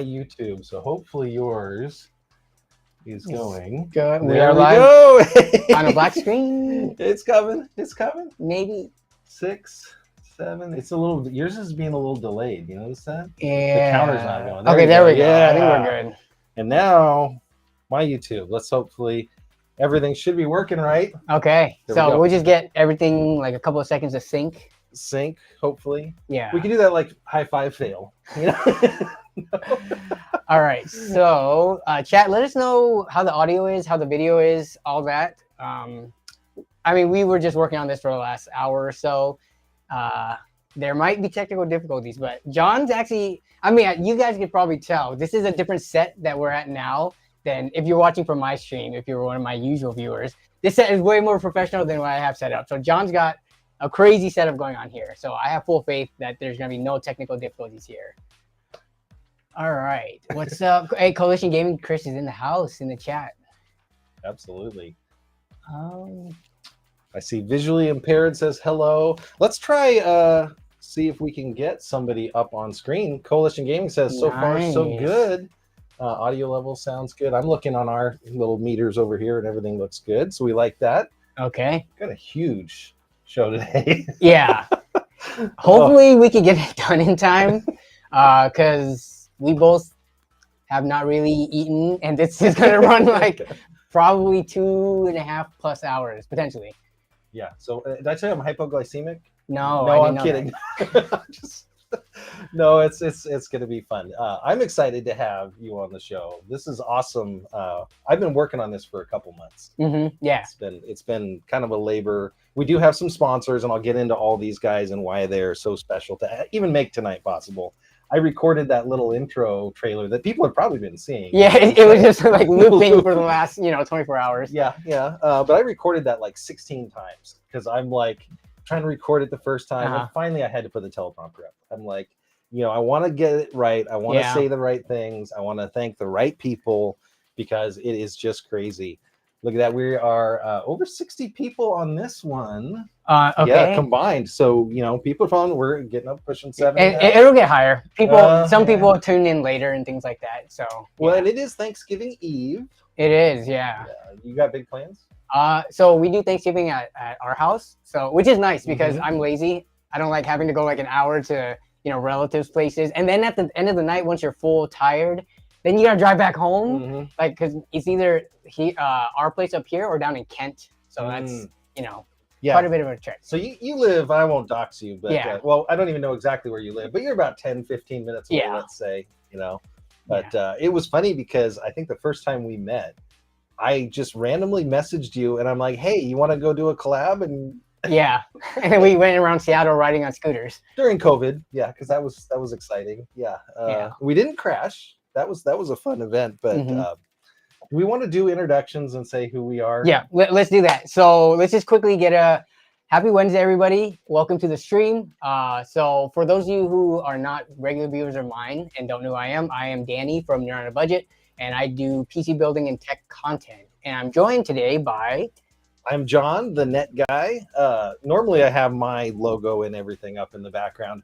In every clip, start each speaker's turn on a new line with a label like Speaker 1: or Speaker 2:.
Speaker 1: YouTube, so hopefully yours is going.
Speaker 2: Good. We
Speaker 1: There
Speaker 2: are
Speaker 1: we
Speaker 2: live
Speaker 1: go.
Speaker 2: on a black screen.
Speaker 1: It's coming. It's coming.
Speaker 2: Maybe.
Speaker 1: 6, 7. It's a little. Yours is being a little delayed. You notice that?
Speaker 2: Yeah.
Speaker 1: The counter's not going.
Speaker 2: Okay, there we go.
Speaker 1: Yeah.
Speaker 2: I think we're good.
Speaker 1: And now, my YouTube. Let's hopefully everything should be working right.
Speaker 2: Okay,
Speaker 1: There we
Speaker 2: so
Speaker 1: go.
Speaker 2: we'll just get everything like a couple of seconds to sync.
Speaker 1: Sync, hopefully.
Speaker 2: Yeah.
Speaker 1: We can do that like high five fail. You know?
Speaker 2: All right. So, chat, let us know how the audio is, how the video is, all that. I mean, we were just working on this for the last hour or so. There might be technical difficulties, but John's actually, I mean, you guys could probably tell this is a different set that we're at now than if you're watching from my stream, if you're one of my usual viewers. This set is way more professional than what I have set up. So John's got a crazy setup going on here. So I have full faith that there's going to be no technical difficulties here. All right. What's up? Hey, Coalition Gaming Chris is in the house, in the chat.
Speaker 1: Absolutely. I see visually impaired says hello. Let's try see if we can get somebody up on screen. Coalition Gaming says so far so good. Audio level sounds good. I'm looking on our little meters over here and everything looks good. So we like that.
Speaker 2: Okay.
Speaker 1: Got a huge show today.
Speaker 2: Yeah. Hopefully we can get it done in time because we both have not really eaten and this is going to run like probably 2.5+ hours potentially.
Speaker 1: Yeah. So did I tell you I'm hypoglycemic?
Speaker 2: No,
Speaker 1: no, I'm kidding. No, it's going to be fun. I'm excited to have you on the show. This is awesome. I've been working on this for a couple months.
Speaker 2: Yeah.
Speaker 1: It's been kind of a labor. We do have some sponsors, and I'll get into all these guys and why they're so special to even make tonight possible. I recorded that little intro trailer that people have probably been seeing.
Speaker 2: Yeah, it was just like looping for the last 24 hours.
Speaker 1: Yeah. But I recorded that like 16 times because I'm like trying to record it the first time, and finally I had to put the teleprompter up. I'm like, I want to get it right. I want to say the right things. I want to thank the right people because it is just crazy. Look at that. We are over 60 people on this one.
Speaker 2: Okay.
Speaker 1: Yeah, combined. So, people are following. We're getting up pushing 7.
Speaker 2: It'll get higher. Some people tune in later and things like that. So.
Speaker 1: Well, and it is Thanksgiving Eve.
Speaker 2: It is, yeah.
Speaker 1: You got big plans?
Speaker 2: So we do Thanksgiving at our house. So, which is nice because I'm lazy. I don't like having to go like an hour to relatives' places, and then at the end of the night, once you're full tired, then you gotta drive back home. Like, because it's either our place up here or down in Kent. So that's quite a bit of a trek.
Speaker 1: So you live, I won't dox you, but well, I don't even know exactly where you live, but you're about 10-15 minutes away, let's say, But it was funny because I think the first time we met, I just randomly messaged you and I'm like, hey, you want to go do a collab? And
Speaker 2: yeah, and then we went around Seattle riding on scooters
Speaker 1: during COVID. Yeah, because that was exciting. Yeah, we didn't crash. That was a fun event, but we want to do introductions and say who we are.
Speaker 2: Yeah, let's do that. So let's just quickly get a happy Wednesday, everybody. Welcome to the stream. So for those of you who are not regular viewers of mine and don't know who I am Danny from Nerd on a Budget, and I do PC building and tech content. And I'm joined today by...
Speaker 1: I'm Jon The Net Guy. Normally I have my logo and everything up in the background.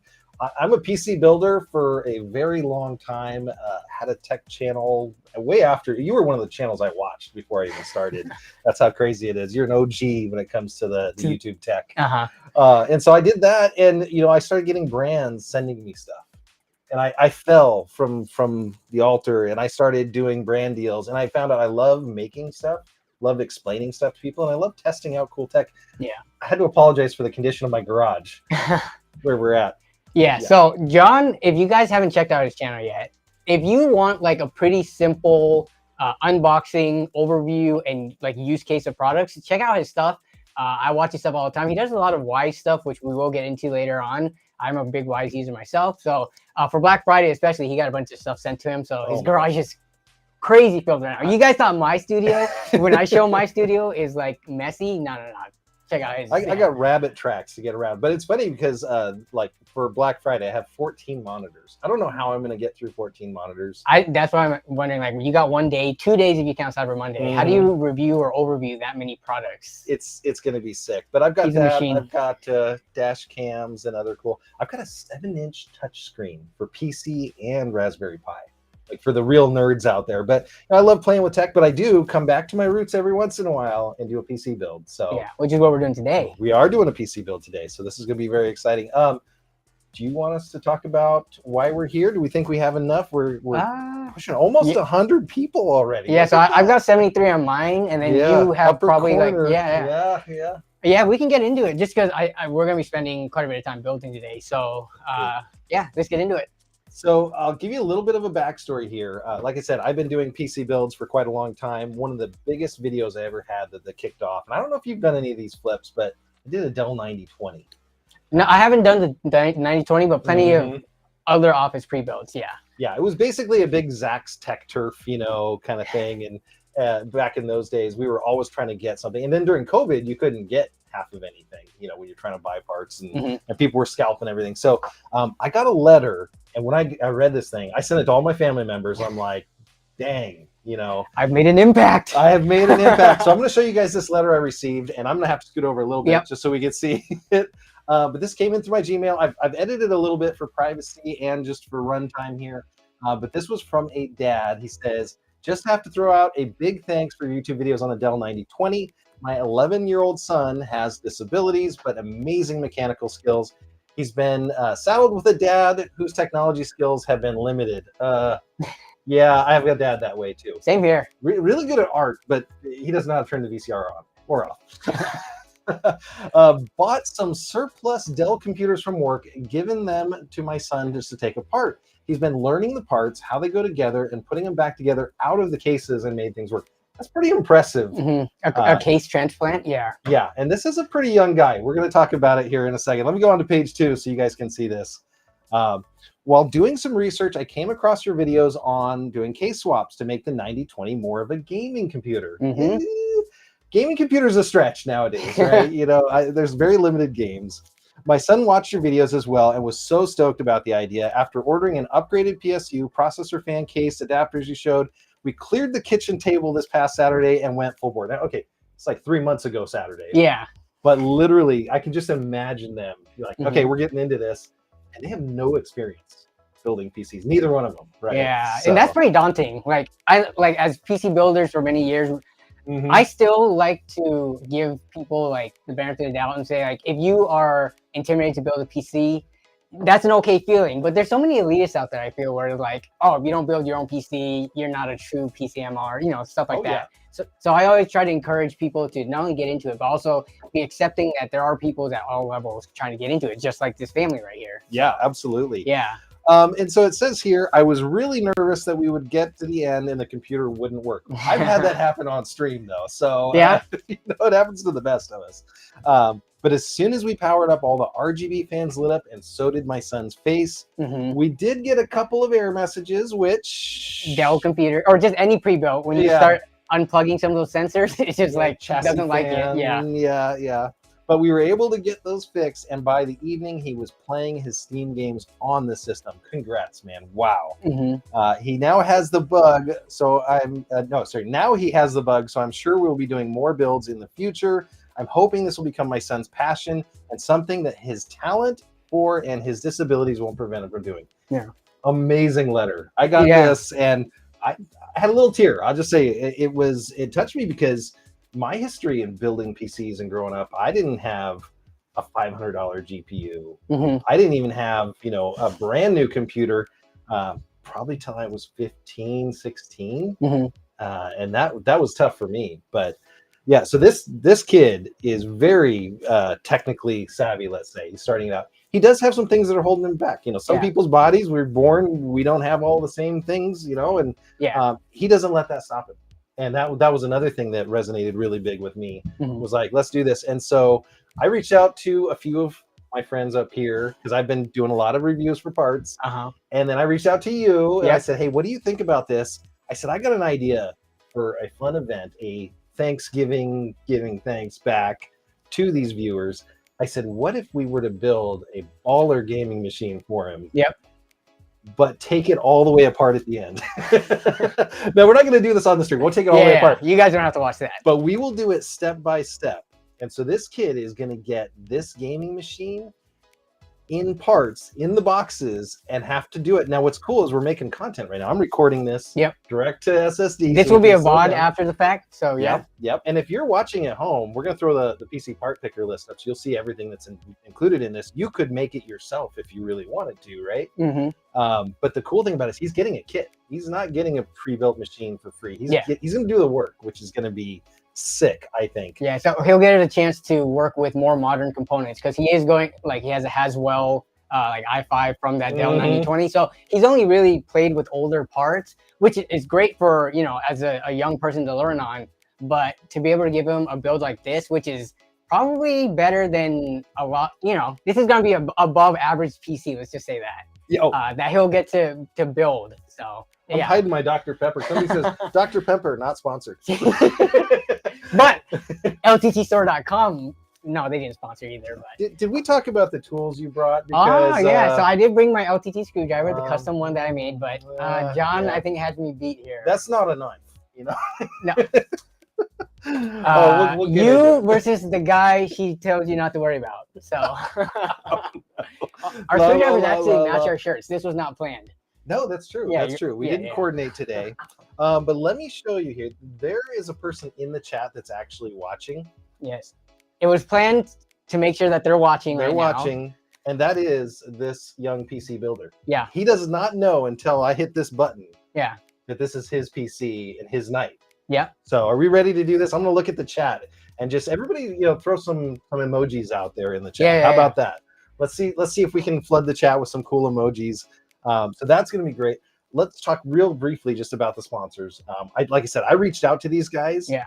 Speaker 1: I'm a PC builder for a very long time. Had a tech channel way after. You were one of the channels I watched before I even started. That's how crazy it is. You're an OG when it comes to the YouTube tech. And so I did that, and I started getting brands sending me stuff. And I fell from the altar, and I started doing brand deals. And I found out I love making stuff, love explaining stuff to people, and I love testing out cool tech.
Speaker 2: Yeah.
Speaker 1: I had to apologize for the condition of my garage where we're at.
Speaker 2: Yeah. So Jon, if you guys haven't checked out his channel yet, if you want like a pretty simple unboxing overview and like use case of products, check out his stuff. I watch his stuff all the time. He does a lot of Wise stuff, which we will get into later on. I'm a big Wise user myself. So for Black Friday, especially, he got a bunch of stuff sent to him. So his garage is crazy filled right now. You guys thought my studio, when I show my studio, is like messy? No. Check out his.
Speaker 1: I got rabbit tracks to get around. But it's funny because like for Black Friday, I have 14 monitors. I don't know how I'm going to get through 14 monitors.
Speaker 2: That's why I'm wondering, like, you got 1 day, 2 days if you count Cyber Monday. How do you review or overview that many products?
Speaker 1: It's going to be sick. But I've got that. I've got dash cams and other cool. I've got a 7-inch touchscreen for PC and Raspberry Pi. like for the real nerds out there. But I love playing with tech, but I do come back to my roots every once in a while and do a PC build. So
Speaker 2: yeah, which is what we're doing today.
Speaker 1: we are doing a PC build today, so this is going to be very exciting. Do you want us to talk about why we're here? Do we think we have enough? We're pushing almost 100 people already.
Speaker 2: Yeah, so I've got 73 on mine, and then you have probably
Speaker 1: corner.
Speaker 2: like yeah. We can get into it just because we're gonna be spending quite a bit of time building today. So yeah, let's get into it.
Speaker 1: So I'll give you a little bit of a backstory here. Like I said, I've been doing PC builds for quite a long time. One of the biggest videos I ever had that kicked off, and I don't know if you've done any of these flips, but I did a Dell 9020.
Speaker 2: No, I haven't done the 9020, but plenty of other office pre-builds. Yeah.
Speaker 1: Yeah, it was basically a big Zax Tech Turf, kind of thing. And back in those days, we were always trying to get something. And then during COVID, you couldn't get half of anything, when you're trying to buy parts and people were scalping everything. So I got a letter, and when I read this thing, I sent it to all my family members. I'm like, dang,
Speaker 2: I've made an impact.
Speaker 1: I have made an impact. So I'm going to show you guys this letter I received, and I'm going to have to scoot over a little bit just so we can see it. But this came in through my Gmail. I've edited a little bit for privacy and just for runtime here. But this was from a dad. He says, just have to throw out a big thanks for your YouTube videos on the Dell 9020. My 11-year-old son has disabilities, but amazing mechanical skills. He's been saddled with a dad whose technology skills have been limited. Yeah, I have a dad that way too.
Speaker 2: Same here.
Speaker 1: Really good at art, but he doesn't know how to turn the VCR on or off. Bought some surplus Dell computers from work, given them to my son just to take apart. He's been learning the parts, how they go together, and putting them back together out of the cases and made things work. That's pretty impressive.
Speaker 2: A case transplant, yeah.
Speaker 1: Yeah, and this is a pretty young guy. We're going to talk about it here in a second. Let me go on to page 2 so you guys can see this. While doing some research, I came across your videos on doing case swaps to make the 9020 more of a gaming computer. Gaming computers a stretch nowadays, right? There's very limited games. My son watched your videos as well and was so stoked about the idea. After ordering an upgraded PSU, processor fan case, adapters you showed, we cleared the kitchen table this past Saturday and went full board. Now, okay, it's like 3 months ago Saturday.
Speaker 2: Yeah.
Speaker 1: But literally, I can just imagine them. You're like, okay, we're getting into this. And they have no experience building PCs. Neither one of them, right?
Speaker 2: Yeah, so. And that's pretty daunting. Like as PC builders for many years, I still like to give people like the benefit of the doubt and say, like, if you are intimidated to build a PC, that's an okay feeling. But there's so many elitists out there, I feel, where like, oh, if you don't build your own PC, you're not a true PCMR, stuff like that. Yeah. So I always try to encourage people to not only get into it, but also be accepting that there are people at all levels trying to get into it, just like this family right here.
Speaker 1: Yeah, absolutely.
Speaker 2: Yeah.
Speaker 1: And so it says here, I was really nervous that we would get to the end and the computer wouldn't work. I've had that happen on stream though. So
Speaker 2: yeah,
Speaker 1: it happens to the best of us. But as soon as we powered up, all the RGB fans lit up, and so did my son's face. We did get a couple of error messages, which
Speaker 2: Dell computer or just any pre-built, when you start unplugging some of those sensors, it's just like doesn't like it.
Speaker 1: Yeah. But we were able to get those fixed, and by the evening, he was playing his Steam games on the system. Congrats, man. Wow. He now has the bug, so now he has the bug, so I'm sure we'll be doing more builds in the future. I'm hoping this will become my son's passion and something that his talent for and his disabilities won't prevent him from doing.
Speaker 2: Yeah.
Speaker 1: Amazing letter. I got this, and I had a little tear. I'll just say it touched me because my history in building PCs and growing up, I didn't have a $500 GPU. I didn't even have, a brand new computer, probably till I was 15, 16. And that was tough for me. But yeah, so this kid is very technically savvy, let's say. He's starting out. He does have some things that are holding him back. Some people's bodies, we're born, we don't have all the same things, and he doesn't let that stop him. And that was another thing that resonated really big with me. Was like, let's do this. And so I reached out to a few of my friends up here because I've been doing a lot of reviews for parts. And then I reached out to you and I said, hey, what do you think about this? I said, I got an idea for a fun event, a Thanksgiving, giving thanks back to these viewers. I said, what if we were to build a baller gaming machine for him? But take it all the way apart at the end. No, we're not going to do this on the stream. We'll take it all the way apart.
Speaker 2: You guys don't have to watch that.
Speaker 1: But we will do it step by step. And so this kid is going to get this gaming machine in parts in the boxes and have to do it. Now, what's cool is we're making content right now. I'm recording this direct to SSD.
Speaker 2: This will be a VOD after the fact. So
Speaker 1: Yep. And if you're watching at home, we're going to throw the PC part picker list up. So you'll see everything that's included in this. You could make it yourself if you really wanted to, right? But the cool thing about it is he's getting a kit. He's not getting a pre-built machine for free. He's going to do the work, which is going to be sick, I think.
Speaker 2: Yeah, so he'll get a chance to work with more modern components because he is going, like, he has a Haswell like i5 from that Dell 9020. So he's only really played with older parts, which is great for, you know, as a young person to learn on. But to be able to give him a build like this, which is probably better than a lot, you know, this is going to be above average PC, let's just say that. That he'll get to build. So
Speaker 1: I'm hiding my Dr. Pepper. Somebody says Dr. Pepper, not sponsored.
Speaker 2: But LTTstore.com, no, they didn't sponsor either. But
Speaker 1: did we talk about the tools you brought?
Speaker 2: Because, so I did bring my LTT screwdriver, the custom one that I made. But John, I think, had me beat here.
Speaker 1: That's not a knife, you know.
Speaker 2: No. We'll you versus the guy he tells you not to worry about. So our screwdrivers actually match our shirts. This was not planned.
Speaker 1: No, that's true. That's true. We didn't coordinate today. But let me show you here. There is a person in the chat that's actually watching.
Speaker 2: Yes. It was planned to make sure that they're watching
Speaker 1: They're watching. And that is this young PC builder.
Speaker 2: Yeah.
Speaker 1: He does not know until I hit this button.
Speaker 2: Yeah.
Speaker 1: That this is his PC and his night.
Speaker 2: Yeah.
Speaker 1: So are we ready to do this? I'm going to look at the chat and just everybody, you know, throw some emojis out there in the chat. How about that? Let's see if we can flood the chat with some cool emojis. So that's going to be great. Let's talk real briefly just about the sponsors. Like I said, I reached out to these guys.
Speaker 2: Yeah.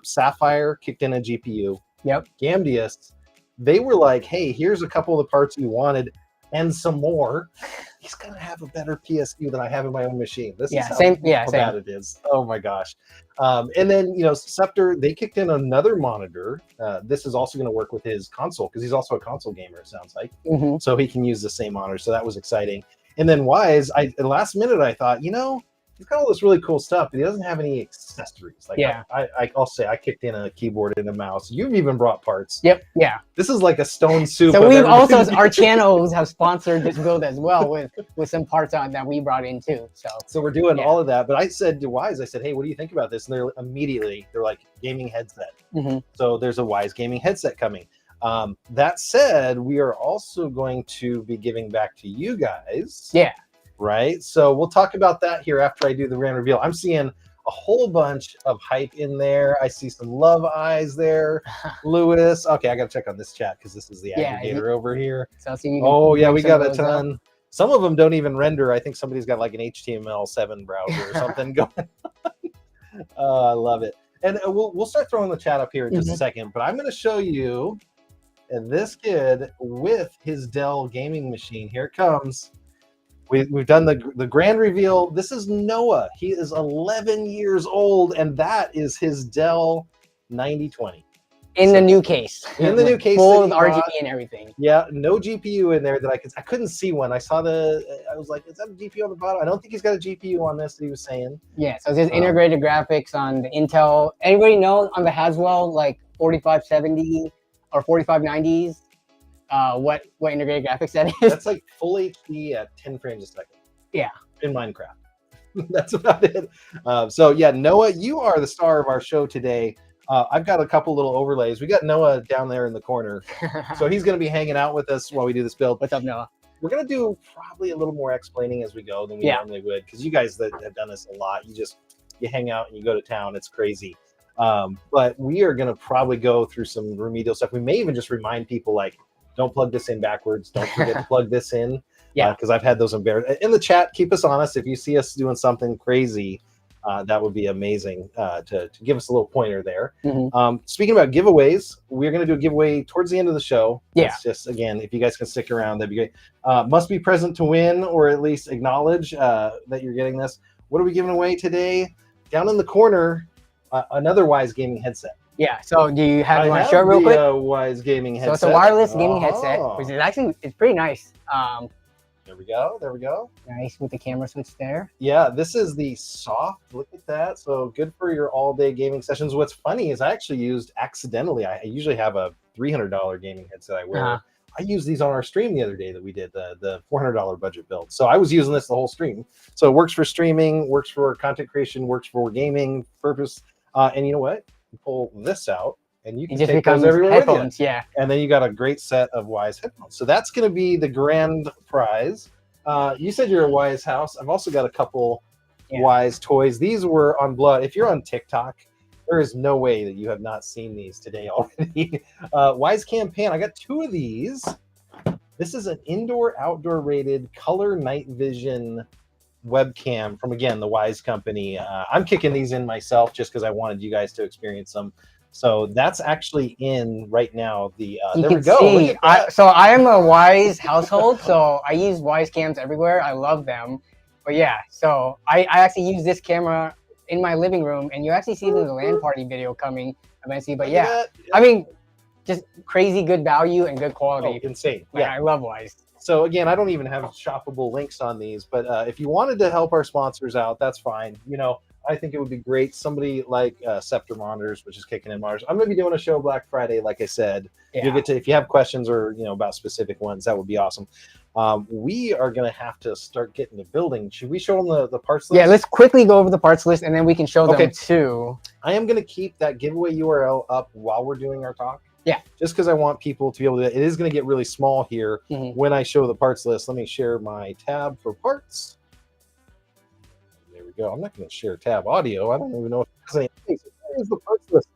Speaker 1: Sapphire kicked in a GPU.
Speaker 2: Yep.
Speaker 1: Gamdius, they were like, hey, here's a couple of the parts you wanted and some more. He's going to have a better PSU than I have in my own machine. This is how bad it is. Oh my gosh. And then, you know, Scepter, they kicked in another monitor. This is also going to work with his console because he's also a console gamer, it sounds like. So he can use the same monitor. So that was exciting. And then Wise, at the last minute, I thought, you know, he's got all this really cool stuff, but he doesn't have any accessories. Like, I'll say I kicked in a keyboard and a mouse. You've even brought parts.
Speaker 2: Yep. Yeah.
Speaker 1: This is like a stone soup.
Speaker 2: So we've also, our channels have sponsored this build as well with some parts on that we brought in too. So
Speaker 1: we're doing all of that. But I said to Wise, I said, hey, what do you think about this? And they're like, gaming headset. So there's a Wise gaming headset coming. That said, we are also going to be giving back to you guys. Yeah. Right. So we'll talk about that here after I do the grand reveal. I'm seeing a whole bunch of hype in there. I see some love eyes there. Lewis. Okay, I got to check on this chat because this is the aggregator over here. So we got a ton. Some of them don't even render. I think somebody's got like an HTML7 browser or something going on. I love it. And we'll start throwing the chat up here in just a second. But I'm going to show you this kid with his Dell gaming machine. Here it comes. We've done the grand reveal. This is Noah. He is 11 years old, and that is his Dell 9020.
Speaker 2: In the new case.
Speaker 1: In the new case.
Speaker 2: Full of RGB and everything.
Speaker 1: Yeah, no GPU in there that I couldn't see one. I saw I was like, is that a GPU on the bottom? I don't think he's got a GPU on this that he was saying. Yeah, so it says integrated graphics on the Intel. Anybody know on the Haswell, like 4570 or 4590s? What integrated graphics that is? That's like full HD at 10 frames a second. Yeah. In Minecraft. That's about it. So yeah, Noah, you are the star of our show today. I've got a couple little overlays. We got Noah down there in the corner. So he's going to be hanging out with us while we do this build. What's up, Noah? We're going to do probably a little more explaining as we go than we normally would. Because you guys that have done this a lot, you hang out and you go to town. It's crazy. But we are going to probably go through some remedial stuff. We may even just remind people like, don't plug this in backwards. Don't forget to plug this in. Yeah. Because I've had those embarrassed. In the chat, keep us honest. If you see us doing something crazy, that would be amazing to give us a little pointer there. Speaking about giveaways, we're going to do a giveaway towards the end of the show. Yeah. It's just, again, if you guys can stick around, that'd be great. Must be present to win or at least acknowledge that you're getting this. What are we giving away today? Down in the corner, another Wise gaming headset. Yeah, so do you have one show real quick? Wise gaming headset. So it's a wireless gaming headset, which is actually, it's pretty nice. There we go. There we go. Nice with the camera switch there. Yeah, this is the soft. Look at that. So good for your all-day gaming sessions. What's funny is I actually used accidentally. I usually have a $300 gaming headset I wear I used these on our stream the other day that we did, the $400 budget build. So I was using this the whole stream. So it works for streaming, works for content creation, works for gaming purpose. And you know what? You pull this out and you can
Speaker 2: just
Speaker 1: take those everywhere
Speaker 2: headphones,
Speaker 1: with you.
Speaker 2: yeah.
Speaker 1: And then you got a great set of Wise headphones. So that's going to be the grand prize. You said you're a Wise house. I've also got a couple Wise toys. These were on Blood. If you're on TikTok, there is no way that you have not seen these today already. Wise Campaign. I got 2 of these. This is an indoor-outdoor rated color night vision webcam from, again, the Wise company. I'm kicking these in myself just because I wanted you guys to experience them. So that's actually in right now. There we go.
Speaker 2: See, so I am a Wise household, so I use Wise cams everywhere. I love them. But yeah, so I actually use this camera in my living room, and you actually see the LAN party video coming eventually. But yeah, I mean, just crazy good value and good quality.
Speaker 1: Oh, insane.
Speaker 2: Like, I love Wise.
Speaker 1: So again, I don't even have shoppable links on these, but if you wanted to help our sponsors out, that's fine. You know, I think it would be great. Somebody like Scepter Monitors, which is kicking in Mars. I'm going to be doing a show Black Friday, like I said.
Speaker 2: Yeah.
Speaker 1: You'll get to, if you have questions or about specific ones, that would be awesome. We are going to have to start getting the building. Should we show them the parts list?
Speaker 2: Yeah, let's quickly go over the parts list, and then we can show them too.
Speaker 1: I am going to keep that giveaway URL up while we're doing our talk.
Speaker 2: Yeah.
Speaker 1: Just because I want people to be able to, it is going to get really small here when I show the parts list. Let me share my tab for parts. There we go. I'm not going to share tab audio. I don't even know if it's saying. Here's the parts list.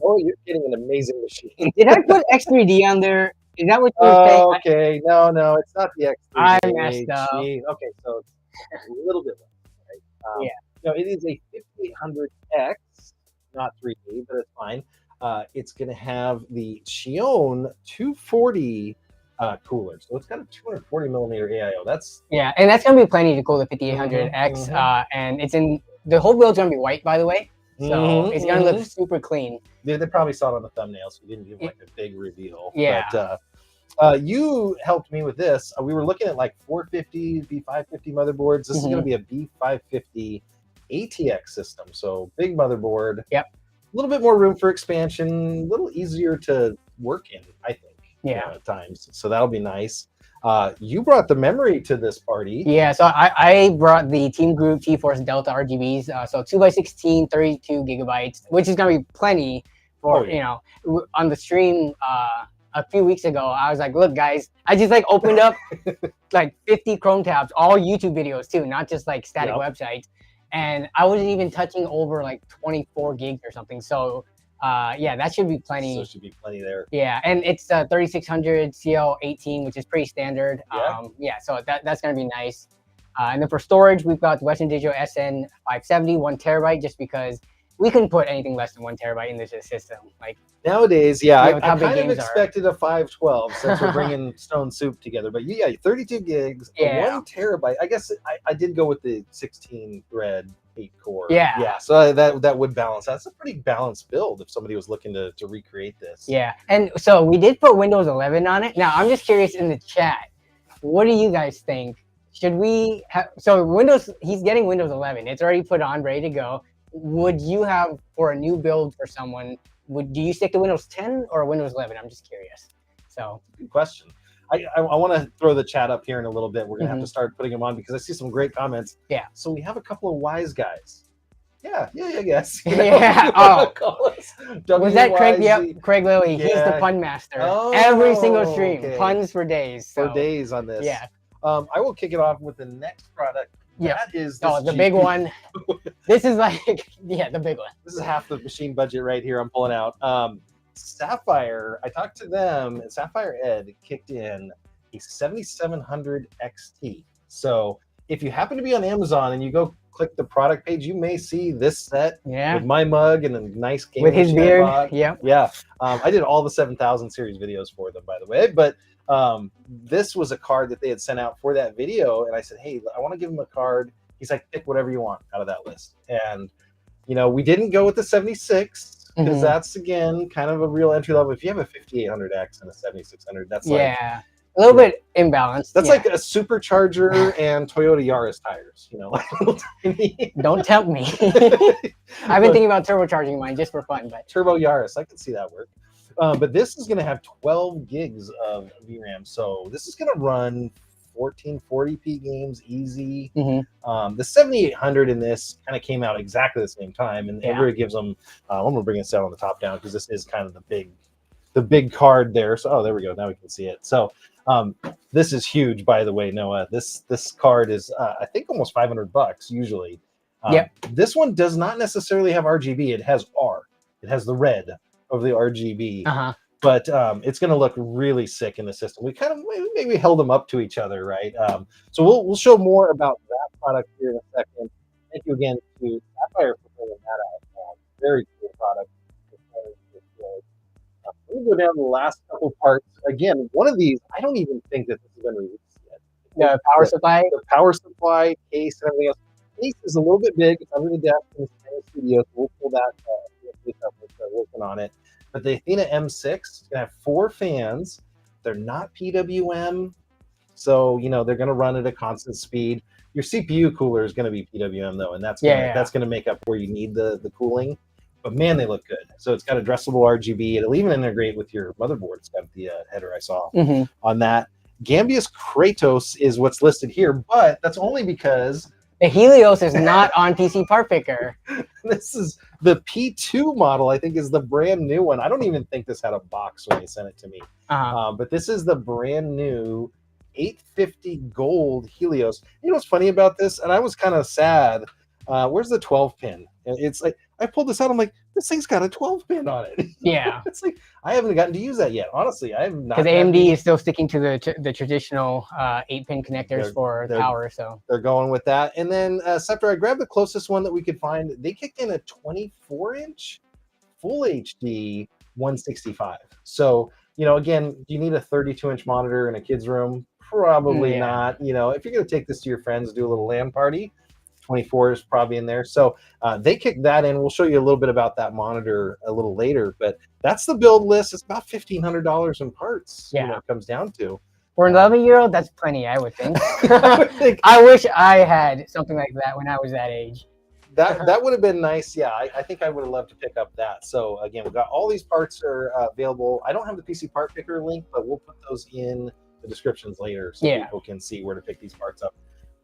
Speaker 1: Oh, you're getting an amazing machine.
Speaker 2: Did I put X3D on there? Is that what you were saying?
Speaker 1: Okay. No, it's not the X3D.
Speaker 2: I messed up.
Speaker 1: Okay, so it's a little bit less, right? No, it is a 5800X, not 3D, but it's fine. It's going to have the Xion 240 cooler. So it's got a 240 millimeter AIO. That's
Speaker 2: and that's going to be plenty to cool the 5800X. And it's in the whole build's going to be white, by the way. So it's going to look super clean.
Speaker 1: They probably saw it on the thumbnail, so we didn't give like a big reveal.
Speaker 2: Yeah.
Speaker 1: But you helped me with this. We were looking at like 450, B550 motherboards. This is going to be a B550 ATX system. So big motherboard.
Speaker 2: Yep.
Speaker 1: A little bit more room for expansion. A little easier to work in, I think. At times. So that'll be nice. You brought the memory to this party.
Speaker 2: Yeah, so I brought the Team Group GeForce Delta RGBs. So 2x16, 32 gigabytes, which is going to be plenty for, on the stream a few weeks ago. I was like, look, guys, I just like opened up like 50 Chrome tabs, all YouTube videos too, not just like static websites. And I wasn't even touching over like 24 gigs or something. So that should be plenty.
Speaker 1: So should be plenty there.
Speaker 2: Yeah, and it's 3600 CL18, which is pretty standard. So that's going to be nice. And then for storage, we've got the Western Digital SN570, 1 terabyte, just because we couldn't put anything less than 1 terabyte in this system. Like
Speaker 1: nowadays, I kind of expected a 512 since we're bringing Stone Soup together. But 32 gigs, 1 terabyte. I guess I did go with the 16 thread. 8-core. Yeah. So that would balance. That's a pretty balanced build if somebody was looking to recreate this.
Speaker 2: Yeah, and so we did put Windows 11 on it. Now I'm just curious in the chat, what do you guys think? Should we have? So Windows, he's getting Windows 11. It's already put on, ready to go. Would you have for a new build for someone? Do you stick to Windows 10 or Windows 11? I'm just curious. So
Speaker 1: good question. I want to throw the chat up here in a little bit. We're going to have to start putting them on because I see some great comments.
Speaker 2: Yeah.
Speaker 1: So we have a couple of Wise guys. Yeah, I guess.
Speaker 2: Yeah. Oh. Was that Craig? Yep, Craig Lilly. He's the pun master. Every single stream. Puns for days. So.
Speaker 1: For days on this.
Speaker 2: Yeah.
Speaker 1: I will kick it off with the next product. That is
Speaker 2: the big one. This is like, the big one.
Speaker 1: This is half the machine budget right here I'm pulling out. Sapphire, I talked to them, and Sapphire Ed kicked in a 7700 XT. So if you happen to be on Amazon and you go click the product page, you may see this set with my mug and a nice game
Speaker 2: with his beard.
Speaker 1: Yeah. I did all the 7000 series videos for them, by the way, but this was a card that they had sent out for that video, and I said, hey, I want to give him a card. He's like, pick whatever you want out of that list. And we didn't go with the 76 because that's, again, kind of a real entry level. If you have a 5800X and a 7600, that's like
Speaker 2: a little bit imbalanced.
Speaker 1: That's like a supercharger and Toyota Yaris tires,
Speaker 2: Don't tempt me. I've been thinking about turbocharging mine just for fun, but
Speaker 1: Turbo Yaris, I can see that work. But this is going to have 12 gigs of VRAM. So this is going to run 1440p games easy. The 7800 in this kind of came out exactly the same time, and everybody gives them. I'm going to bring this out on the top down because this is kind of the big card there. So there we go. Now we can see it. So this is huge, by the way, Noah. This card is I think almost $500 usually. This one does not necessarily have RGB. It has R. It has the red of the RGB. But it's going to look really sick in the system. We kind of maybe held them up to each other, right? So we'll show more about that product here in a second. Thank you again to Sapphire for bringing that out. Very cool product. Let me go down to the last couple parts. Again, one of these, I don't even think that this is going to release yet.
Speaker 2: The power supply?
Speaker 1: The power supply, case, and everything else. The case is a little bit big. It's under the desk in the studio, so we'll pull that up and start working on it. But the Athena M6 is going to have 4 fans. They're not PWM, so they're going to run at a constant speed. Your CPU cooler is going to be PWM though, and that's going to make up where you need the cooling. But man, they look good. So it's got addressable RGB. It'll even integrate with your motherboard. It's got the header I saw on that. Gambius Kratos is what's listed here, but that's only because
Speaker 2: the Helios is not on PC Part Picker.
Speaker 1: This is the P2 model, I think, is the brand new one. I don't even think this had a box when they sent it to me. But this is the brand new 850 gold Helios. You know what's funny about this? And I was kind of sad. Where's the 12 pin? It's like, I pulled this out. I'm like, this thing's got a 12 pin on it.
Speaker 2: Yeah.
Speaker 1: It's like, I haven't gotten to use that yet. Honestly, I have not.
Speaker 2: Because AMD is still sticking to the traditional 8-pin connectors for power. So
Speaker 1: they're going with that. And then Scepter, I grabbed the closest one that we could find. They kicked in a 24-inch full HD 165. So, again, do you need a 32-inch monitor in a kid's room? Probably not. If you're going to take this to your friends, do a little LAN party, 24 is probably in there. So they kicked that in. We'll show you a little bit about that monitor a little later, but that's the build list. It's about $1,500 in parts. It comes down to.
Speaker 2: For an 11-year-old, that's plenty, I would think. I wish I had something like that when I was that age.
Speaker 1: That would have been nice. Yeah, I think I would have loved to pick up that. So again, we've got all these parts are available. I don't have the PC Part Picker link, but we'll put those in the descriptions later so people can see where to pick these parts up.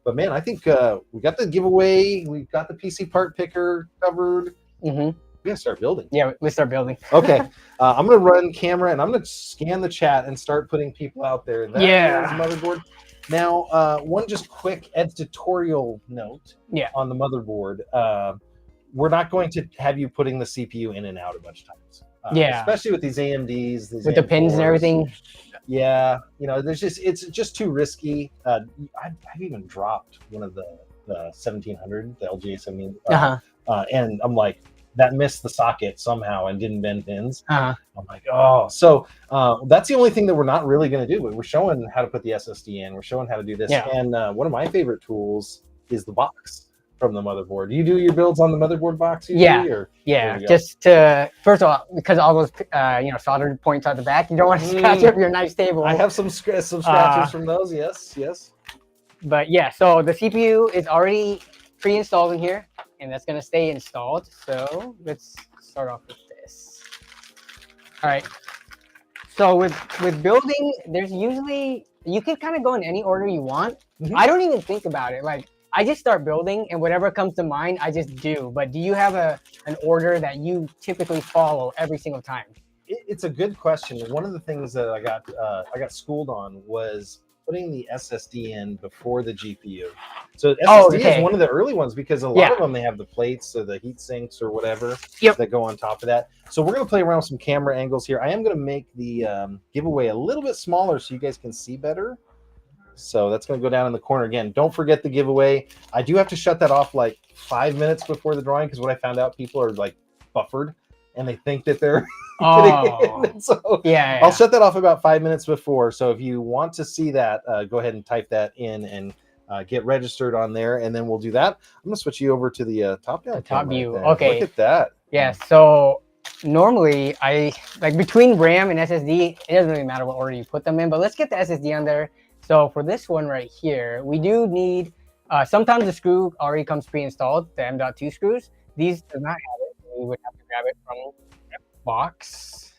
Speaker 1: But man, I think we got the giveaway. We got the PC Part Picker covered. We gotta start building.
Speaker 2: Yeah, let's start building.
Speaker 1: Okay, I'm gonna run camera and I'm gonna scan the chat and start putting people out there. That is motherboard. Now, one just quick editorial note. On the motherboard, we're not going to have you putting the CPU in and out a bunch of times. Especially with these AMDs,
Speaker 2: with the pins and everything.
Speaker 1: Yeah, it's just too risky. I've even dropped one of the 1700, the LGA 17, and I'm like, that missed the socket somehow and didn't bend pins. I'm like, oh, so that's the only thing that we're not really going to do. We're showing how to put the SSD in. We're showing how to do this. And one of my favorite tools is the box from the motherboard. Do you do your builds on the motherboard box usually? Just to, first of all, because all those soldered points at the back, you don't want to scratch up your nice table. I have some scratches from those. Yes.
Speaker 2: But yeah, so the CPU is already pre-installed in here, and that's going to stay installed. So let's start off with this. All right. So with building, there's usually, you can kind of go in any order you want. I don't even think about it. Like, I just start building, and whatever comes to mind, I just do. But do you have an order that you typically follow every single time?
Speaker 1: It's a good question. One of the things that I got schooled on was putting the SSD in before the GPU. So SSD is one of the early ones because a lot of them, they have the plates or the heat sinks or whatever that go on top of that. So we're going to play around with some camera angles here. I am going to make the giveaway a little bit smaller so you guys can see better. So that's going to go down in the corner again. Don't forget the giveaway. I do have to shut that off like 5 minutes before the drawing because what I found out, people are like buffered and they think that they're getting in. So I'll shut that off about 5 minutes before. So if you want to see that, go ahead and type that in and get registered on there, and then we'll do that. I'm going to switch you over to the top down.
Speaker 2: The top view.
Speaker 1: Right,
Speaker 2: okay.
Speaker 1: Look at that.
Speaker 2: Yeah. So normally I like between RAM and SSD, it doesn't really matter what order you put them in, but let's get the SSD on there. So for this one right here, we do need, sometimes the screw already comes pre-installed, the M.2 screws. These do not have it. We would have to grab it from the box.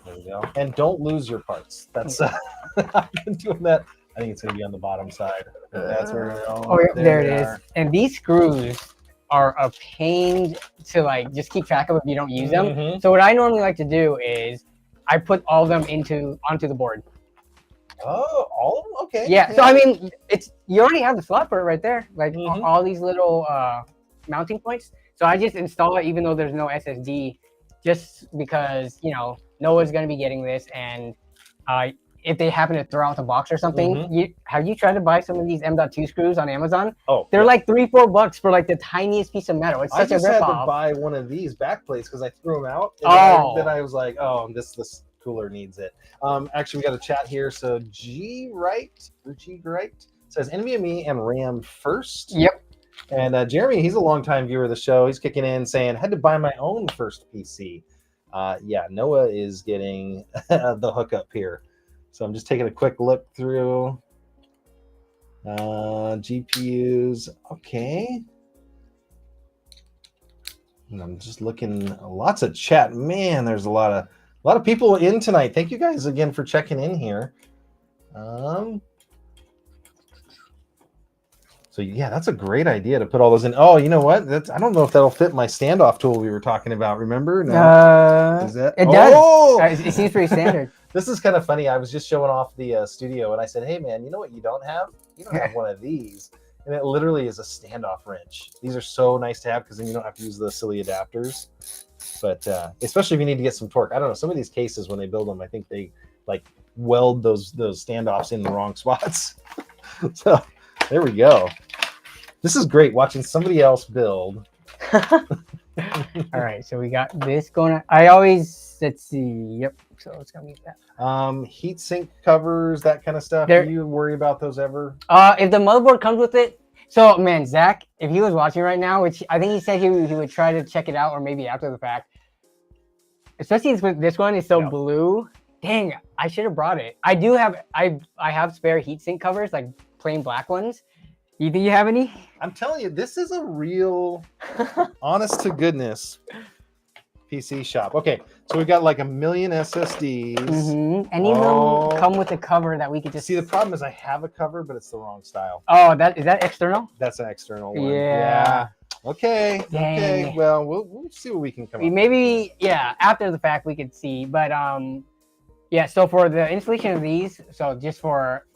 Speaker 1: There we go. And don't lose your parts. That's I've been doing that. I think it's going to be on the bottom side. That's where.
Speaker 2: Oh, there it is. And these screws are a pain to like just keep track of if you don't use them. So what I normally like to do is I put all of them onto the board.
Speaker 1: Oh, all of them? Okay.
Speaker 2: Yeah. So I mean, you already have the slot for it right there, like all these little mounting points. So I just install it even though there's no SSD, just because Noah's gonna be getting this, and if they happen to throw out the box or something, have you tried to buy some of these M.2 screws on Amazon? Oh, they're like $3-4 for like the tiniest piece of metal. It's such a ripoff. I just had to buy
Speaker 1: one of these back plates because I threw them out. And then I was like, oh, this cooler needs it. Actually, we got a chat here. So G Right says NVMe and RAM first.
Speaker 2: Yep.
Speaker 1: And Jeremy, he's a longtime viewer of the show. He's kicking in saying, had to buy my own first PC. Yeah, Noah is getting the hookup here. So I'm just taking a quick look through GPUs. Okay. And I'm just looking, lots of chat. Man, there's a lot of people in tonight. Thank you guys again for checking in here. So yeah, that's a great idea to put all those in. Oh, you know what? I don't know if that'll fit my standoff tool we were talking about. Remember? No.
Speaker 2: Is that? It does. Oh! It seems pretty standard.
Speaker 1: This is kind of funny. I was just showing off the studio, and I said, "Hey, man, you know what you don't have? You don't have one of these." And it literally is a standoff wrench. These are so nice to have because then you don't have to use the silly adapters. But especially if you need to get some torque. I don't know. Some of these cases, when they build them, I think they like weld those standoffs in the wrong spots. So there we go. This is great watching somebody else build.
Speaker 2: All right, so we got this going on. Let's see. Yep. So it's gonna be that.
Speaker 1: Heat sink covers, that kind of stuff. Do you worry about those ever?
Speaker 2: If the motherboard comes with it. So man, Zach, if he was watching right now, which I think he said he would try to check it out, or maybe after the fact. Especially this one is so blue. Dang, I should have brought it. I do have. I have spare heatsink covers, like plain black ones. You think you have any?
Speaker 1: I'm telling you, this is a real, honest to goodness PC shop. Okay, so we've got like 1 million SSDs.
Speaker 2: Any of them come with a cover that we could just
Speaker 1: see. The problem is I have a cover, but it's the wrong style.
Speaker 2: Oh, is that external?
Speaker 1: That's an external one.
Speaker 2: Yeah.
Speaker 1: Okay. Dang. Okay. Well, we'll see what we can come up with.
Speaker 2: Maybe after the fact we could see, but yeah. So for the installation of these, so just for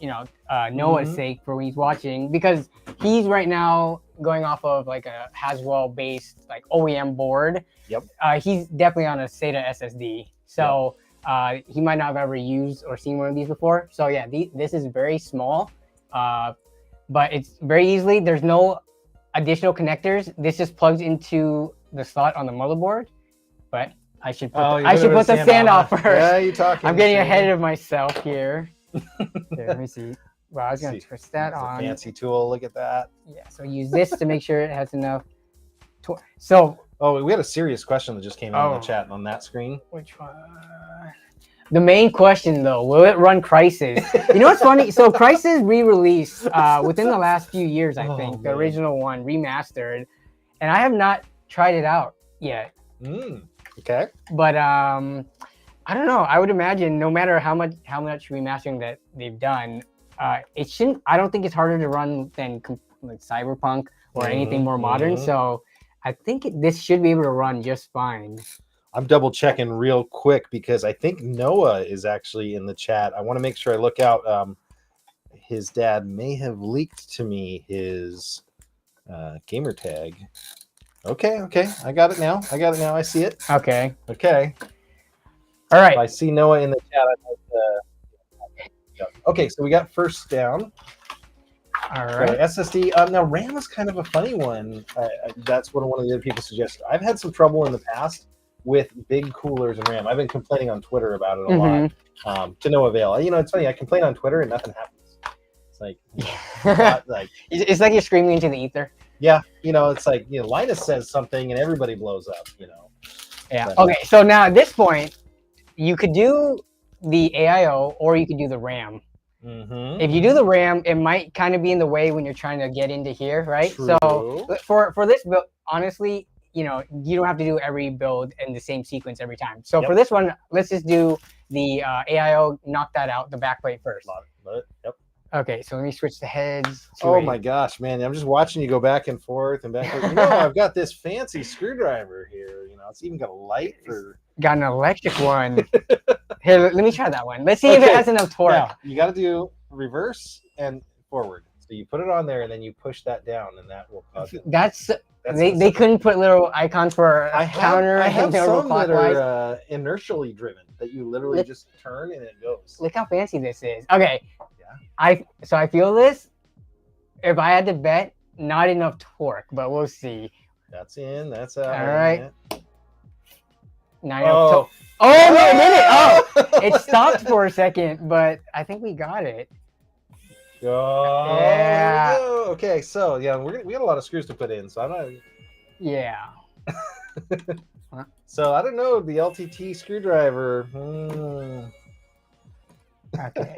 Speaker 2: Noah's sake, for when he's watching, because he's right now going off of like a Haswell based like OEM board.
Speaker 1: Yep.
Speaker 2: He's definitely on a SATA SSD, so he might not have ever used or seen one of these before. So yeah, this is very small, but it's very easily. There's no additional connectors. This just plugs into the slot on the motherboard, but I should put the standoff first.
Speaker 1: Yeah, you're talking.
Speaker 2: I'm getting ahead of myself here. Here, let me see. Well, I was going to twist that on.
Speaker 1: A fancy tool. Look at that.
Speaker 2: Yeah, so use this to make sure it has enough torque. So.
Speaker 1: Oh, we had a serious question that just came in the chat on that screen.
Speaker 2: Which one? The main question, though, will it run Crysis? You know what's funny? So Crysis re-released within the last few years, I think. The original one, remastered. And I have not tried it out yet.
Speaker 1: Okay.
Speaker 2: But I don't know. I would imagine no matter how much remastering that they've done, it shouldn't. I don't think it's harder to run than like Cyberpunk or anything more modern. So I think this should be able to run just fine.
Speaker 1: I'm double checking real quick because I think Noah is actually in the chat. I want to make sure I look out. His dad may have leaked to me his gamer tag. Okay. I got it now. I see it.
Speaker 2: Okay.
Speaker 1: All
Speaker 2: right.
Speaker 1: If I see Noah in the chat, I'd like to... Okay, so we got first down.
Speaker 2: All right.
Speaker 1: So SSD. Now, RAM is kind of a funny one. That's what one of the other people suggested. I've had some trouble in the past with big coolers and RAM. I've been complaining on Twitter about it a lot, to no avail. It's funny. I complain on Twitter and nothing happens. It's like,
Speaker 2: it's like you're screaming into the ether.
Speaker 1: Yeah, it's like Linus says something and everybody blows up.
Speaker 2: Yeah. But, okay. So now at this point, you could do the AIO or you could do the RAM. If you do the RAM, it might kind of be in the way when you're trying to get into here, right?
Speaker 1: True.
Speaker 2: So for this build, honestly, you don't have to do every build in the same sequence every time. So for this one, let's just do the AIO knocked that out, the backplate first.
Speaker 1: Yep.
Speaker 2: Okay, so let me switch the heads.
Speaker 1: Oh my gosh, man! I'm just watching you go back and forth and back. You know, I've got this fancy screwdriver here. You know, it's even got a light for.
Speaker 2: Got an electric one. Here, let me try that one. Let's see if it has enough torque.
Speaker 1: Now, you got to do reverse and forward. So you put it on there and then you push that down, and that will cause it.
Speaker 2: That's they couldn't put little icons for counter.
Speaker 1: I have some that are inertially driven that you literally just turn and it goes.
Speaker 2: Look how fancy this is. Okay, I feel this. If I had to bet, not enough torque, but we'll see.
Speaker 1: That's in. That's out.
Speaker 2: All right.
Speaker 1: Oh,
Speaker 2: no, it did it. Oh, it stopped for a second, but I think we got it.
Speaker 1: Oh,
Speaker 2: yeah.
Speaker 1: Okay, so yeah, we got a lot of screws to put in, so I'm not.
Speaker 2: Yeah.
Speaker 1: So I don't know the LTT screwdriver.
Speaker 2: Okay.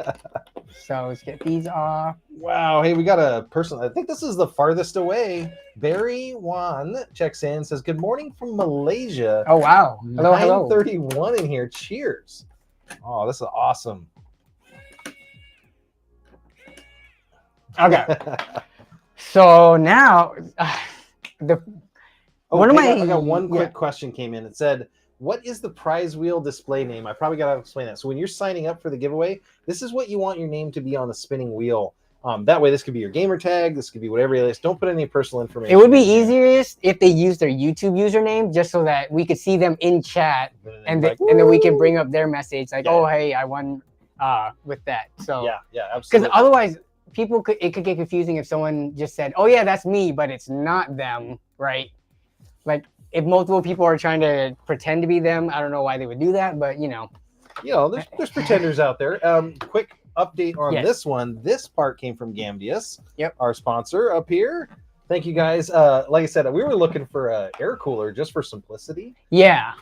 Speaker 2: So let's get these off.
Speaker 1: Wow. Hey, we got a person. I think this is the farthest away. Barry Wan checks in, says, "Good morning from Malaysia."
Speaker 2: Oh wow. Hello, hello.
Speaker 1: 9:31 in here. Cheers. Oh, this is awesome.
Speaker 2: Okay. So now
Speaker 1: I got one quick question came in. It said, "What is the prize wheel display name?" I probably got to explain that. So when you're signing up for the giveaway, this is what you want your name to be on the spinning wheel. That way, this could be your gamer tag. This could be whatever it is. Don't put any personal information.
Speaker 2: It would be easiest if they use their YouTube username, just so that we could see them in chat, and then we can bring up their message like, "Oh, hey, I won with that." So
Speaker 1: yeah, absolutely.
Speaker 2: Because otherwise, it could get confusing if someone just said, "Oh yeah, that's me," but it's not them, right? Like if multiple people are trying to pretend to be them, I don't know why they would do that, but
Speaker 1: there's pretenders out there. Quick update on this one. This part came from Gamdius, our sponsor up here. Thank you guys. Like I said, we were looking for an air cooler just for simplicity.
Speaker 2: Yeah.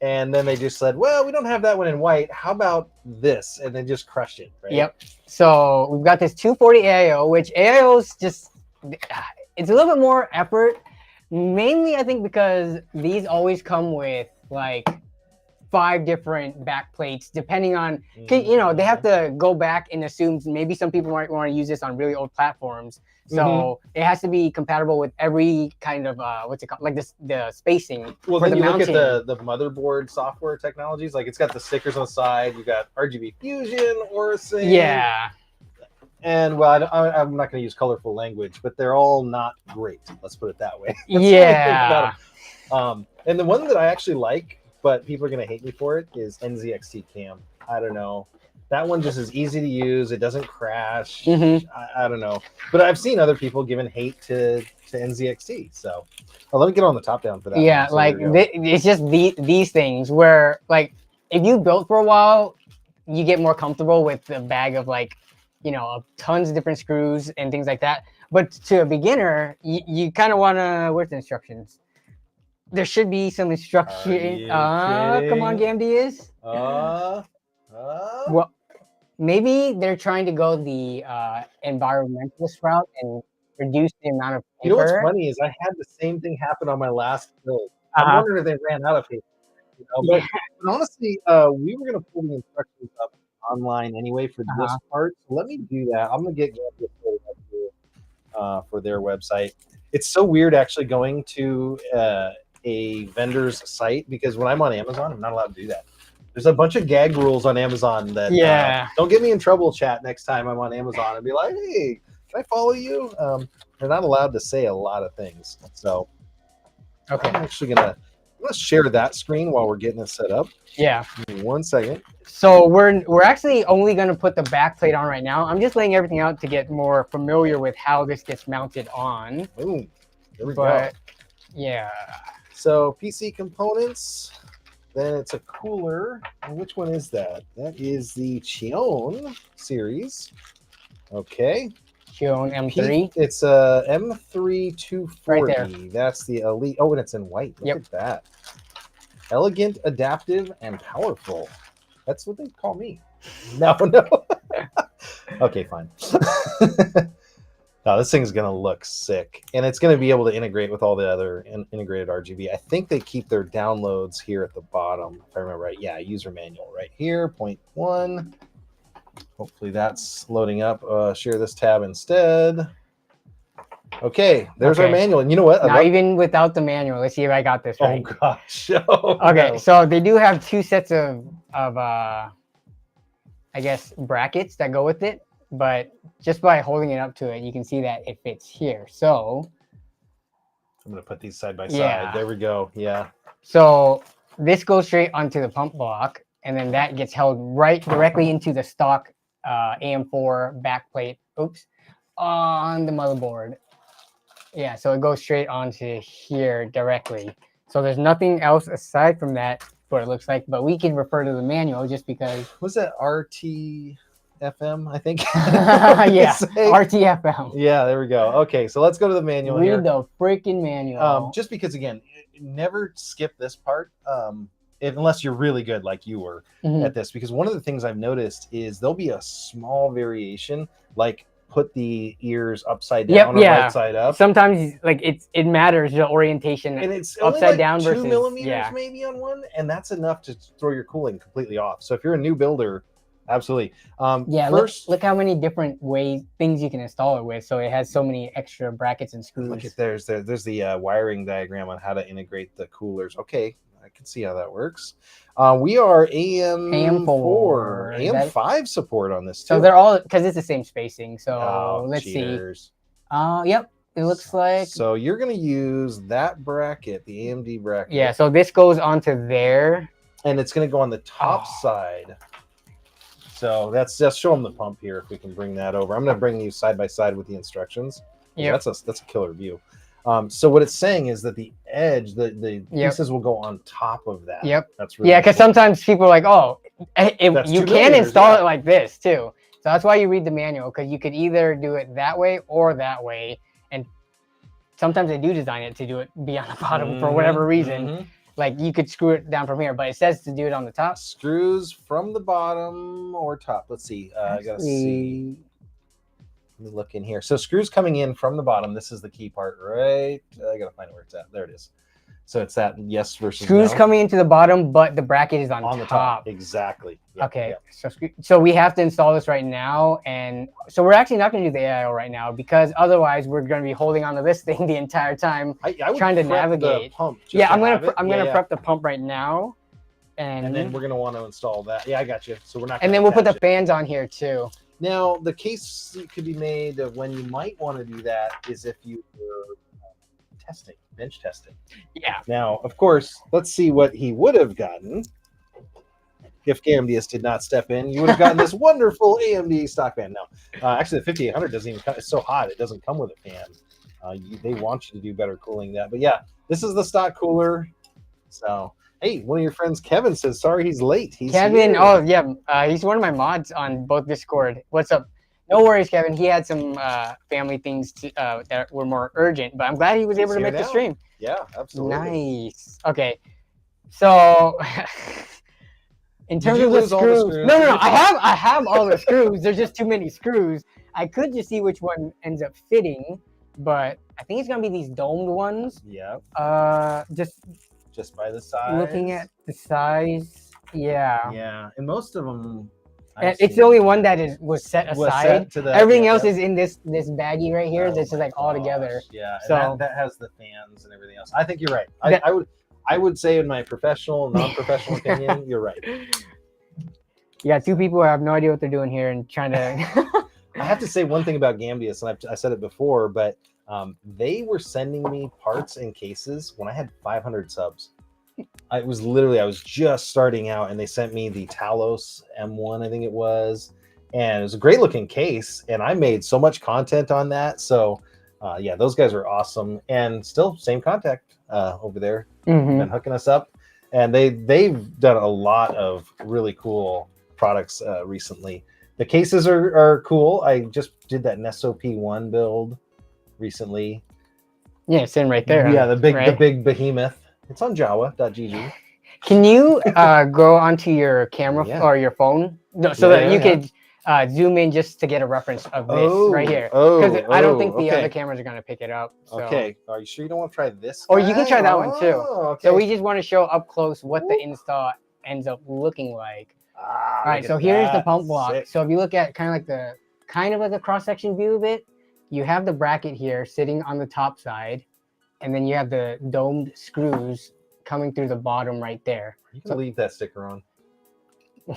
Speaker 1: And then they just said, "Well, we don't have that one in white. How about this?" And then just crushed it. Right?
Speaker 2: Yep. So we've got this 240 AIO, which AIO's it's a little bit more effort. Mainly, I think because these always come with like 5 different back plates, depending on, they have to go back and assume maybe some people might want to use this on really old platforms. So it has to be compatible with every kind of, what's it called? Like the spacing.
Speaker 1: Well, then you look at the motherboard software technologies, like it's got the stickers on the side. You got RGB Fusion, Aorus.
Speaker 2: Yeah.
Speaker 1: And well, I'm not going to use colorful language, but they're all not great. Let's put it that way.
Speaker 2: Yeah.
Speaker 1: And the one that I actually like, but people are going to hate me for it, is NZXT Cam. I don't know. That one just is easy to use. It doesn't crash. I don't know. But I've seen other people giving hate to NZXT. So let me get on the top down for that.
Speaker 2: Yeah, so like it's just these things where, like, if you built for a while, you get more comfortable with the bag of, like, tons of different screws and things like that. But to a beginner, you kind of want to, where's the instructions? There should be some instruction. Come on, Gamdius. Well, maybe they're trying to go the environmentalist route and reduce the amount of paper.
Speaker 1: You know what's funny is I had the same thing happen on my last build. I'm wondering if they ran out of paper. But honestly, we were going to pull the instructions up online anyway for this part. So let me do that. I'm going to get for their website. It's so weird actually going to a vendor's site, because when I'm on Amazon, I'm not allowed to do that. There's a bunch of gag rules on Amazon that don't get me in trouble, chat, next time I'm on Amazon and be like, "Hey, can I follow you?" They're not allowed to say a lot of things. So I'm actually gonna share that screen while we're getting it set up.
Speaker 2: Yeah.
Speaker 1: Give me 1 second.
Speaker 2: So we're actually only gonna put the back plate on right now. I'm just laying everything out to get more familiar with how this gets mounted on.
Speaker 1: Ooh, there we go.
Speaker 2: Yeah.
Speaker 1: So PC components, then it's a cooler. And which one is that? That is the Keychron series. Okay.
Speaker 2: Keychron M3.
Speaker 1: It's a M3 240.
Speaker 2: Right there.
Speaker 1: That's the Elite. Oh, and it's in white. Look at that. Elegant, adaptive, and powerful. That's what they call me. No. Okay, fine. No, this thing's gonna look sick, and it's gonna be able to integrate with all the other integrated RGB. I think they keep their downloads here at the bottom, if I remember right. Yeah, user manual right here, 0.1. Hopefully that's loading up. Share this tab instead. Okay, there's our manual, and you know what?
Speaker 2: Now, even without the manual, let's see if I got this right.
Speaker 1: Oh gosh. Oh,
Speaker 2: okay,
Speaker 1: no.
Speaker 2: so they do have two sets of I guess brackets that go with it. But just by holding it up to it, you can see that it fits here. So
Speaker 1: I'm going to put these side by side. There we go. Yeah.
Speaker 2: So this goes straight onto the pump block, and then that gets held right directly into the stock AM4 backplate. Oops, on the motherboard. Yeah, so it goes straight onto here directly. So there's nothing else aside from that, what it looks like. But we can refer to the manual just because.
Speaker 1: Was that RT? FM, I think.
Speaker 2: Yeah, RTFM.
Speaker 1: Yeah, there we go. Okay, so let's go to the manual.
Speaker 2: Read the freaking manual.
Speaker 1: Just because, again, never skip this part unless you're really good like you were at this. Because one of the things I've noticed is there'll be a small variation, like put the ears upside down or right side up.
Speaker 2: Sometimes like it matters the orientation,
Speaker 1: and it's
Speaker 2: upside
Speaker 1: only like
Speaker 2: down
Speaker 1: 2
Speaker 2: versus
Speaker 1: millimeters maybe on one, and that's enough to throw your cooling completely off. So if you're a new builder, absolutely.
Speaker 2: First, look how many different things you can install it with. So it has so many extra brackets and screws.
Speaker 1: Look at there's the wiring diagram on how to integrate the coolers. Okay, I can see how that works. We are AM4, AM5 support on this too.
Speaker 2: So they're all because it's the same spacing. So let's see. Yep, it looks like.
Speaker 1: So you're gonna use that bracket, the AMD bracket.
Speaker 2: Yeah. So this goes onto there,
Speaker 1: and it's gonna go on the top side. So that's just show them the pump here if we can bring that over. I'm going to bring you side by side with the instructions. Yeah, that's a killer view. So what it's saying is that the edge, the pieces will go on top of that.
Speaker 2: Yep.
Speaker 1: That's really
Speaker 2: because sometimes people are like, oh, you can install it like this too. So that's why you read the manual, because you could either do it that way or that way. And sometimes they do design it to do it be on the bottom for whatever reason. Like you could screw it down from here, but it says to do it on the top.
Speaker 1: Screws from the bottom or top. Let's see. I gotta see. Let me look in here. So screws coming in from the bottom. This is the key part, right? I gotta find where it's at. There it is. So it's that yes versus
Speaker 2: screws
Speaker 1: no.
Speaker 2: coming into the bottom, but the bracket is on
Speaker 1: the top. Exactly.
Speaker 2: Yep, okay. Yep. So we have to install this right now, and so we're actually not going to do the AIO right now because otherwise we're going to be holding onto this thing the entire time, trying to navigate.
Speaker 1: The pump
Speaker 2: I'm gonna prep the pump right now,
Speaker 1: and then we're gonna want to install that. Yeah, I got you. So we're not.
Speaker 2: And then we'll put the fans on here too.
Speaker 1: Now the case could be made of when you might want to do that is if you were testing. Bench testing.
Speaker 2: Yeah.
Speaker 1: Now, of course, let's see what he would have gotten if KMDS did not step in. You would have gotten this wonderful AMD stock fan. No, actually, the 5800 doesn't even come. It's so hot, it doesn't come with a fan. They want you to do better cooling that. But yeah, this is the stock cooler. So, hey, one of your friends, Kevin, says, sorry he's late.
Speaker 2: Kevin,
Speaker 1: here.
Speaker 2: oh, yeah. He's one of my mods on both Discord. What's up? No worries, Kevin. He had some family things that were more urgent, but I'm glad he was able to make the stream.
Speaker 1: Yeah, absolutely.
Speaker 2: Nice. Okay, so in terms of the screws, no. I have all the screws. There's just too many screws. I could just see which one ends up fitting, but I think it's gonna be these domed ones.
Speaker 1: Yeah.
Speaker 2: Just
Speaker 1: by the size.
Speaker 2: Looking at the size, yeah.
Speaker 1: Yeah, and most of them.
Speaker 2: And it's the only one that was set aside. Everything else is in this baggie right here. This is like all together.
Speaker 1: Yeah, so that has the fans and everything else. I think you're right. I would say in my professional, non-professional opinion, you're right.
Speaker 2: Yeah, two people who have no idea what they're doing here and trying to.
Speaker 1: I have to say one thing about Gambius, and I said it before, but they were sending me parts and cases when I had 500 subs. I was just starting out, and they sent me the Talos M1, I think it was, and it was a great looking case, and I made so much content on that. So yeah, those guys are awesome, and still same contact over there, been hooking us up, and they've done a lot of really cool products recently. The cases are cool. I just did that Nesso P1 build recently.
Speaker 2: Yeah, it's in right there.
Speaker 1: Yeah, the big behemoth. It's on Jawa.gg.
Speaker 2: Can you go onto your camera or your phone so that you could zoom in just to get a reference of this right here.
Speaker 1: Oh,
Speaker 2: Because I don't think the
Speaker 1: okay.
Speaker 2: other cameras are going to pick it up. So.
Speaker 1: Okay. Are you sure you don't want to try this
Speaker 2: Or
Speaker 1: guy?
Speaker 2: you can try that one too.
Speaker 1: Okay.
Speaker 2: So we just want to show up close what the install ends up looking like. All right, so here's the pump block.
Speaker 1: Sick.
Speaker 2: So if you look at kind of like a cross-section view of it, you have the bracket here sitting on the top side, and then you have the domed screws coming through the bottom right there.
Speaker 1: You can leave that sticker on.
Speaker 2: I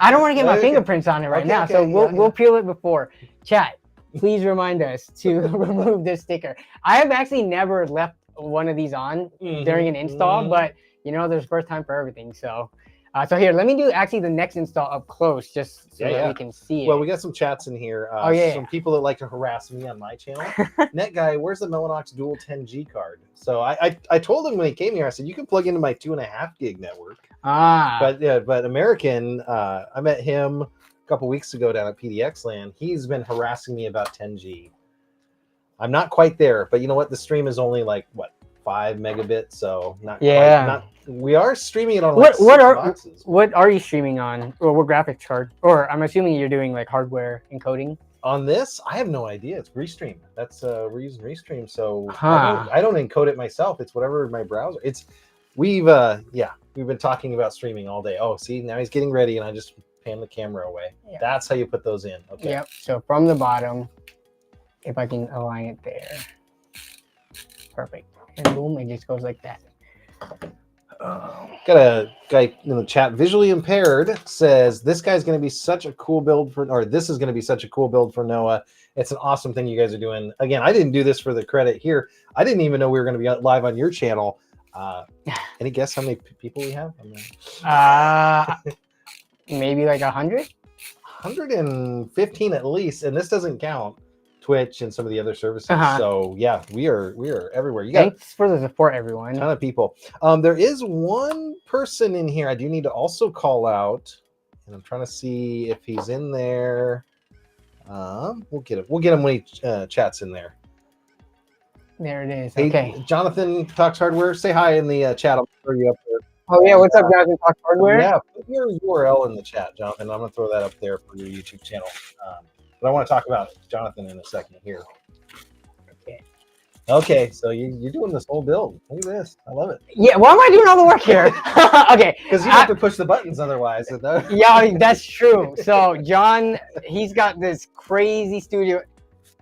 Speaker 2: don't want to get my fingerprints on it right now, so we'll peel it before. Chat, please remind us to remove this sticker. I have actually never left one of these on during an install, but you know, there's first time for everything. So, so here, let me do actually the next install up close, just so that we can see it.
Speaker 1: Well, we got some chats in here. Some people that like to harass me on my channel. Net Guy, where's the Mellanox Dual 10G card? So I told him when he came here, I said, you can plug into my 2.5 gig network. But American, I met him a couple weeks ago down at PDX Land. He's been harassing me about 10G. I'm not quite there, but you know what? The stream is only like, what, 5 megabits, so not quite. We are streaming it on like boxes.
Speaker 2: What are you streaming on, or what graphics card? Or I'm assuming you're doing like hardware encoding.
Speaker 1: On this, I have no idea. It's Restream. That's we're using Restream, so I don't encode it myself. It's whatever my browser. We've been talking about streaming all day. Oh, see, now he's getting ready, and I just pan the camera away. Yeah. That's how you put those in. Okay.
Speaker 2: Yep. So from the bottom, if I can align it there, perfect. And boom, it just goes like that.
Speaker 1: Got a guy in the chat, visually impaired, says this guy's going to be such a cool build this is going to be such a cool build for Noah. It's an awesome thing you guys are doing. Again, I didn't do this for the credit here. I didn't even know we were going to be live on your channel. Any guess how many people we have?
Speaker 2: Maybe like 100?
Speaker 1: 115 at least, and this doesn't count Twitch and some of the other services. So yeah, we are everywhere.
Speaker 2: Thanks for the support, everyone.
Speaker 1: A ton of people. There is one person in here I do need to also call out, and I'm trying to see if he's in there. We'll get him when he chats in there.
Speaker 2: There it is.
Speaker 1: Hey,
Speaker 2: okay.
Speaker 1: Jonathan Talks Hardware, say hi in the chat. I'll throw you up there.
Speaker 2: Oh yeah, what's up, Jonathan Talks Hardware?
Speaker 1: Yeah, put your URL in the chat, Jonathan. I'm gonna throw that up there for your YouTube channel. But I want to talk about Jonathan in a second here. Okay, so you're doing this whole build. Look at this. I love it.
Speaker 2: Yeah, why am I doing all the work here? Okay.
Speaker 1: Because you have to push the buttons otherwise.
Speaker 2: Yeah, that's true. So John, he's got this crazy studio.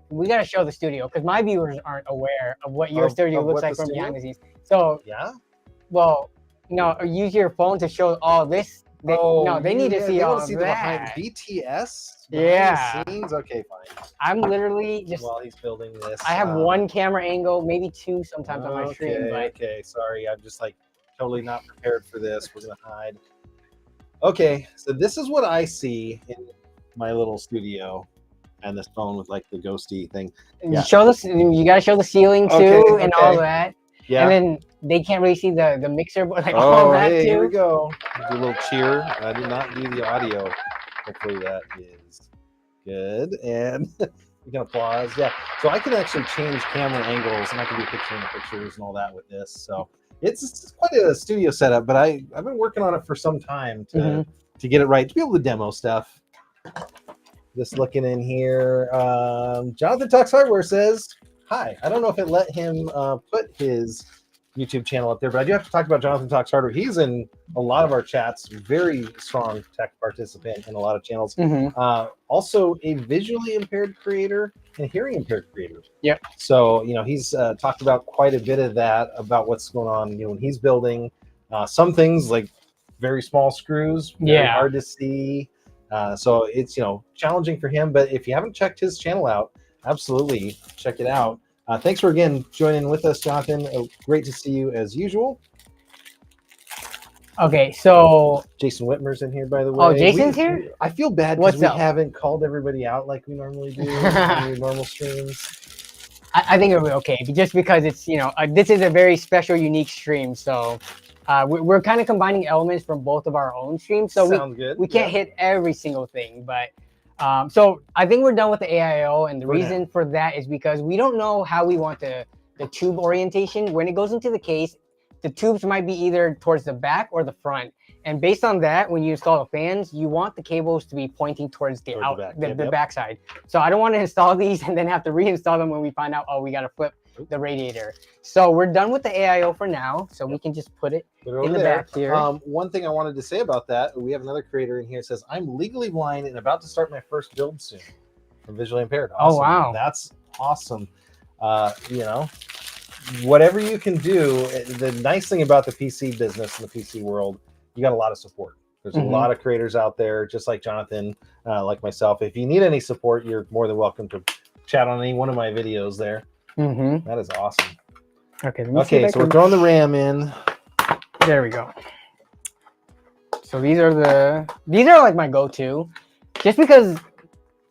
Speaker 2: We got to show the studio because my viewers aren't aware of what your studio looks like from behind the scenes. So, well, no, use your phone to show all this. They need to see all of that.
Speaker 1: BTS?
Speaker 2: Yeah.
Speaker 1: Scenes? Okay, fine.
Speaker 2: I'm literally just...
Speaker 1: While he's building this.
Speaker 2: I have one camera angle, maybe two sometimes on my stream. But...
Speaker 1: Okay, sorry. I'm just like totally not prepared for this. We're going to hide. Okay, so this is what I see in my little studio. And this phone with like the ghosty thing.
Speaker 2: Yeah. You got to show the ceiling too and all that. Yeah. And then they can't really see the mixer, but like all that too.
Speaker 1: Here we go. Do a little cheer. I did not do the audio. Hopefully that is good. And we can applause. Yeah. So I can actually change camera angles and I can do pictures and all that with this. So it's quite a studio setup, but I've been working on it for some time to get it right, to be able to demo stuff. Just looking in here, Jonathan Talks Hardware says, hi. I don't know if it let him put his YouTube channel up there, but I do have to talk about Jonathan Talks Hardware. He's in a lot of our chats, very strong tech participant in a lot of channels. Also a visually impaired creator and hearing impaired creator.
Speaker 2: Yep.
Speaker 1: So, he's talked about quite a bit of that, about what's going on, when he's building. Some things like very small screws, very hard to see. So it's, challenging for him, but if you haven't checked his channel out, absolutely check it out. Thanks for, again, joining with us, Jonathan. Great to see you as usual.
Speaker 2: Okay, so...
Speaker 1: Jason Whitmer's in here, by the way.
Speaker 2: Oh, Jason's here?
Speaker 1: I feel bad because we haven't called everybody out like we normally do in normal streams.
Speaker 2: I think it'll be okay, just because it's, this is a very special, unique stream, so... we're kind of combining elements from both of our own streams, so we can't hit every single thing. But so I think we're done with the AIO, and the reason for that is because we don't know how we want the tube orientation when it goes into the case. the tubes might be either towards the back or the front. And based on that, when you install the fans, you want the cables to be pointing towards the back side. So I don't want to install these and then have to reinstall them when we find out, oh, we got to flip the radiator. So we're done with the AIO for now. So we can just put it in the back here.
Speaker 1: One thing I wanted to say about that, we have another creator in here that says, I'm legally blind and about to start my first build soon. I'm visually impaired. Awesome. Oh, wow. That's awesome. You know, whatever you can do, the nice thing about the PC business and the PC world, you got a lot of support. There's a lot of creators out there, just like Jonathan, like myself. If you need any support, you're more than welcome to chat on any one of my videos there. That is awesome. Okay, so we're throwing the RAM in.
Speaker 2: There we go. So these are like my go-to, just because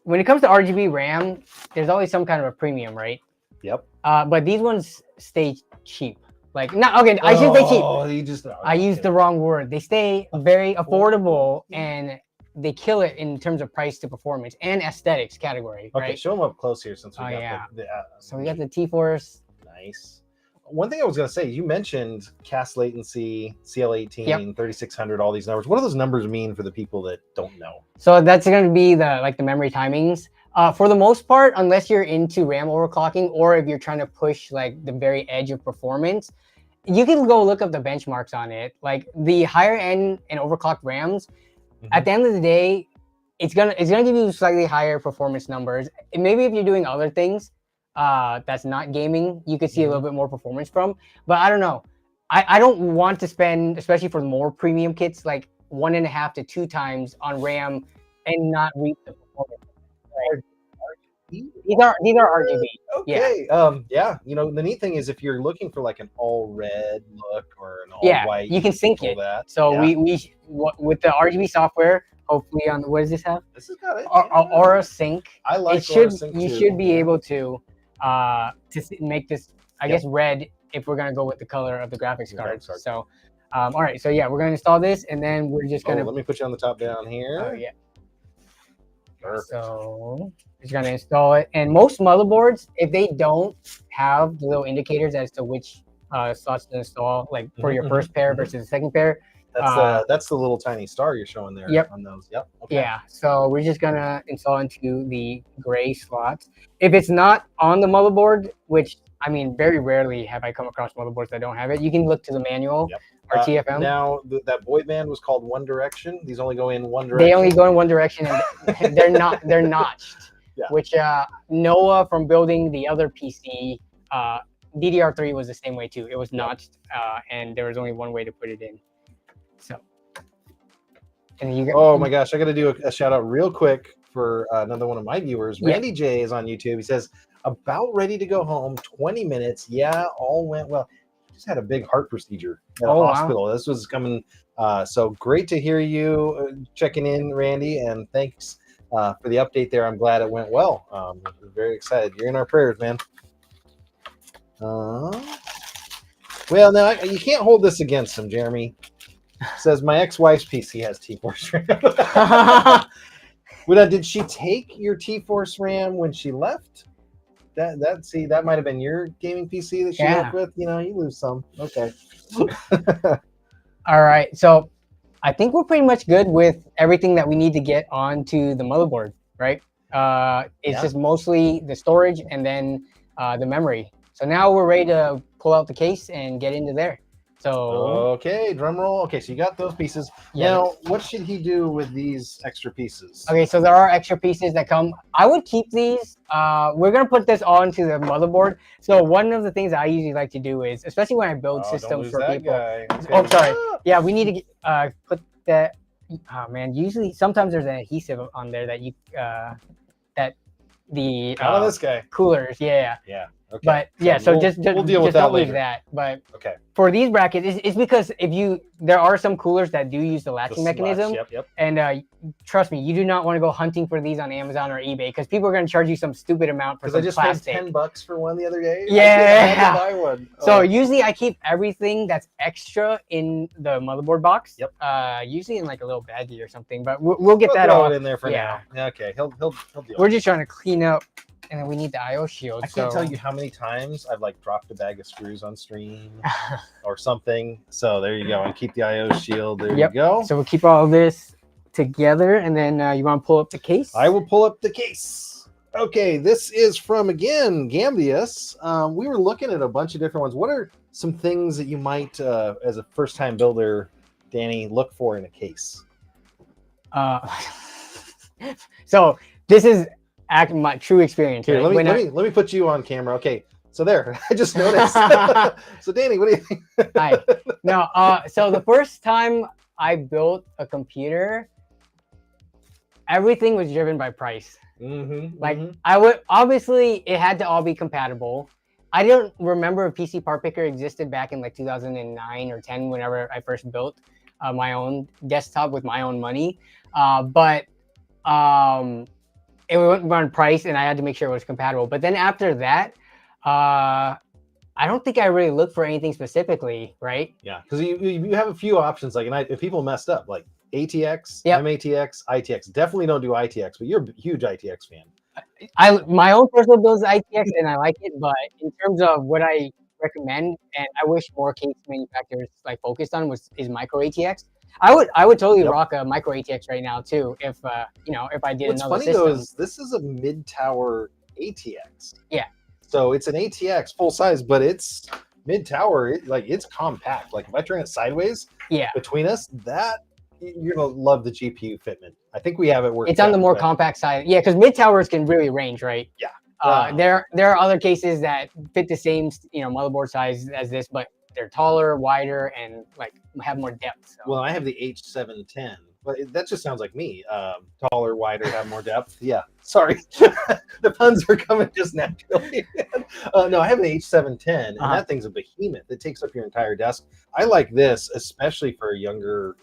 Speaker 2: when it comes to RGB RAM, there's always some kind of a premium, right?
Speaker 1: Yep.
Speaker 2: But these ones stay cheap. Like, not okay. I should say cheap. I used the wrong word. They stay very affordable and they kill it in terms of price to performance and aesthetics category.
Speaker 1: Okay,
Speaker 2: right?
Speaker 1: show them up close here since we got
Speaker 2: so we got the T-Force.
Speaker 1: Nice. One thing I was going to say, you mentioned cast latency, CL18, 3600, all these numbers. What do those numbers mean for the people that don't know?
Speaker 2: So that's going to be the memory timings. For the most part, unless you're into RAM overclocking or if you're trying to push like the very edge of performance, you can go look up the benchmarks on it. Like the higher end and overclocked RAMs, at the end of the day, it's gonna give you slightly higher performance numbers. And maybe if you're doing other things that's not gaming, you could see a little bit more performance from. But I don't know. I don't want to spend, especially for more premium kits, like 1.5 to 2 times on RAM and not reap the performance. Right? These are RGB.
Speaker 1: Okay. Yeah. You know, the neat thing is if you're looking for like an all red look or an all white,
Speaker 2: you can sync it. So we with the RGB software, hopefully on what does this have?
Speaker 1: This has got it.
Speaker 2: Aorus sync.
Speaker 1: I like
Speaker 2: it. You should be able to make this, I guess, red if we're gonna go with the color of the graphics cards. So, all right. So yeah, we're gonna install this, and then we're just gonna.
Speaker 1: Let me put you on the top down here.
Speaker 2: Yeah. Perfect. So just gonna install it, and most motherboards, if they don't have the little indicators as to which slots to install, like for your first pair versus the second pair,
Speaker 1: that's the little tiny star you're showing there on those. Yep. Okay.
Speaker 2: Yeah. So we're just gonna install into the gray slots. If it's not on the motherboard, which I mean, very rarely have I come across motherboards that don't have it, you can look to the manual. Or TFM.
Speaker 1: Now that boy band was called One Direction. These only go in one direction.
Speaker 2: They only go in one direction, and they're notched. Which Noah from building the other PC, DDR3 was the same way too. It was notched, and there was only one way to put it in. So, and you
Speaker 1: oh my gosh, I got to do a shout out real quick for another one of my viewers. Randy J is on YouTube. He says about ready to go home. 20 minutes. Yeah, all went well. Just had a big heart procedure at a hospital. Wow. This was coming. So great to hear you checking in, Randy, and thanks for the update there. I'm glad it went well. We're very excited. You're in our prayers, man. Well, now you can't hold this against him, Jeremy. Says my ex-wife's PC has T-Force RAM. Well, did she take your T-Force RAM when she left? That might have been your gaming PC that she worked with. You know, you lose some. Okay.
Speaker 2: All right. So I think we're pretty much good with everything that we need to get onto the motherboard, right? It's just mostly the storage and then the memory. So now we're ready to pull out the case and get into there. So
Speaker 1: okay, drum roll. Okay, so you got those pieces. Now, what should he do with these extra pieces?
Speaker 2: Okay, so there are extra pieces that come. I would keep these. We're gonna put this onto the motherboard. So one of the things I usually like to do is, especially when I build systems for people.
Speaker 1: Okay.
Speaker 2: Oh, sorry. Yeah, we need to put that. Oh man, usually sometimes there's an adhesive on there that you that the
Speaker 1: this guy
Speaker 2: coolers. Yeah.
Speaker 1: Okay.
Speaker 2: But yeah, so we'll deal with that later. But
Speaker 1: okay,
Speaker 2: for these brackets, it's because there are some coolers that do use the latching mechanism.
Speaker 1: Yep.
Speaker 2: And trust me, you do not want to go hunting for these on Amazon or eBay because people are going to charge you some stupid amount for some plastic.
Speaker 1: Because I just paid $10 for one the other day.
Speaker 2: Yeah.
Speaker 1: I had to buy one.
Speaker 2: So usually I keep everything that's extra in the motherboard box.
Speaker 1: Yep.
Speaker 2: Usually in like a little baggie or something, but we'll get that all
Speaker 1: in there for now. Yeah, okay, he'll deal.
Speaker 2: We're just trying to clean up and then we need the IO shield.
Speaker 1: I can't tell you how many times I've like dropped a bag of screws on stream or something. So there you go. And keep the IO shield. There you go.
Speaker 2: So we'll keep all of this together, and then you want to pull up the case?
Speaker 1: I will pull up the case. Okay, this is from, again, Gambius. We were looking at a bunch of different ones. What are some things that you might, as a first-time builder, Danny, look for in a case?
Speaker 2: So this is my true experience.
Speaker 1: Here,
Speaker 2: right?
Speaker 1: let me put you on camera. Okay, so there, I just noticed. So Danny, what do you think?
Speaker 2: Hi. No, so the first time I built a computer, everything was driven by price. I would, obviously it had to all be compatible. I don't remember if PC Part Picker existed back in like 2009 or 10, whenever I first built my own desktop with my own money. But it went on price, and I had to make sure it was compatible. But then after that, I don't think I really looked for anything specifically, right?
Speaker 1: Yeah, because you have a few options. Like, and if people messed up, like ATX, MATX, ITX. Definitely don't do ITX, but you're a huge ITX fan.
Speaker 2: My own personal build is ITX, and I like it. But in terms of what I recommend, and I wish more case manufacturers like focused on, is micro ATX. I would totally rock a micro ATX right now too, if if I did
Speaker 1: What's
Speaker 2: another
Speaker 1: funny
Speaker 2: system.
Speaker 1: though is this is a mid-tower ATX.
Speaker 2: Yeah.
Speaker 1: So it's an ATX full size, but it's mid-tower. It's compact. Like if I turn it sideways, between us, you're gonna love the GPU fitment. I think we have it worked.
Speaker 2: It's on the more compact side. Yeah, because mid towers can really range, right?
Speaker 1: Yeah.
Speaker 2: There are other cases that fit the same motherboard size as this, but they're taller, wider, and like have more depth. So.
Speaker 1: Well, I have the H710, but that just sounds like me. Taller, wider, have more depth. Yeah, sorry, the puns are coming just naturally. No, I have an H710, and that thing's a behemoth. It takes up your entire desk. I like this, especially for a younger,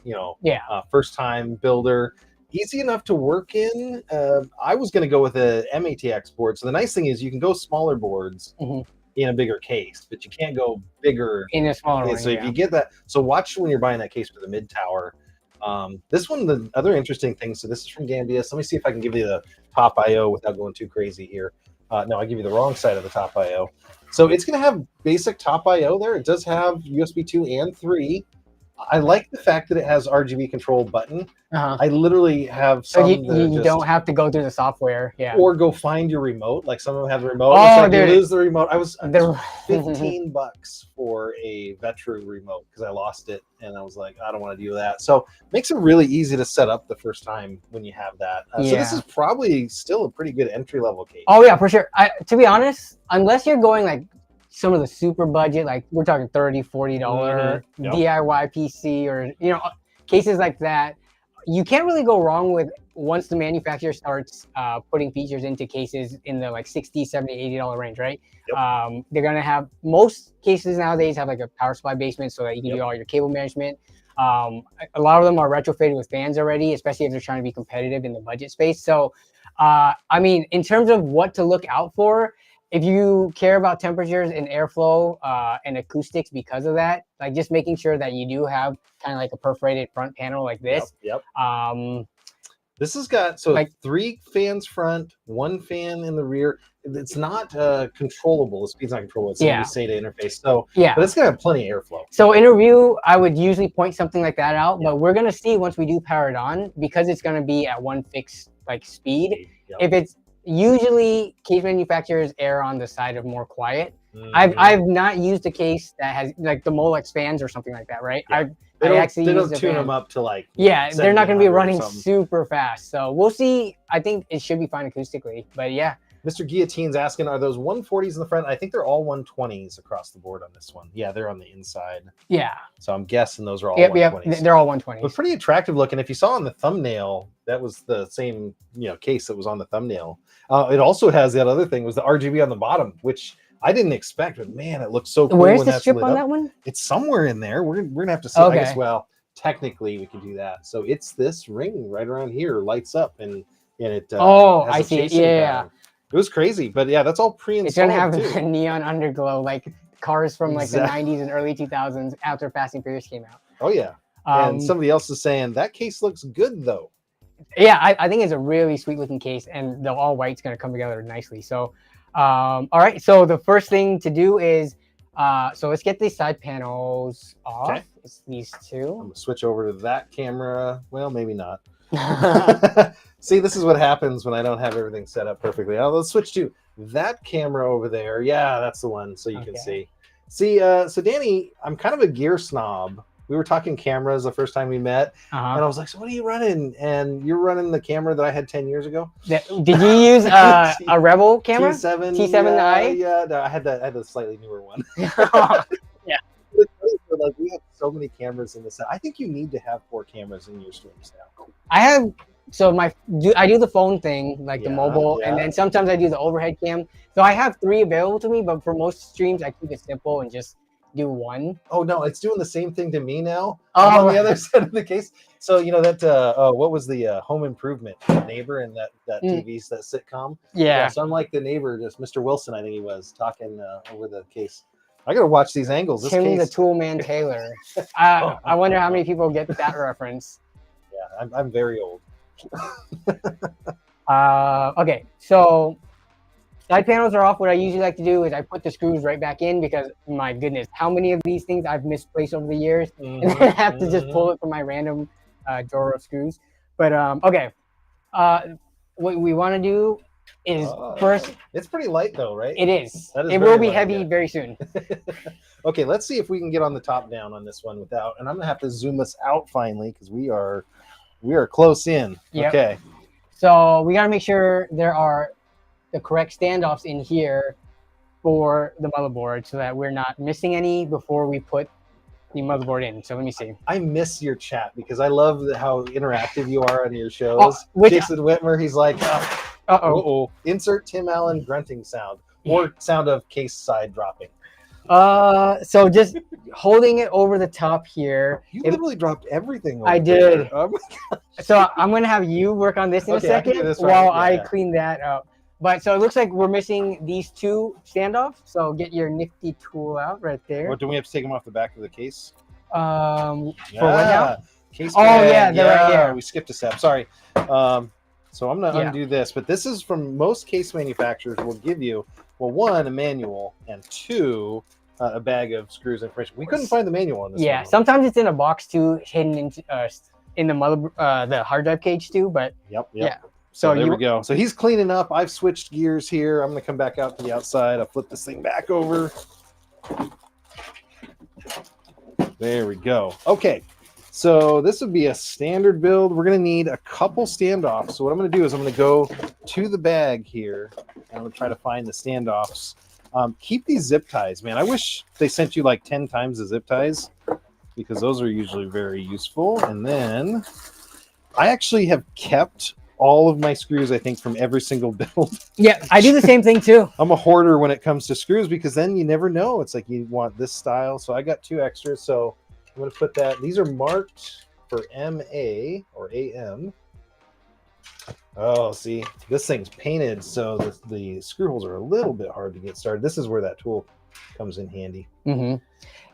Speaker 1: first-time builder. Easy enough to work in. I was going to go with a MATX board. So the nice thing is you can go smaller boards in a bigger case, but you can't go bigger
Speaker 2: in a smaller one.
Speaker 1: So if you get that, so watch when you're buying that case for the mid tower. This one, the other interesting thing. So this is from Gambius. Let me see if I can give you the top IO without going too crazy here. No, I give you the wrong side of the top IO. So it's going to have basic top IO there. It does have USB 2 and 3. I like the fact that it has RGB control button. I literally have some.
Speaker 2: So you don't have to go through the software,
Speaker 1: or go find your remote. Like some of them have the remote.
Speaker 2: Oh,
Speaker 1: you lose the remote. I was $15
Speaker 2: bucks
Speaker 1: for a Vetroo remote because I lost it, and I was like, I don't want to do that. So makes it really easy to set up the first time when you have that. So this is probably still a pretty good entry level case.
Speaker 2: Oh yeah, for sure. To be honest, unless you're going like some of the super budget, like we're talking $30-$40 DIY PC or cases like that, you can't really go wrong with once the manufacturer starts putting features into cases in the like $60, $70, $80 range, right? They're gonna have, most cases nowadays have like a power supply basement so that you can do all your cable management. A lot of them are retrofitted with fans already, especially if they're trying to be competitive in the budget space. So I mean, in terms of what to look out for, if you care about temperatures and airflow and acoustics because of that, like just making sure that you do have kind of like a perforated front panel like this.
Speaker 1: This has got like 3 fans front, 1 fan in the rear. It's not controllable. The speed's not controllable. It's a SATA interface. So but it's gonna have plenty of airflow.
Speaker 2: So in a review, I would usually point something like that out, but we're gonna see once we do power it on, because it's gonna be at one fixed like speed. If it's usually case manufacturers err on the side of more quiet. I've not used a case that has like the Molex fans or something like that, right?
Speaker 1: They don't tune them up to like
Speaker 2: they're not going to be running super fast. So we'll see. I think it should be fine acoustically, but yeah.
Speaker 1: Mr. Guillotine's asking, are those 140s in the front? I think they're all 120s across the board on this one. Yeah, they're on the inside.
Speaker 2: Yeah.
Speaker 1: So I'm guessing those are all 120s.
Speaker 2: They're all 120s.
Speaker 1: But pretty attractive looking. If you saw on the thumbnail, that was the same case that was on the thumbnail. It also has that other thing was the RGB on the bottom, which I didn't expect, but man, it looks so cool.
Speaker 2: Where's the strip on that one?
Speaker 1: It's somewhere in there. We're gonna have to see. I guess, well, technically we can do that. So it's this ring right around here, lights up, and it.
Speaker 2: I see. Yeah.
Speaker 1: It was crazy, but yeah, that's all pre-installed.
Speaker 2: It's gonna have a neon underglow, like cars from like the 90s and early 2000s after Fast and Furious came out.
Speaker 1: Oh yeah. And somebody else is saying that case looks good though.
Speaker 2: Yeah, I think it's a really sweet looking case, and the all white's gonna come together nicely. So, all right. So the first thing to do is, so let's get these side panels off.
Speaker 1: Okay.
Speaker 2: It's these
Speaker 1: I'm
Speaker 2: two.
Speaker 1: gonna switch over to that camera. Well, maybe not. See, this is what happens when I don't have everything set up perfectly. Let's switch to that camera over there. Yeah, that's the one, so you can see. See, so Danny, I'm kind of a gear snob. We were talking cameras the first time we met, and I was like, so what are you running? And you're running the camera that I had 10 years ago.
Speaker 2: Did you use a Revolt camera?
Speaker 1: T7i? Yeah, no, I had the slightly newer one.
Speaker 2: Yeah.
Speaker 1: Like, we have so many cameras in the set. I think you need to have 4 cameras in your streams now.
Speaker 2: I have, so I do the phone thing, like the mobile, and then sometimes I do the overhead cam. So I have 3 available to me, but for most streams, I keep it simple and just do one.
Speaker 1: Oh no, it's doing the same thing to me now. I'm on the other side of the case. So you know that what was the Home Improvement, the neighbor in that TV's that sitcom?
Speaker 2: Yeah.
Speaker 1: So I'm like the neighbor, just Mr. Wilson, I think he was talking over the case. I gotta watch these angles. This
Speaker 2: Tim
Speaker 1: case...
Speaker 2: the Tool Man Taylor. I wonder how many people get that reference.
Speaker 1: Yeah, I'm very old.
Speaker 2: Okay, so side panels are off. What I usually like to do is I put the screws right back in, because my goodness, how many of these things I've misplaced over the years, and then I have to just pull it from my random drawer of screws. But okay, what we want to do is first.
Speaker 1: It's pretty light though, right?
Speaker 2: It is.
Speaker 1: It
Speaker 2: will be heavy very soon.
Speaker 1: Okay, let's see if we can get on the top down on this one without, and I'm gonna have to zoom us out finally because we are close in. Yep. Okay.
Speaker 2: So we gotta make sure there are the correct standoffs in here for the motherboard, so that we're not missing any before we put the motherboard in. So let me see.
Speaker 1: I miss your chat because I love how interactive you are on your shows. Jason Whitmer, he's like, insert Tim Allen grunting sound or sound of case side dropping.
Speaker 2: So just holding it over the top here.
Speaker 1: You literally dropped everything.
Speaker 2: I did. Oh my gosh. So I'm gonna have you work on this in a second while I clean that up. But so it looks like we're missing these 2 standoffs. So get your nifty tool out right there.
Speaker 1: What, do we have to take them off the back of the case?
Speaker 2: For what now?
Speaker 1: Case
Speaker 2: yeah, they're right here.
Speaker 1: We skipped a step. Sorry. So I'm gonna undo this, but this is from most case manufacturers will give you, well, 1, a manual, and 2, a bag of screws and information. We couldn't find the manual on this.
Speaker 2: Yeah, sometimes it's in a box too, hidden in the the hard drive cage too. But
Speaker 1: yeah. So there we go. So he's cleaning up. I've switched gears here. I'm gonna come back out to the outside. I'll flip this thing back over. There we go. Okay. So this would be a standard build. We're going to need a couple standoffs. So what I'm going to do is I'm going to go to the bag here, and I'm going to try to find the standoffs. Keep these zip ties, man. I wish they sent you like 10 times the zip ties, because those are usually very useful. And then I actually have kept all of my screws, I think, from every single build.
Speaker 2: Yeah, I do the same thing too.
Speaker 1: I'm a hoarder when it comes to screws, because then you never know. It's like you want this style. So I got 2 extras. So I'm going to put that. These are marked for MA or AM. Oh, see, this thing's painted, so the screw holes are a little bit hard to get started. This is where that tool comes in handy.
Speaker 2: You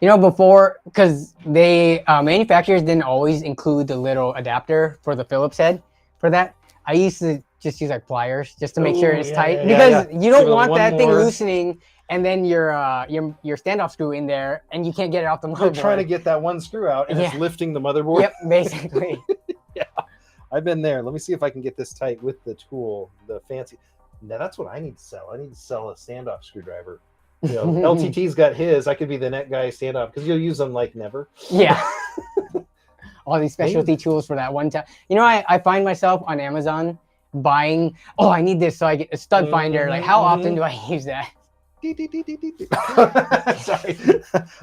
Speaker 2: know, before, because they manufacturers didn't always include the little adapter for the Phillips head for that. I used to just use like pliers just to make sure it's tight, because you don't want that thing loosening, and then your standoff screw in there, and you can't get it off the motherboard.
Speaker 1: You're trying to get that one screw out, and it's lifting the motherboard.
Speaker 2: Yep, basically.
Speaker 1: Yeah, I've been there. Let me see if I can get this tight with the tool, the fancy. Now that's what I need to sell. I need to sell a standoff screwdriver. You know, LTT's got his. I could be the net guy standoff, because you'll use them like never.
Speaker 2: Yeah. All these specialty tools for that one time. You know, I find myself on Amazon buying, I need this, so I get a stud finder. Like, how often do I use that?
Speaker 1: Sorry.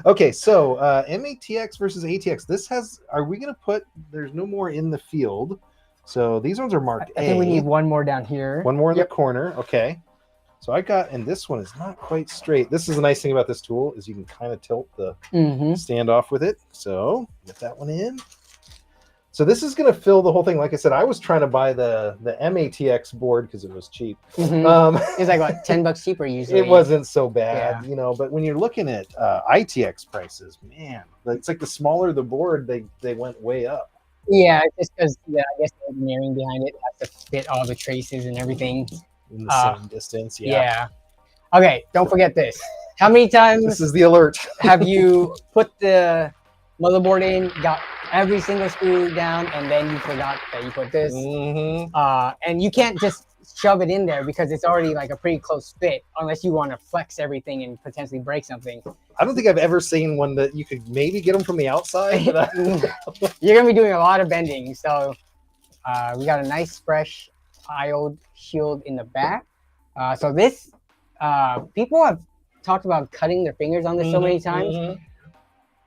Speaker 1: Okay, so MATX versus ATX. This has, are we going to put, there's no more in the field. So these ones are marked A.
Speaker 2: I think we need one more down here.
Speaker 1: One more in the corner. Okay. So I got, and this one is not quite straight. This is the nice thing about this tool, is you can kind of tilt the standoff with it. So get that one in. So this is going to fill the whole thing. Like I said, I was trying to buy the MATX board because it was cheap.
Speaker 2: It's like, what, $10 cheaper usually.
Speaker 1: It wasn't so bad, you know. But when you're looking at ITX prices, man, it's like the smaller the board, they went way up.
Speaker 2: Yeah, just because I guess the engineering behind it has to fit all the traces and everything.
Speaker 1: In the same distance.
Speaker 2: Yeah. Okay, don't forget this. How many times
Speaker 1: This is the alert.
Speaker 2: have you put the motherboard in, got every single screw down, and then you forgot that you put this? And you can't just shove it in there because it's already like a pretty close fit, unless you want to flex everything and potentially break something.
Speaker 1: I don't think I've ever seen one that you could maybe get them from the outside. But
Speaker 2: You're gonna be doing a lot of bending, so we got a nice fresh IO shield in the back. So this, people have talked about cutting their fingers on this so many times.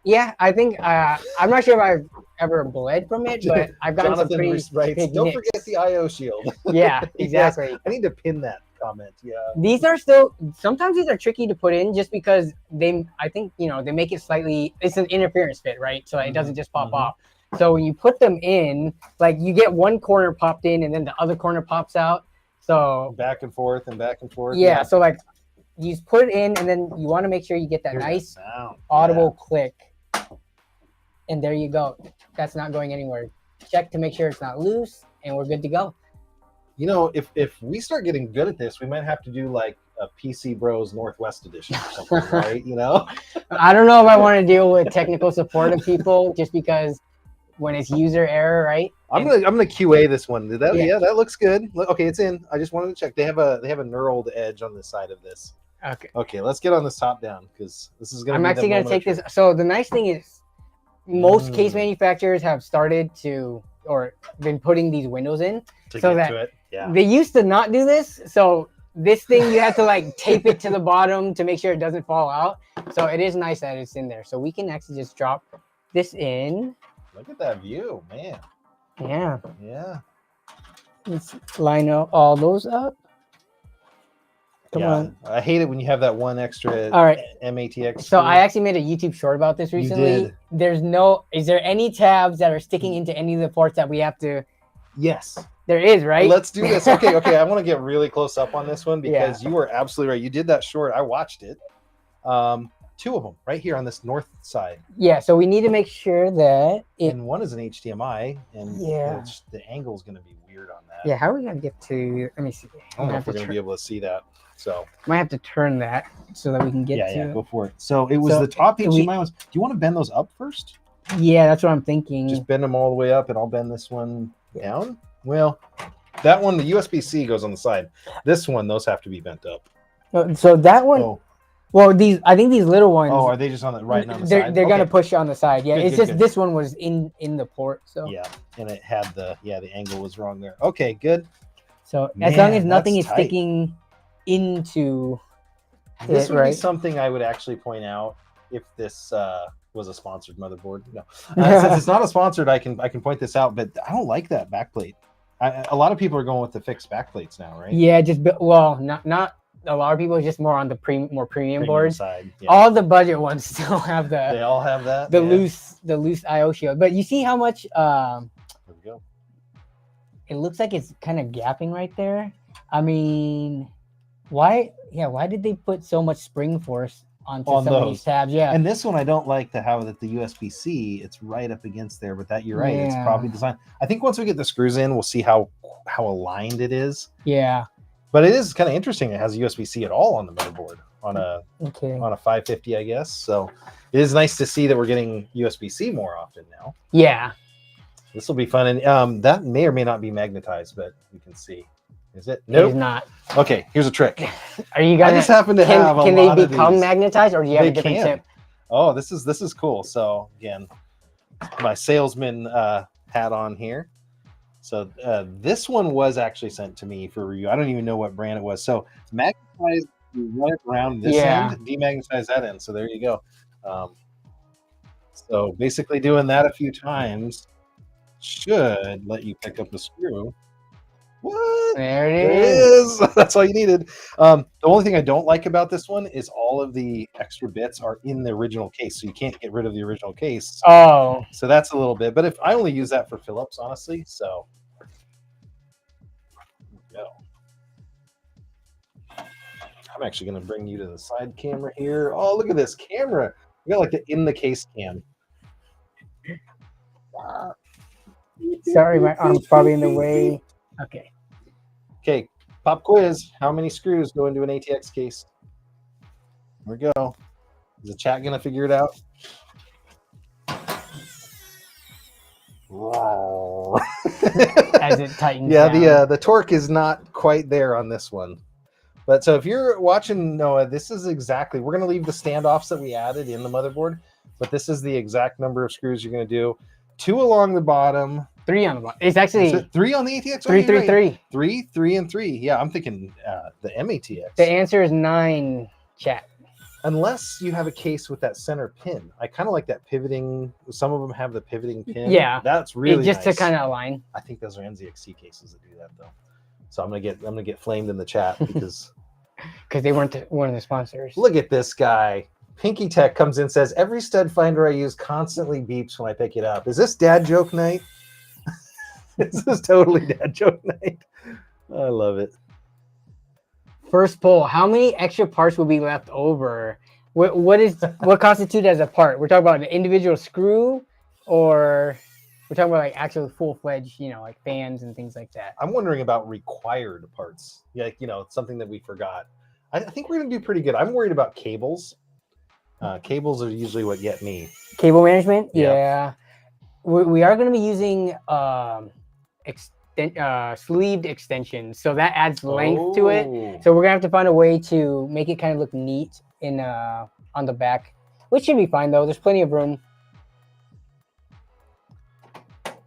Speaker 2: Yeah, I think I'm not sure if I've ever bled from it, but I've gotten some pretty big
Speaker 1: don't
Speaker 2: nicks.
Speaker 1: forget the IO shield.
Speaker 2: Yeah, exactly.
Speaker 1: Yes, I need to pin that comment. Yeah.
Speaker 2: These are still sometimes these are tricky to put in just because I think they make it slightly. It's an interference fit, right? So it doesn't just pop off. So when you put them in, like you get one corner popped in and then the other corner pops out. So
Speaker 1: back and forth and back and forth.
Speaker 2: Yeah. So like you just put it in and then you want to make sure you get that nice audible click. And there you go. That's not going anywhere. Check to make sure it's not loose, and we're good to go.
Speaker 1: You know, if we start getting good at this, we might have to do like a PC Bros Northwest edition or something, right? You know?
Speaker 2: I don't know if I want to deal with technical support of people just because when it's user error, right?
Speaker 1: I'm gonna QA this one. Did that? Yeah, that looks good. Okay, it's in. I just wanted to check. They have a knurled edge on the side of this.
Speaker 2: Okay.
Speaker 1: Okay, let's get on this top down because this is gonna.
Speaker 2: I'm actually gonna take this. So the nice thing is, most case manufacturers have started to or been putting these windows in so that they used to not do this. So this thing you have to like tape it to the bottom to make sure it doesn't fall out. So it is nice that it's in there. So we can actually just drop this in.
Speaker 1: Look at that view, man.
Speaker 2: Yeah.
Speaker 1: Yeah.
Speaker 2: Let's line up all those up. Come on.
Speaker 1: I hate it when you have that one extra MATX.
Speaker 2: So I actually made a YouTube short about this recently.
Speaker 1: You did.
Speaker 2: Is there any tabs that are sticking into any of the ports that we have to?
Speaker 1: Yes.
Speaker 2: There is, right?
Speaker 1: Let's do this. Okay. I want to get really close up on this one because you were absolutely right. You did that short. I watched it. Two of them right here on this north side.
Speaker 2: Yeah. So we need to make sure that
Speaker 1: and one is an HDMI, and the angle is going to be weird on that.
Speaker 2: Yeah. How are we going to get to? Let me see.
Speaker 1: I don't know if we're going to be able to see that. So
Speaker 2: might have to turn that so that we can get to.
Speaker 1: Yeah, go for it. So it was the top HDMI ones. Do you want to bend those up first?
Speaker 2: Yeah, that's what I'm thinking.
Speaker 1: Just bend them all the way up, and I'll bend this one down. Well, that one, the USB-C goes on the side. This one, those have to be bent up.
Speaker 2: So that one. Oh. Well, I think these little ones.
Speaker 1: Oh, are they just on the right on the side?
Speaker 2: They're gonna push on the side. Yeah, good. This one was in the port. So
Speaker 1: yeah, and it had the angle was wrong there. Okay, good.
Speaker 2: So as long as nothing is sticking into
Speaker 1: this would be something I would actually point out if this was a sponsored motherboard. No, since it's not a sponsored, I can point this out. But I don't like that backplate. A lot of people are going with the fixed backplates now, right?
Speaker 2: Yeah, not a lot of people, just more on the more premium boards.
Speaker 1: Side. Yeah.
Speaker 2: All the budget ones still have the.
Speaker 1: They all have that.
Speaker 2: The loose IO shield, but you see how much.
Speaker 1: There we go.
Speaker 2: It looks like it's kind of gapping right there. I mean, why did they put so much spring force onto some of these tabs? Yeah.
Speaker 1: And this one, I don't like to have that the USB-C, it's right up against there, but you're right. It's probably designed. I think once we get the screws in, we'll see how aligned it is.
Speaker 2: Yeah.
Speaker 1: But it is kind of interesting. It has USB-C at all on the motherboard on a 550, I guess. So it is nice to see that we're getting USB-C more often now.
Speaker 2: Yeah.
Speaker 1: This will be fun. And that may or may not be magnetized, but you can see. Is it? No, nope.
Speaker 2: It is not.
Speaker 1: Okay, here's a trick.
Speaker 2: Are you guys?
Speaker 1: I just happen to have
Speaker 2: can they become magnetized, or do you have a different tip?
Speaker 1: Oh, this is cool. So again, my salesman hat on here. So this one was actually sent to me for review. I don't even know what brand it was. So magnetize, you run it around this end, demagnetize that end. So there you go. So basically doing that a few times should let you pick up a screw. What?
Speaker 2: There it is.
Speaker 1: That's all you needed. The only thing I don't like about this one is all of the extra bits are in the original case, so you can't get rid of the original case.
Speaker 2: Oh,
Speaker 1: so that's a little bit. But if I only use that for Phillips, honestly, so there we go. I'm actually going to bring you to the side camera here. Oh, look at this camera. We got like the in the case cam.
Speaker 2: Sorry, my arm's probably in the way. Okay.
Speaker 1: Okay, pop quiz. How many screws go into an ATX case? Here we go. Is the chat gonna figure it out?
Speaker 2: As it tightens
Speaker 1: Yeah,
Speaker 2: down.
Speaker 1: the torque is not quite there on this one. But so if you're watching Noah, this is exactly, we're going to leave the standoffs that we added in the motherboard, but this is the exact number of screws you're going to do. 2 along the bottom.
Speaker 2: 3 on the bottom. It's actually
Speaker 1: 3 on the ATX.
Speaker 2: 3, 3, 3.
Speaker 1: 3, 3, and 3. Yeah, I'm thinking the MATX.
Speaker 2: The answer is 9, chat.
Speaker 1: Unless you have a case with that center pin. I kind of like that pivoting. Some of them have the pivoting pin.
Speaker 2: Yeah,
Speaker 1: that's really
Speaker 2: just
Speaker 1: nice.
Speaker 2: to kind of align.
Speaker 1: I think those are NZXT cases that do that though. So I'm gonna get flamed in the chat because
Speaker 2: they weren't one of the sponsors.
Speaker 1: Look at this guy. Pinky Tech comes in and says every stud finder I use constantly beeps when I pick it up. Is this dad joke night? This is totally dad joke night. I love it.
Speaker 2: First poll: how many extra parts will be left over? What constitutes as a part? We're talking about an individual screw, or we're talking about like actual full-fledged, like fans and things like that.
Speaker 1: I'm wondering about required parts. Yeah, something that we forgot. I think we're gonna do pretty good. I'm worried about cables. Cables are usually what get me.
Speaker 2: Cable management,
Speaker 1: Yeah.
Speaker 2: We are going to be using sleeved extensions, so that adds length to it. So we're gonna have to find a way to make it kind of look neat in on the back, which should be fine though. There's plenty of room.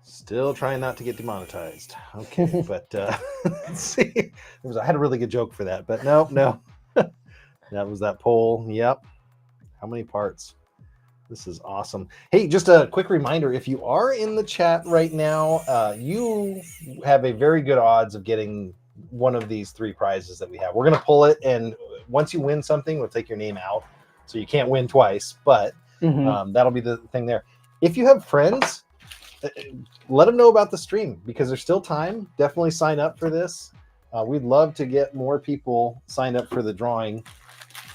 Speaker 1: Still trying not to get demonetized. Okay, but let's see. I had a really good joke for that, but no. That was that poll. Yep. How many parts? This is awesome. Hey, just a quick reminder, if you are in the chat right now, you have a very good odds of getting one of these 3 prizes that we have. We're going to pull it, and once you win something, we'll take your name out. So you can't win twice, but that'll be the thing there. If you have friends, let them know about the stream because there's still time. Definitely sign up for this. We'd love to get more people signed up for the drawing.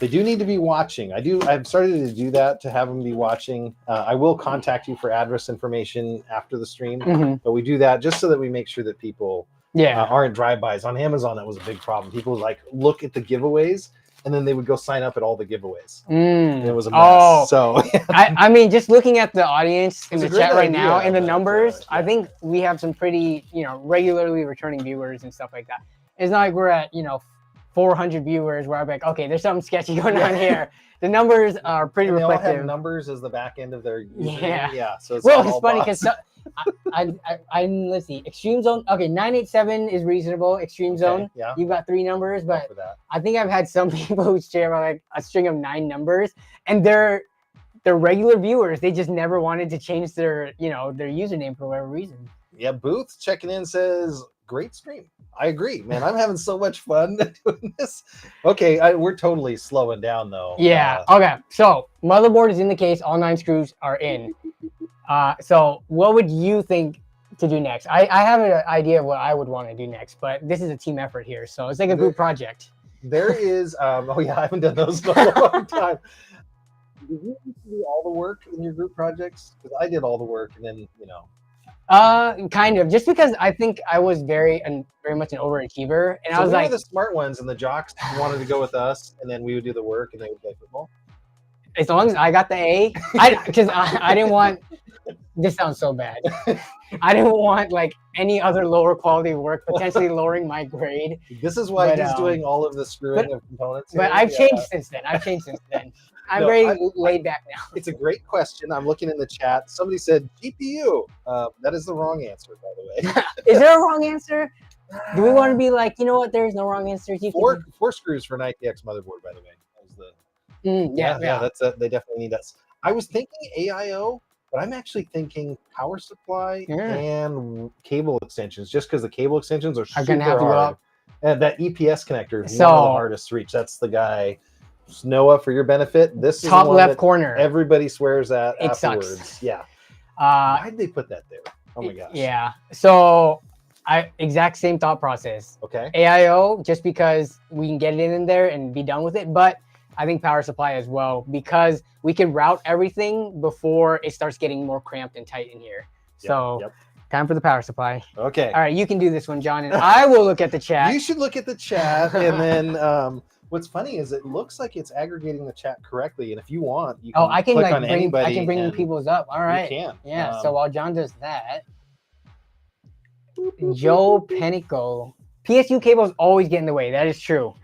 Speaker 1: They do need to be watching. I've started to do that to have them be watching. I will contact you for address information after the stream, but we do that just so that we make sure that people aren't drive-bys. On Amazon, that was a big problem. People would look at the giveaways, and then they would go sign up at all the giveaways. And it was a mess.
Speaker 2: Oh,
Speaker 1: so
Speaker 2: I mean, just looking at the audience in the chat right now and the
Speaker 1: but,
Speaker 2: numbers, I think we have some pretty, regularly returning viewers and stuff like that. It's not like we're at, 400 viewers where I'm like, okay, there's something sketchy going on here. The numbers are pretty reflective. They all have
Speaker 1: numbers as the back end of their
Speaker 2: username.
Speaker 1: Yeah. So it's
Speaker 2: it's funny because let's see, Extreme Zone. Okay, 987 is reasonable. Extreme Zone. Yeah. You've got 3 numbers, but I think I've had some people who share like a string of 9 numbers, and they're regular viewers. They just never wanted to change their their username for whatever reason.
Speaker 1: Yeah. Booth checking in says great stream. I agree, man. I'm having so much fun doing this. Okay, we're totally slowing down though.
Speaker 2: Yeah. Okay. So motherboard is in the case. All 9 screws are in. So what would you think to do next? I have an idea of what I would want to do next, but this is a team effort here, so it's like a group project.
Speaker 1: There is. Oh yeah, I haven't done those in a long time. Did you do all the work in your group projects? Because I did all the work, and then
Speaker 2: kind of, just because I think I was very much an overachiever, and so I was like
Speaker 1: the smart ones, and the jocks wanted to go with us, and then we would do the work, and they would play football.
Speaker 2: As long as I got the A, because I didn't want. This sounds so bad. I didn't want any other lower quality work, potentially lowering my grade.
Speaker 1: This is why he's doing all of the screwing of components.
Speaker 2: But I've changed since then. I'm very laid back now.
Speaker 1: It's a great question. I'm looking in the chat. Somebody said GPU. That is the wrong answer, by the way.
Speaker 2: Is there a wrong answer? Do we want to be like, you know what? There's no wrong answer.
Speaker 1: Four screws for an ITX motherboard, by the way. That was the.
Speaker 2: Yeah.
Speaker 1: That's they definitely need us. I was thinking AIO, but I'm actually thinking power supply and cable extensions, just because the cable extensions are super
Speaker 2: gonna have to
Speaker 1: hard.
Speaker 2: Go up.
Speaker 1: And that EPS connector is one of the hardest to reach. That's the guy. Noah, for your benefit, this
Speaker 2: top
Speaker 1: is one
Speaker 2: left corner.
Speaker 1: Everybody swears at
Speaker 2: it
Speaker 1: afterwards.
Speaker 2: Sucks.
Speaker 1: Yeah. Why'd they put that there? Oh my gosh.
Speaker 2: Yeah. So exact same thought process.
Speaker 1: Okay.
Speaker 2: AIO, just because we can get it in there and be done with it, but I think power supply as well, because we can route everything before it starts getting more cramped and tight in here. So Time for the power supply.
Speaker 1: Okay.
Speaker 2: All right, you can do this one, John, and I will look at the chat.
Speaker 1: You should look at the chat, and then what's funny is it looks like it's aggregating the chat correctly. And if you want, you can
Speaker 2: I can
Speaker 1: click
Speaker 2: like
Speaker 1: on
Speaker 2: bring
Speaker 1: anybody.
Speaker 2: I can bring
Speaker 1: and
Speaker 2: people's up. All right.
Speaker 1: You can.
Speaker 2: Yeah. So while John does that, Joe Penico, PSU cables always get in the way. That is true.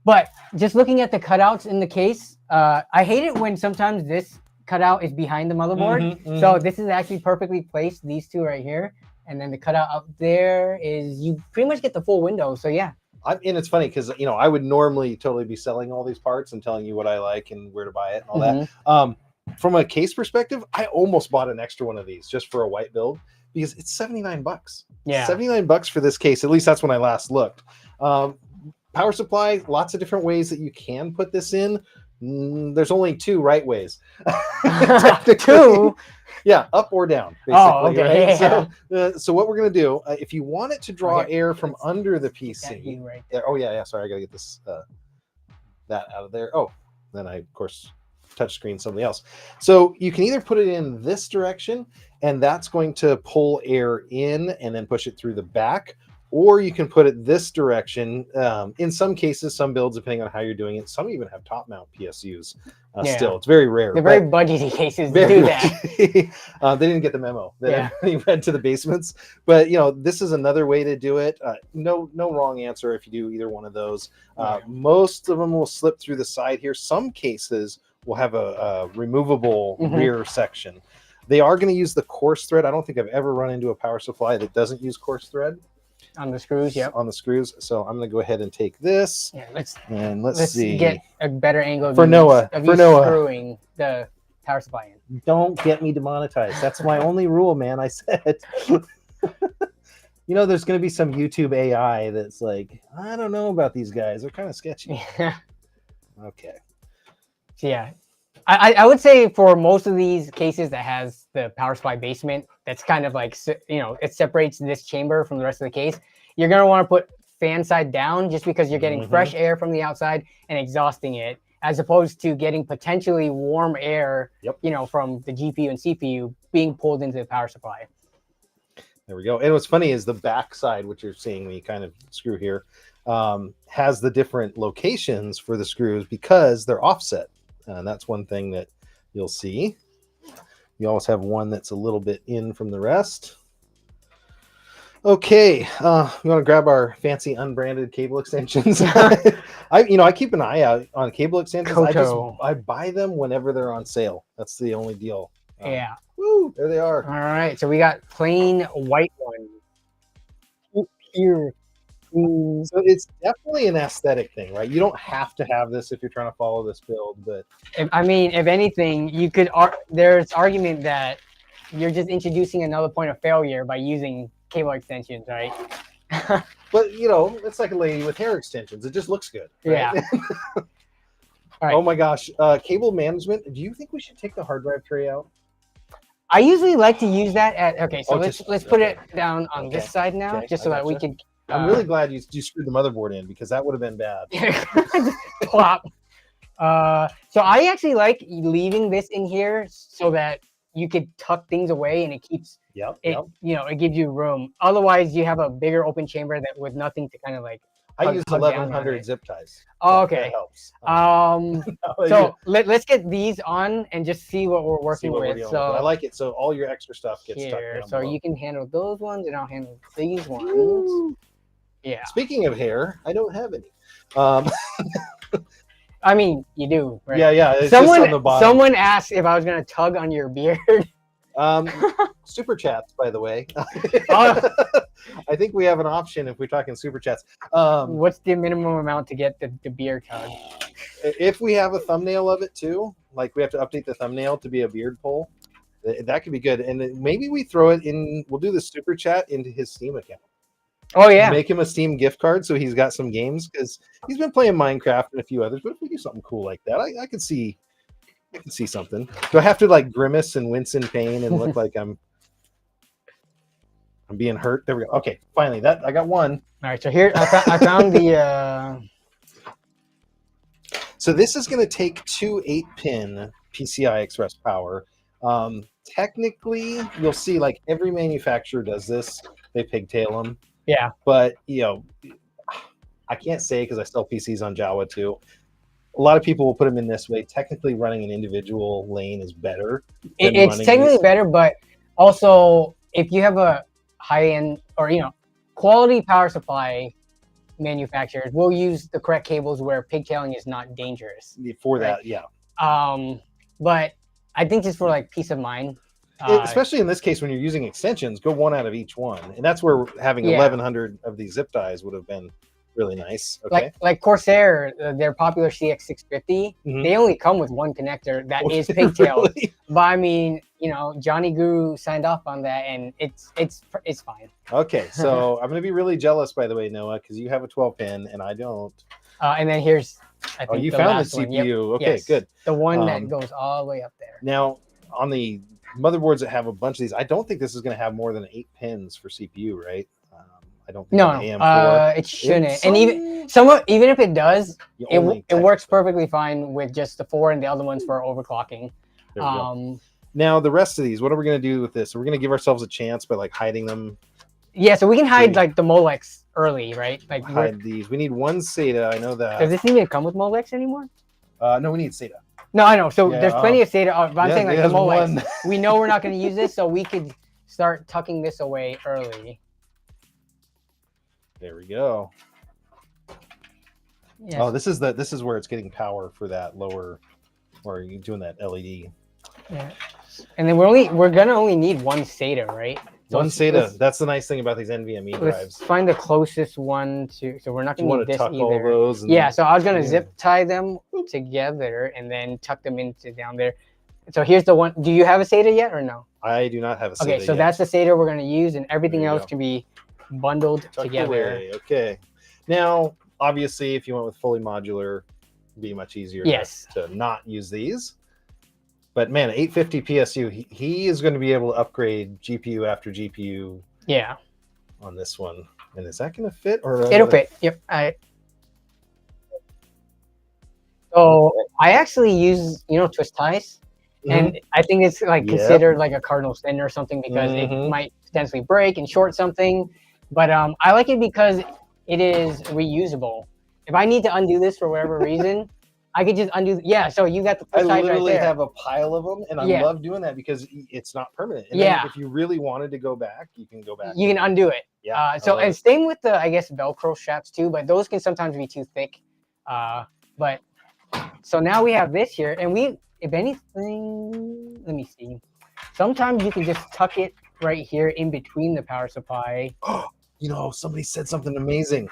Speaker 2: But just looking at the cutouts in the case, I hate it when sometimes this cutout is behind the motherboard. So this is actually perfectly placed. These two right here. And then the cutout up there is, you pretty much get the full window. So yeah.
Speaker 1: And it's funny because, you know, I would normally totally be selling all these parts and telling you what I like and where to buy it and all that. From a case perspective, I almost bought an extra one of these just for a white build because it's $79.
Speaker 2: Yeah.
Speaker 1: $79 for this case. At least that's when I last looked. Power supply, lots of different ways that you can put this in. There's only two right ways.
Speaker 2: Two?
Speaker 1: Yeah, up or down, basically.
Speaker 2: Oh, okay.
Speaker 1: Right?
Speaker 2: Yeah.
Speaker 1: So what we're going to do, if you want it to draw air from under the PC.
Speaker 2: Right
Speaker 1: there. Oh, yeah. Sorry, I got to get this that out of there. Oh, then I, of course, touch screen somebody else. So you can either put it in this direction, and that's going to pull air in and then push it through the back, or you can put it this direction. In some cases, some builds, depending on how you're doing it, some even have top mount PSUs. Still, it's very rare.
Speaker 2: They're very budgety cases to do that.
Speaker 1: They didn't get the memo that they read to the basements. But you know, this is another way to do it. No wrong answer if you do either one of those. Most of them will slip through the side here. Some cases will have a removable rear section. They are going to use the coarse thread. I don't think I've ever run into a power supply that doesn't use coarse thread.
Speaker 2: On the screws,
Speaker 1: on the screws. So I'm going to go ahead and take this.
Speaker 2: Yeah,
Speaker 1: let's see.
Speaker 2: Get a better angle
Speaker 1: for Noah.
Speaker 2: Screwing the power supply in.
Speaker 1: Don't get me demonetized. That's my only rule, man. I said. You know, there's going to be some YouTube AI that's like, I don't know about these guys. They're kind of sketchy.
Speaker 2: Yeah.
Speaker 1: Okay.
Speaker 2: So yeah. I would say for most of these cases that has the power supply basement, that's kind of like, you know, it separates this chamber from the rest of the case. You're going to want to put fan side down just because you're getting fresh air from the outside and exhausting it, as opposed to getting potentially warm air, you know, from the GPU and CPU being pulled into the power supply.
Speaker 1: There we go. And what's funny is the back side, which you're seeing me kind of screw here, has the different locations for the screws because they're offset. And that's one thing that you'll see. You always have one that's a little bit in from the rest. Okay, you want to grab our fancy unbranded cable extensions? I keep an eye out on cable extensions. I buy them whenever they're on sale. That's the only deal.
Speaker 2: Yeah.
Speaker 1: Woo, there they are.
Speaker 2: All right, so we got plain white one here.
Speaker 1: So it's definitely an aesthetic thing, right? You don't have to have this if you're trying to follow this build, but
Speaker 2: if anything, you could there's argument that you're just introducing another point of failure by using cable extensions, right?
Speaker 1: But you know, it's like a lady with hair extensions. It just looks good. Right?
Speaker 2: Yeah. All right.
Speaker 1: Oh my gosh, cable management. Do you think we should take the hard drive tray out?
Speaker 2: I usually like to use that so let's put it down on this side now, just so that we can.
Speaker 1: I'm really glad you screwed the motherboard in because that would have been bad.
Speaker 2: Plop. So I actually like leaving this in here so that you could tuck things away and it keeps you know, it gives you room. Otherwise, you have a bigger open chamber that with nothing to kind of like.
Speaker 1: I use 1100 zip ties.
Speaker 2: Oh, okay.
Speaker 1: That helps.
Speaker 2: So let's get these on and just see what we're working with. So
Speaker 1: I like it. So all your extra stuff gets tucked down
Speaker 2: so
Speaker 1: below.
Speaker 2: You can handle those ones, and I'll handle these ones.
Speaker 1: Woo.
Speaker 2: Yeah.
Speaker 1: Speaking of hair, I don't have any.
Speaker 2: I mean, you do, right?
Speaker 1: Yeah. It's just on the bottom.
Speaker 2: Someone asked if I was gonna tug on your beard.
Speaker 1: Super chats, by the way. I think we have an option if we're talking super chats.
Speaker 2: What's the minimum amount to get the beard tug?
Speaker 1: If we have a thumbnail of it too, like we have to update the thumbnail to be a beard poll, that could be good. And then maybe we throw it in. We'll do the super chat into his Steam account.
Speaker 2: Oh yeah,
Speaker 1: make him a Steam gift card so he's got some games because he's been playing Minecraft and a few others. But if we do something cool like that, I could see something. Do I have to like grimace and wince in pain and look like I'm being hurt? There we go. Okay, finally, that I got one.
Speaker 2: All right, so here I found the.
Speaker 1: So this is going to take two 8-pin PCI Express power. Technically, you'll see like every manufacturer does this. They pigtail them.
Speaker 2: Yeah.
Speaker 1: But, you know, I can't say because I sell PCs on Jawa too. A lot of people will put them in this way. Technically, running an individual lane is better.
Speaker 2: It's technically better, but also if you have a high-end or, you know, quality power supply, manufacturers will use the correct cables where pigtailing is not dangerous.
Speaker 1: For that, yeah.
Speaker 2: But I think just for like peace of mind.
Speaker 1: Especially in this case, when you're using extensions, go one out of each one. And that's where having 1,100 of these zip ties would have been really nice. Okay.
Speaker 2: Like Corsair, their popular CX650, they only come with one connector that is pigtailed. Really? But I mean, you know, Johnny Guru signed off on that, and it's fine.
Speaker 1: Okay, so I'm gonna be really jealous, by the way, Noah, because you have a 12-pin and I don't.
Speaker 2: And then here's, I think,
Speaker 1: you found the CPU. Yep. Okay, yes. Good.
Speaker 2: The one that goes all the way up there.
Speaker 1: Now, on the motherboards that have a bunch of these, I don't think this is gonna have more than 8 pins for CPU, right? I don't think
Speaker 2: no, it shouldn't. And even if it does, it works perfectly fine with just the 4 and the other ones for overclocking.
Speaker 1: Now the rest of these, what are we going to do with this? We're going to give ourselves a chance by like hiding them.
Speaker 2: Yeah, so we can hide like the Molex early, right? Like
Speaker 1: hide these. We need one SATA. I know that.
Speaker 2: Does this even come with Molex anymore?
Speaker 1: No, we need SATA.
Speaker 2: No, I know. So there's plenty of SATA. But I'm saying like the Molex. We know we're not going to use this, so we could start tucking this away early.
Speaker 1: There we go. Yes. Oh, this is where it's getting power for that lower, or you doing that LED.
Speaker 2: Yeah. And then we're gonna only need one SATA, right?
Speaker 1: So one SATA. That's the nice thing about these NVMe drives.
Speaker 2: Let's find the closest one to. So we're not gonna need this
Speaker 1: tuck
Speaker 2: either.
Speaker 1: All those
Speaker 2: yeah. So I was gonna zip tie them together and then tuck them into down there. So here's the one. Do you have a SATA yet or no?
Speaker 1: I do not have a SATA.
Speaker 2: Okay, so that's the SATA we're gonna use, and everything else can be bundled together.
Speaker 1: Away. Okay. Now, obviously, if you went with fully modular, it'd be much easier to not use these. But man, 850 PSU, he is going to be able to upgrade GPU after GPU.
Speaker 2: Yeah.
Speaker 1: On this one, and is that going to fit? Or
Speaker 2: it'll fit. Yep. So I actually use twist ties, and I think it's like considered like a cardinal sin or something because it might potentially break and short something. But I like it because it is reusable. If I need to undo this for whatever reason, I could just undo. Yeah, so you got the
Speaker 1: I literally have a pile of them, and I love doing that because it's not permanent. And then if you really wanted to go back, you can go back.
Speaker 2: You can undo it.
Speaker 1: Yeah.
Speaker 2: And same with the, I guess, Velcro straps too, but those can sometimes be too thick. But so now we have this here, and if anything, let me see. Sometimes you can just tuck it right here in between the power supply.
Speaker 1: Somebody said something amazing.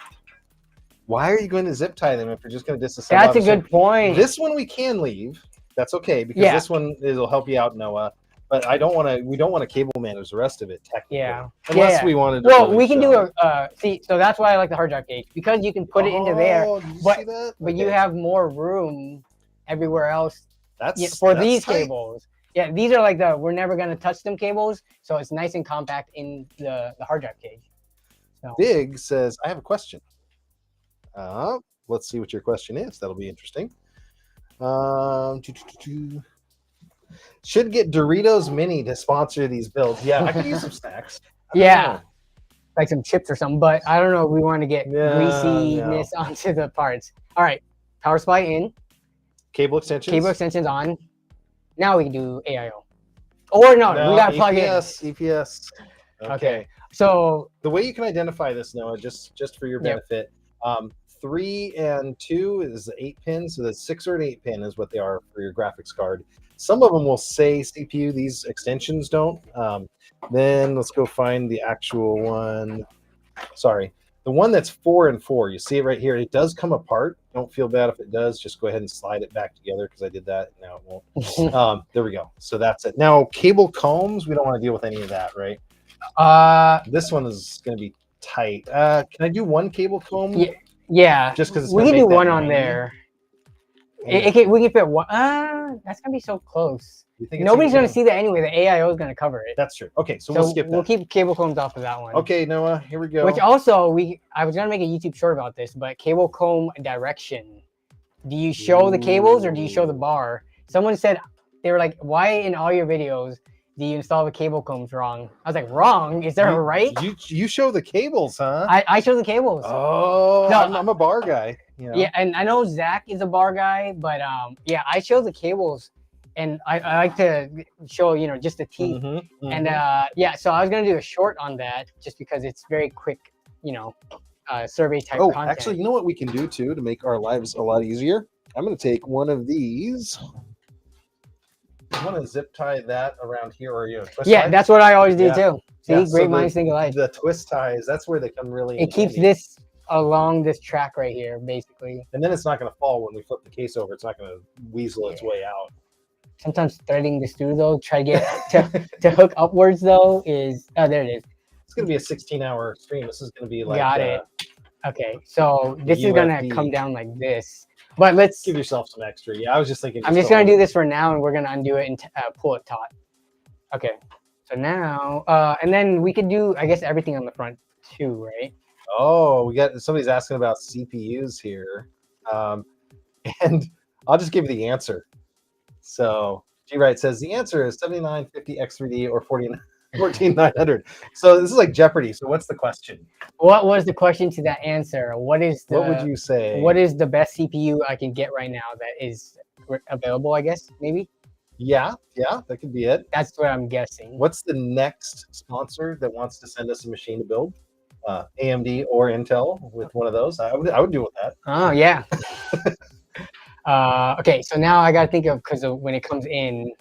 Speaker 1: Why are you going to zip tie them if you're just going to disassemble?
Speaker 2: That's a good point.
Speaker 1: This one we can leave. That's okay because this one will help you out, Noah. But I don't want to. We don't want to cable manage the rest of it technically.
Speaker 2: Yeah.
Speaker 1: Unless we wanted. To
Speaker 2: well, we can do a. See, so that's why I like the hard drive cage because you can put it into there. But you have more room everywhere else. That's these tight. Cables. Yeah, these are like we're never going to touch them cables, so it's nice and compact in the hard drive cage. So.
Speaker 1: Big says, I have a question. Let's see what your question is. That'll be interesting. Should get Doritos Mini to sponsor these builds. Yeah, I could use some snacks.
Speaker 2: Yeah, like some chips or something, but I don't know if we want to get greasiness onto the parts. All right, power supply in.
Speaker 1: Cable extensions.
Speaker 2: Cable extensions on. Now we can do AIO. Or no, we got to plug in.
Speaker 1: EPS. Okay.
Speaker 2: So
Speaker 1: the way you can identify this, Noah, just for your benefit, 3 and 2 is the 8-pin, so the 6 or an 8-pin is what they are for your graphics card. Some of them will say CPU; these extensions don't. Then let's go find the actual one. Sorry, the one that's 4 and 4. You see it right here. It does come apart. Don't feel bad if it does. Just go ahead and slide it back together because I did that. Now it won't. There we go. So that's it. Now cable combs, we don't want to deal with any of that, right? This one is going to be tight. Can I do one cable comb?
Speaker 2: Yeah.
Speaker 1: Just because
Speaker 2: we can do one on there. We can fit one. That's gonna be so close. Nobody's gonna see that anyway. The AIO is gonna cover it.
Speaker 1: That's true. Okay, so we'll skip that.
Speaker 2: We'll keep cable combs off of that one.
Speaker 1: Okay, Noah, here we go.
Speaker 2: Which also I was gonna make a YouTube short about this, but cable comb direction. Do you show the cables or do you show the bar? Someone said they were like, why in all your videos do you install the cable combs wrong? I was like, wrong? Is there a right?
Speaker 1: You show the cables, huh?
Speaker 2: I show the cables.
Speaker 1: Oh,
Speaker 2: No,
Speaker 1: I'm a bar guy. You know?
Speaker 2: Yeah, and I know Zach is a bar guy, but yeah, I show the cables, and I like to show just the teeth. And yeah, so I was gonna do a short on that just because it's very quick, survey type content.
Speaker 1: Actually, you know what we can do too to make our lives a lot easier? I'm gonna take one of these. You want to zip tie that around here, or twist tie?
Speaker 2: That's what I always do too. See, great minds think alike.
Speaker 1: The twist ties, that's where they come really.
Speaker 2: It keeps this along this track right here, basically.
Speaker 1: And then it's not going to fall when we flip the case over. It's not going to weasel its way out.
Speaker 2: Sometimes threading this through though, try to get to hook upwards though is there it is.
Speaker 1: It's going to be a 16-hour stream. This is going to be like.
Speaker 2: Got it. Okay, so this is gonna come down like this. But let's
Speaker 1: give yourself some extra. Yeah, I was just thinking.
Speaker 2: I'm just gonna do this for now, and we're gonna undo it and pull it taut. Okay, so now, and then we could do, I guess, everything on the front too, right?
Speaker 1: Oh, we got somebody's asking about CPUs here, and I'll just give you the answer. So G-Wright says the answer is 7950 X3D or 14900. So this is like Jeopardy. So what's the question?
Speaker 2: What was the question to that answer? What would
Speaker 1: you say?
Speaker 2: What is the best CPU I can get right now that is available, I guess, maybe?
Speaker 1: Yeah, that could be it.
Speaker 2: That's what I'm guessing.
Speaker 1: What's the next sponsor that wants to send us a machine to build? AMD or Intel with one of those. I would do with that.
Speaker 2: Oh, yeah. Okay, so now I got to think of, because when it comes in,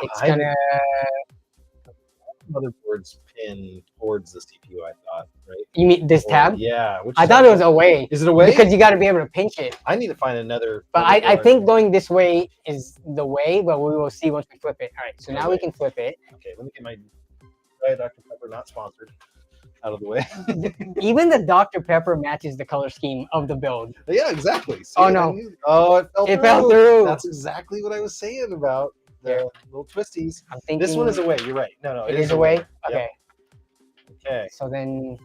Speaker 2: it's going to...
Speaker 1: Motherboards pin towards the CPU, I thought, right?
Speaker 2: You mean this tab?
Speaker 1: Yeah.
Speaker 2: I thought it was away.
Speaker 1: Is it away?
Speaker 2: Because you got to be able to pinch it.
Speaker 1: I need to find another.
Speaker 2: But I think going this way is the way, but we will see once we flip it. All right, so now we can flip it.
Speaker 1: Okay, let me get my Dr. Pepper, not sponsored, out of the way.
Speaker 2: Even the Dr. Pepper matches the color scheme of the build.
Speaker 1: Yeah, exactly. See,
Speaker 2: oh, no.
Speaker 1: It fell through. That's exactly what I was saying about the little twisties.
Speaker 2: I'm thinking
Speaker 1: this one is away. You're right. No,
Speaker 2: it is away. Okay.
Speaker 1: Yep. Okay.
Speaker 2: So then.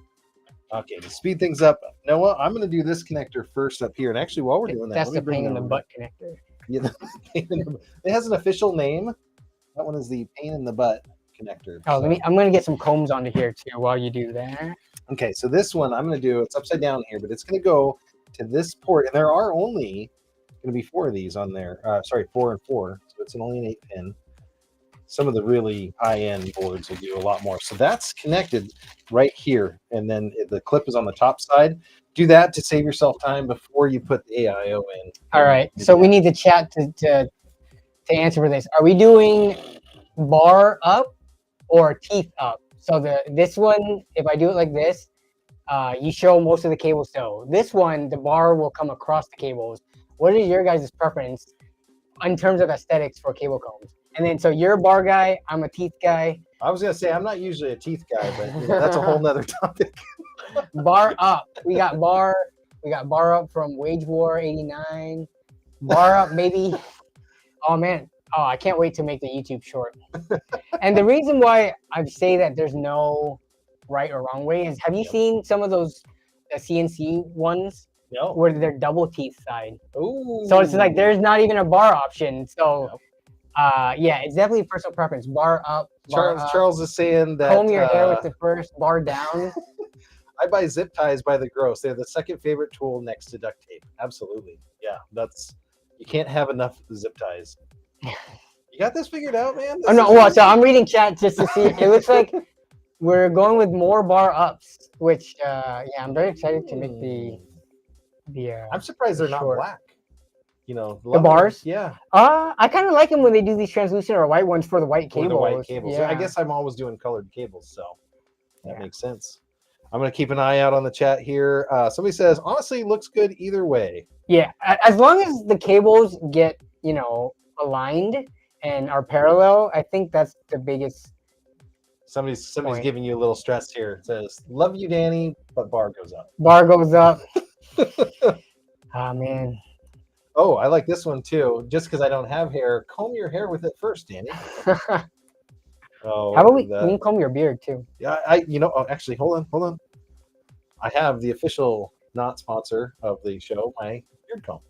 Speaker 1: Okay, to speed things up, Noah, I'm going to do this connector first up here. And actually, while we're doing that,
Speaker 2: that's the pain in the butt connector.
Speaker 1: Yeah, it has an official name. That one is the pain in the butt connector.
Speaker 2: Oh, I'm going to get some combs onto here too while you do that.
Speaker 1: Okay, so this one I'm going to do. It's upside down here, but it's going to go to this port, and there are only going to be 4 of these on there. Sorry, 4 and 4. So it's only an 8-pin. Some of the really high-end boards will do a lot more. So that's connected right here, and then the clip is on the top side. Do that to save yourself time before you put the AIO in.
Speaker 2: All right. So we need the chat to answer for this. Are we doing bar up or teeth up? So this one, if I do it like this, you show most of the cables still. This one, the bar will come across the cables. What is your guys' preference in terms of aesthetics for cable combs? And then, so you're a bar guy, I'm a teeth guy.
Speaker 1: I was going to say, I'm not usually a teeth guy, but that's a whole nother topic.
Speaker 2: Bar up. We got bar up from Wage War 89. Bar up, maybe. Oh, man. Oh, I can't wait to make the YouTube short. And the reason why I say that there's no right or wrong way is, have you seen some of those CNC ones?
Speaker 1: No.
Speaker 2: Where they're double teeth side.
Speaker 1: Ooh.
Speaker 2: So it's like there's not even a bar option. So yeah, it's definitely personal preference. Bar up.
Speaker 1: Charles is saying that
Speaker 2: comb your hair with the first, bar down.
Speaker 1: I buy zip ties by the gross. They're the second favorite tool next to duct tape. Absolutely. Yeah, you can't have enough zip ties. You got this figured out, man?
Speaker 2: Oh no, well, so I'm reading chat just to see. It looks like we're going with more bar ups, which yeah, I'm very excited to make the
Speaker 1: I'm surprised they're not black. You know,
Speaker 2: the bars.
Speaker 1: Yeah.
Speaker 2: I kind of like them when they do these translucent or white ones for the white cables.
Speaker 1: The white cables.
Speaker 2: Yeah.
Speaker 1: I guess I'm always doing colored cables, so that makes sense. I'm gonna keep an eye out on the chat here. Somebody says, honestly, looks good either way.
Speaker 2: Yeah, as long as the cables get aligned and are parallel, I think that's the biggest.
Speaker 1: Somebody's giving you a little stress here. It says, love you, Danny, but bar goes up.
Speaker 2: Bar goes up. Oh, man.
Speaker 1: Oh, I like this one, too. Just because I don't have hair, comb your hair with it first, Danny.
Speaker 2: Oh, how about we can comb your beard, too?
Speaker 1: Yeah, actually, hold on. I have the official not sponsor of the show, my beard comb.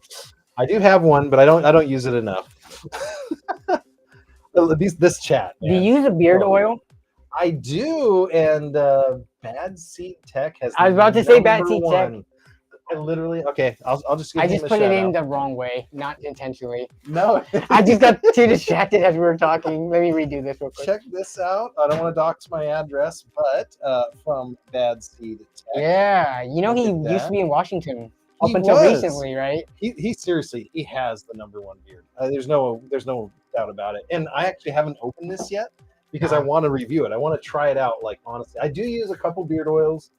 Speaker 1: I do have one, but I don't use it enough. This chat.
Speaker 2: Do you
Speaker 1: Man.
Speaker 2: use a beard oil?
Speaker 1: I do, and Bad Seed Tech has.
Speaker 2: I was about to say Bad
Speaker 1: number
Speaker 2: Seed Tech.
Speaker 1: one. I literally I'll just give
Speaker 2: I
Speaker 1: him
Speaker 2: just
Speaker 1: a
Speaker 2: put it
Speaker 1: shout
Speaker 2: in
Speaker 1: out.
Speaker 2: the wrong way, not intentionally.
Speaker 1: No,
Speaker 2: I just got too distracted as we were talking. Let me redo this real quick.
Speaker 1: check this out. I don't want to dox my address, but from Bad Seed Tech.
Speaker 2: Yeah, you know
Speaker 1: Look
Speaker 2: he
Speaker 1: at
Speaker 2: used
Speaker 1: that.
Speaker 2: to be in Washington up
Speaker 1: He
Speaker 2: until
Speaker 1: was.
Speaker 2: recently, right?
Speaker 1: He seriously, he has the number one beard. There's no doubt about it. And I actually haven't opened this yet because I want to review it. I want to try it out. Like, honestly, I do use a couple beard oils.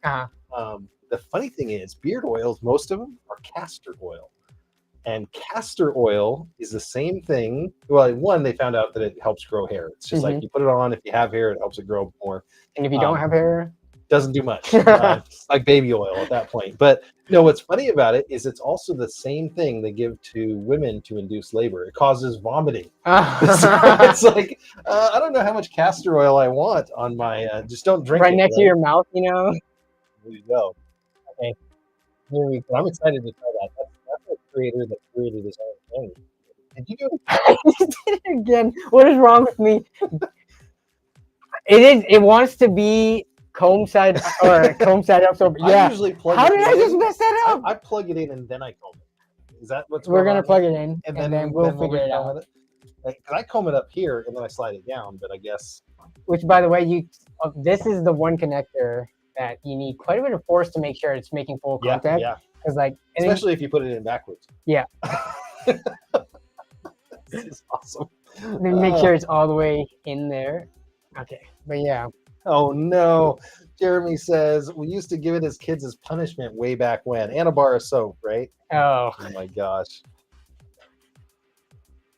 Speaker 1: The funny thing is, beard oils, most of them are castor oil. And castor oil is the same thing. Well, one, they found out that it helps grow hair. It's just like you put it on. If you have hair, it helps it grow more.
Speaker 2: And if you don't have hair,
Speaker 1: doesn't do much. Like baby oil at that point. But no, what's funny about it is it's also the same thing they give to women to induce labor. It causes vomiting. So it's like, I don't know how much castor oil I want on my, just don't drink
Speaker 2: right
Speaker 1: it.
Speaker 2: next to your mouth, you know?
Speaker 1: There you go.
Speaker 2: Okay. Here we go.
Speaker 1: I'm excited to try that. That's the creator that created his own thing. Did you do it?
Speaker 2: You did it again. What is wrong with me? It wants to be comb side up. So yeah.
Speaker 1: I usually plug
Speaker 2: How
Speaker 1: it
Speaker 2: did I
Speaker 1: in.
Speaker 2: just mess that up?
Speaker 1: I plug it in and then I comb it. Is that what's
Speaker 2: We're
Speaker 1: going
Speaker 2: gonna
Speaker 1: on?
Speaker 2: plug it in
Speaker 1: And
Speaker 2: then we'll figure it out.
Speaker 1: Because I comb it up here and then I slide it down, but I guess.
Speaker 2: Which, by the way, this is the one connector that you need quite a bit of force to make sure it's making full contact.
Speaker 1: Yeah.
Speaker 2: Because
Speaker 1: Especially if you put it in backwards.
Speaker 2: Yeah.
Speaker 1: This is awesome.
Speaker 2: Then make sure it's all the way in there. Okay, but yeah.
Speaker 1: Oh no. Jeremy says we used to give it as kids as punishment way back when. And a bar of soap, right?
Speaker 2: Oh
Speaker 1: my gosh.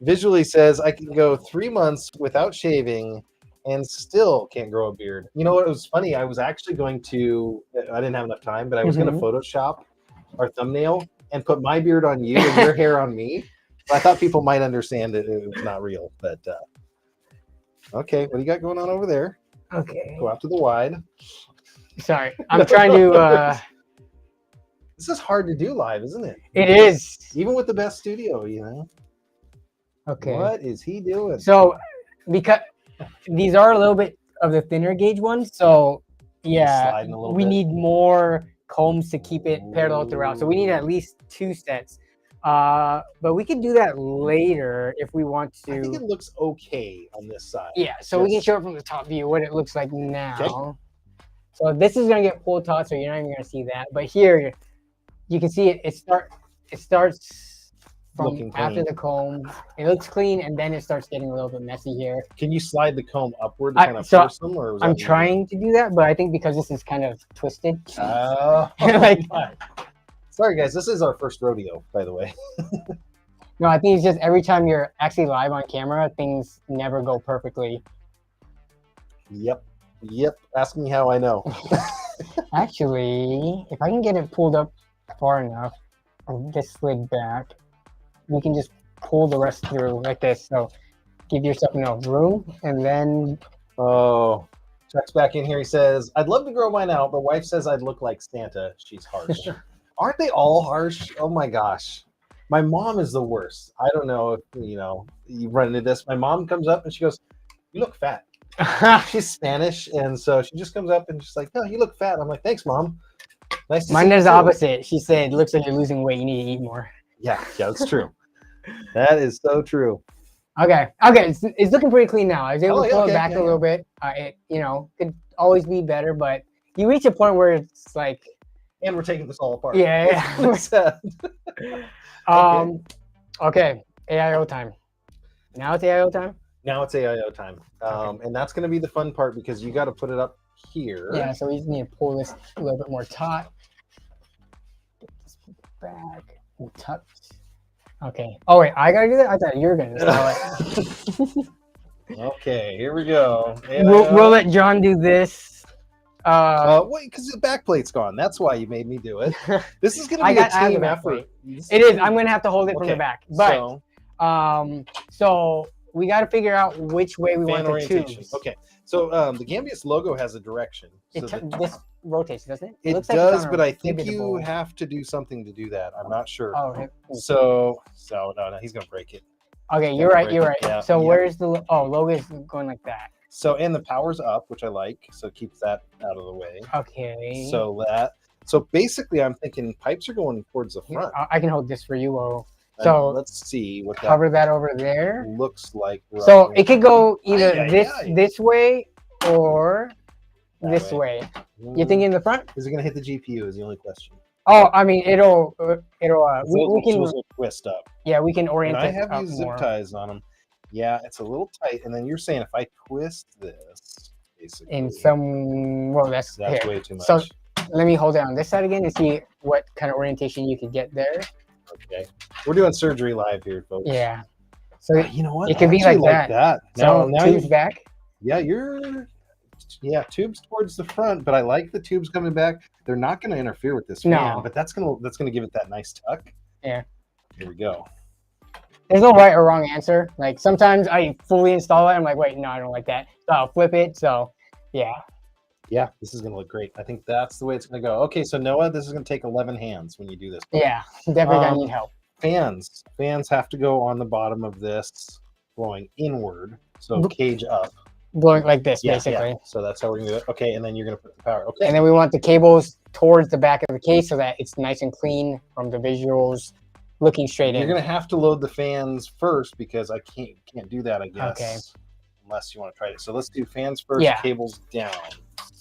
Speaker 1: Visually says I can go 3 months without shaving and still can't grow a beard. You know what? It was funny. I was actually going to, I didn't have enough time, but I was going to Photoshop our thumbnail and put my beard on you and your hair on me. I thought people might understand that it was not real, but okay. What do you got going on over there?
Speaker 2: Okay.
Speaker 1: Go out to the wide.
Speaker 2: Sorry, I'm trying to.
Speaker 1: This is hard to do live, isn't it?
Speaker 2: It is.
Speaker 1: Even with the best studio, you know.
Speaker 2: Okay.
Speaker 1: What is he doing?
Speaker 2: So, because these are a little bit of the thinner gauge ones, so yeah, we need more combs to keep it parallel throughout. So we need at least 2 sets. But we can do that later if we want to.
Speaker 1: I think it looks okay on this side.
Speaker 2: Yeah, so we can show it from the top view what it looks like now. Okay. So this is gonna get full taut, so you're not even gonna see that. But here, you can see it. It starts from after the comb. It looks clean, and then it starts getting a little bit messy here.
Speaker 1: Can you slide the comb upward to kind of force them? Or
Speaker 2: I'm trying to do that, but I think because this is kind of twisted.
Speaker 1: Like. Sorry, guys. This is our first rodeo, by the way.
Speaker 2: No, I think it's just every time you're actually live on camera, things never go perfectly.
Speaker 1: Yep. Ask me how I know.
Speaker 2: Actually, if I can get it pulled up far enough and get slid back, you can just pull the rest through like this. So give yourself enough room, and then.
Speaker 1: Oh, Chuck's back in here. He says, "I'd love to grow mine out, but wife says I'd look like Santa. She's harsh." Aren't they all harsh? Oh my gosh. My mom is the worst. I don't know if you run into this. My mom comes up and she goes, "You look fat." She's Spanish, and so she just comes up and she's like, "No, you look fat." I'm like, "Thanks, Mom." Nice to
Speaker 2: Mine
Speaker 1: see
Speaker 2: is
Speaker 1: you
Speaker 2: the
Speaker 1: too.
Speaker 2: opposite. She said, "Looks like you're losing weight. You need to eat more."
Speaker 1: Yeah, that's true. That is so true.
Speaker 2: Okay. It's looking pretty clean now. I was able to pull it back a little bit. It could always be better, but you reach a point where it's like.
Speaker 1: And we're taking this all apart.
Speaker 2: Yeah. Okay. AIO time. Now it's AIO time?
Speaker 1: Now it's AIO time. And that's going to be the fun part because you got to put it up here.
Speaker 2: Yeah, so we just need to pull this a little bit more taut. Get this back and touch. Okay. Oh, wait, I got to do that? I thought you were going to install it.
Speaker 1: Okay, here we go.
Speaker 2: We'll let John do this.
Speaker 1: Wait, because the back plate's gone. That's why you made me do it. This is going to be a team effort.
Speaker 2: It is. I'm going to have to hold it from the back. But so we got to figure out which way we want to choose.
Speaker 1: Okay. So the Gambius logo has a direction. So
Speaker 2: this rotates, doesn't it?
Speaker 1: It does, but I think you have to do something to do that. I'm not sure.
Speaker 2: Oh,
Speaker 1: so no, he's going to break it.
Speaker 2: Okay, you're right. You're right.
Speaker 1: Yeah,
Speaker 2: So
Speaker 1: yeah.
Speaker 2: where's the logo is going like that?
Speaker 1: So and the power's up, which I like. So it keeps that out of the way.
Speaker 2: Okay.
Speaker 1: So basically, I'm thinking pipes are going towards the front.
Speaker 2: I can hold this for you. Oh,
Speaker 1: And
Speaker 2: so
Speaker 1: let's see what that
Speaker 2: cover that over there.
Speaker 1: looks like.
Speaker 2: So it could go either
Speaker 1: Aye.
Speaker 2: this way or
Speaker 1: That
Speaker 2: this
Speaker 1: way.
Speaker 2: way. You think in the front?
Speaker 1: Is it going to hit the GPU? Is the only question.
Speaker 2: Oh, I mean, it'll
Speaker 1: We can twist up.
Speaker 2: Yeah, we can orient
Speaker 1: And I
Speaker 2: it
Speaker 1: have
Speaker 2: up
Speaker 1: these
Speaker 2: more.
Speaker 1: zip ties on them. Yeah, it's a little tight. And then you're saying if I twist this, basically,
Speaker 2: In some, well, that's here.
Speaker 1: way too much.
Speaker 2: So let me hold it on this side again and see what kind of orientation you could get there.
Speaker 1: Okay, we're doing surgery live here, folks.
Speaker 2: Yeah. So
Speaker 1: you know what?
Speaker 2: It could be like that.
Speaker 1: Now,
Speaker 2: So tubes back.
Speaker 1: Yeah, tubes towards the front, but I like the tubes coming back. They're not going to interfere with this fan, but that's gonna give it that nice tuck.
Speaker 2: Yeah.
Speaker 1: Here we go.
Speaker 2: There's no right or wrong answer. Like sometimes I fully install it. I'm like, wait, no, I don't like that. So I'll flip it. So yeah.
Speaker 1: Yeah, this is gonna look great. I think that's the way it's gonna go. Okay, so Noah, this is gonna take 11 hands when you do this.
Speaker 2: Yeah, definitely gonna need help.
Speaker 1: Fans have to go on the bottom of this, blowing inward, so cage up.
Speaker 2: Blowing like this, basically.
Speaker 1: Yeah. So that's how we're gonna do it. Okay, and then you're gonna put the power. Okay.
Speaker 2: And then we want the cables towards the back of the case so that it's nice and clean from the visuals, looking straight in.
Speaker 1: You're gonna have to load the fans first because I can't do that, I guess.
Speaker 2: Okay.
Speaker 1: Unless you want to try it. So let's do fans first, cables down.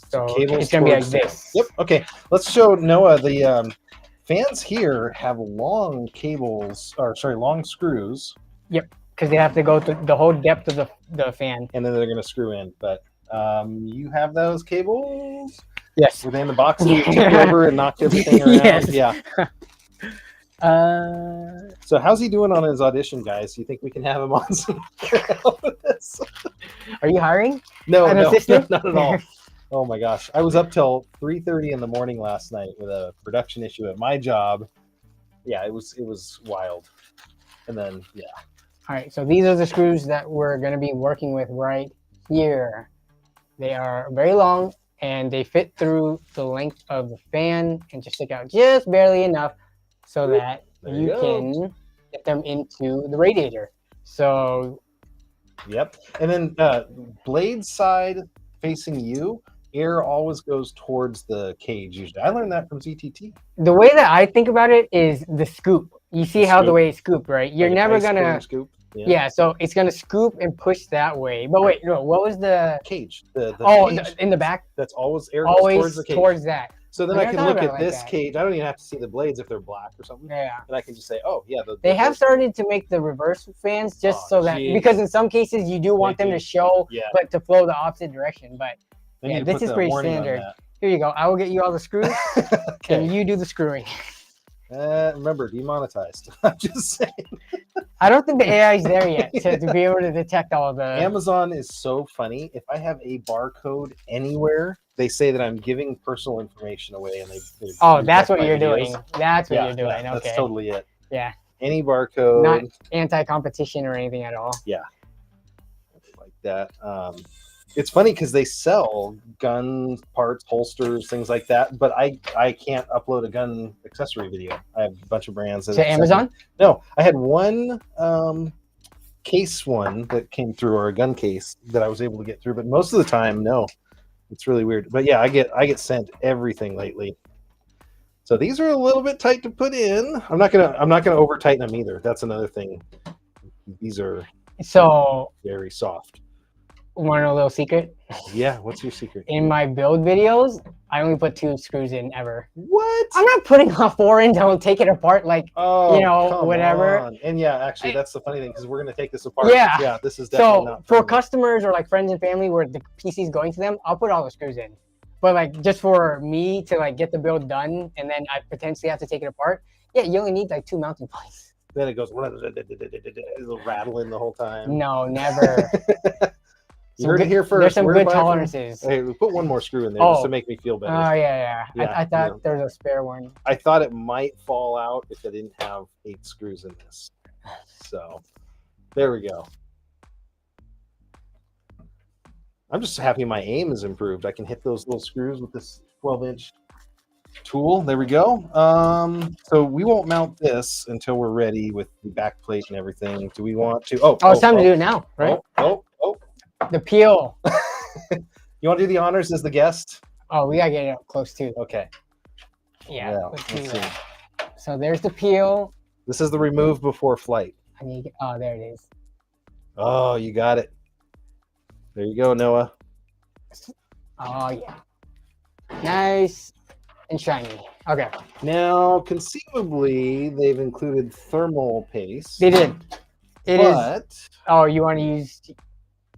Speaker 2: So
Speaker 1: cables
Speaker 2: it's gonna be like this.
Speaker 1: Yep. Okay. Let's show Noah the fans here have long cables, or sorry, long screws.
Speaker 2: Yep. Because they have to go through the whole depth of the fan.
Speaker 1: And then they're gonna screw in. But you have those cables?
Speaker 2: Yes.
Speaker 1: Within the box you took over and knocked everything around.
Speaker 2: Yes.
Speaker 1: Yeah. So how's he doing on his audition, guys? Do you think we can have him on some with this?
Speaker 2: Are you hiring?
Speaker 1: No, not at all. Oh my gosh. I was up till 3:30 in the morning last night with a production issue at my job. Yeah, it was wild. And then
Speaker 2: All right, so these are the screws that we're going to be working with right here. They are very long and they fit through the length of the fan and just stick out just barely enough so that you can get them into the radiator. So
Speaker 1: yep. And then blade side facing you, air always goes towards the cage usually. I learned that from ZTT.
Speaker 2: The way that I think about it is the scoop. You see how the way it's scooped, right? You're like never gonna
Speaker 1: scoop.
Speaker 2: Yeah, so it's gonna scoop and push that way. But wait, no, what was the
Speaker 1: cage?
Speaker 2: Cage, in the back.
Speaker 1: That's always air
Speaker 2: always
Speaker 1: towards the cage.
Speaker 2: Towards that.
Speaker 1: So then I can look at this cage. I don't even have to see the blades if they're black or something. Yeah. And I can just say, oh yeah.
Speaker 2: They have started to make the reverse fans just so that because in some cases you do want them to show, but to flow the opposite direction. But yeah, this is pretty standard. Here you go. I will get you all the screws, and you do the screwing.
Speaker 1: Remember, demonetized. I'm just saying.
Speaker 2: I don't think the AI is there yet to be able to detect all of the.
Speaker 1: Amazon is so funny. If I have a barcode anywhere, they say that I'm giving personal information away, and they
Speaker 2: that's what you're doing. That's what you're doing. Okay,
Speaker 1: that's totally it.
Speaker 2: Yeah.
Speaker 1: Any barcode.
Speaker 2: Not anti-competition or anything at all.
Speaker 1: Yeah. Like that. It's funny because they sell gun parts, holsters, things like that, but I can't upload a gun accessory video. I have a bunch of brands.
Speaker 2: To Amazon?
Speaker 1: No, I had one case one that came through, or a gun case that I was able to get through, but most of the time, no. It's really weird. But yeah, I get sent everything lately. So these are a little bit tight to put in. I'm not gonna over tighten them either. That's another thing. These are very soft.
Speaker 2: Want to know a little secret?
Speaker 1: Yeah, what's your secret?
Speaker 2: In my build videos, I only put 2 screws in ever.
Speaker 1: What?
Speaker 2: I'm not putting all 4 in. Don't take it apart like whatever.
Speaker 1: On. And yeah, actually, that's the funny thing because we're gonna take this apart. Yeah, this is definitely not.
Speaker 2: So for customers or like friends and family where the PC is going to them, I'll put all the screws in. But like just for me to like get the build done and then I potentially have to take it apart, yeah, you only need like 2 mounting points.
Speaker 1: Then it goes rattling the whole time.
Speaker 2: No, never.
Speaker 1: You heard it here first.
Speaker 2: There's some good tolerances.
Speaker 1: Hey, we put one more screw in there just to make me feel better.
Speaker 2: Oh, yeah. I thought there was a spare one.
Speaker 1: I thought it might fall out if I didn't have 8 screws in this. So, there we go. I'm just happy my aim is improved. I can hit those little screws with this 12-inch tool. There we go. So we won't mount this until we're ready with the back plate and everything. Do we want to? Oh,
Speaker 2: it's time to do it now, right?
Speaker 1: Oh.
Speaker 2: The peel.
Speaker 1: You want to do the honors as the guest?
Speaker 2: Oh, we gotta get it up close too.
Speaker 1: Okay.
Speaker 2: Yeah.
Speaker 1: Well,
Speaker 2: let's do
Speaker 1: let's see.
Speaker 2: that. So there's the peel.
Speaker 1: This is the remove before flight.
Speaker 2: Oh, there it is.
Speaker 1: Oh, you got it. There you go, Noah.
Speaker 2: Oh yeah. Nice and shiny. Okay.
Speaker 1: Now, conceivably, they've included thermal paste.
Speaker 2: They did. It is.
Speaker 1: But
Speaker 2: Oh, you want to use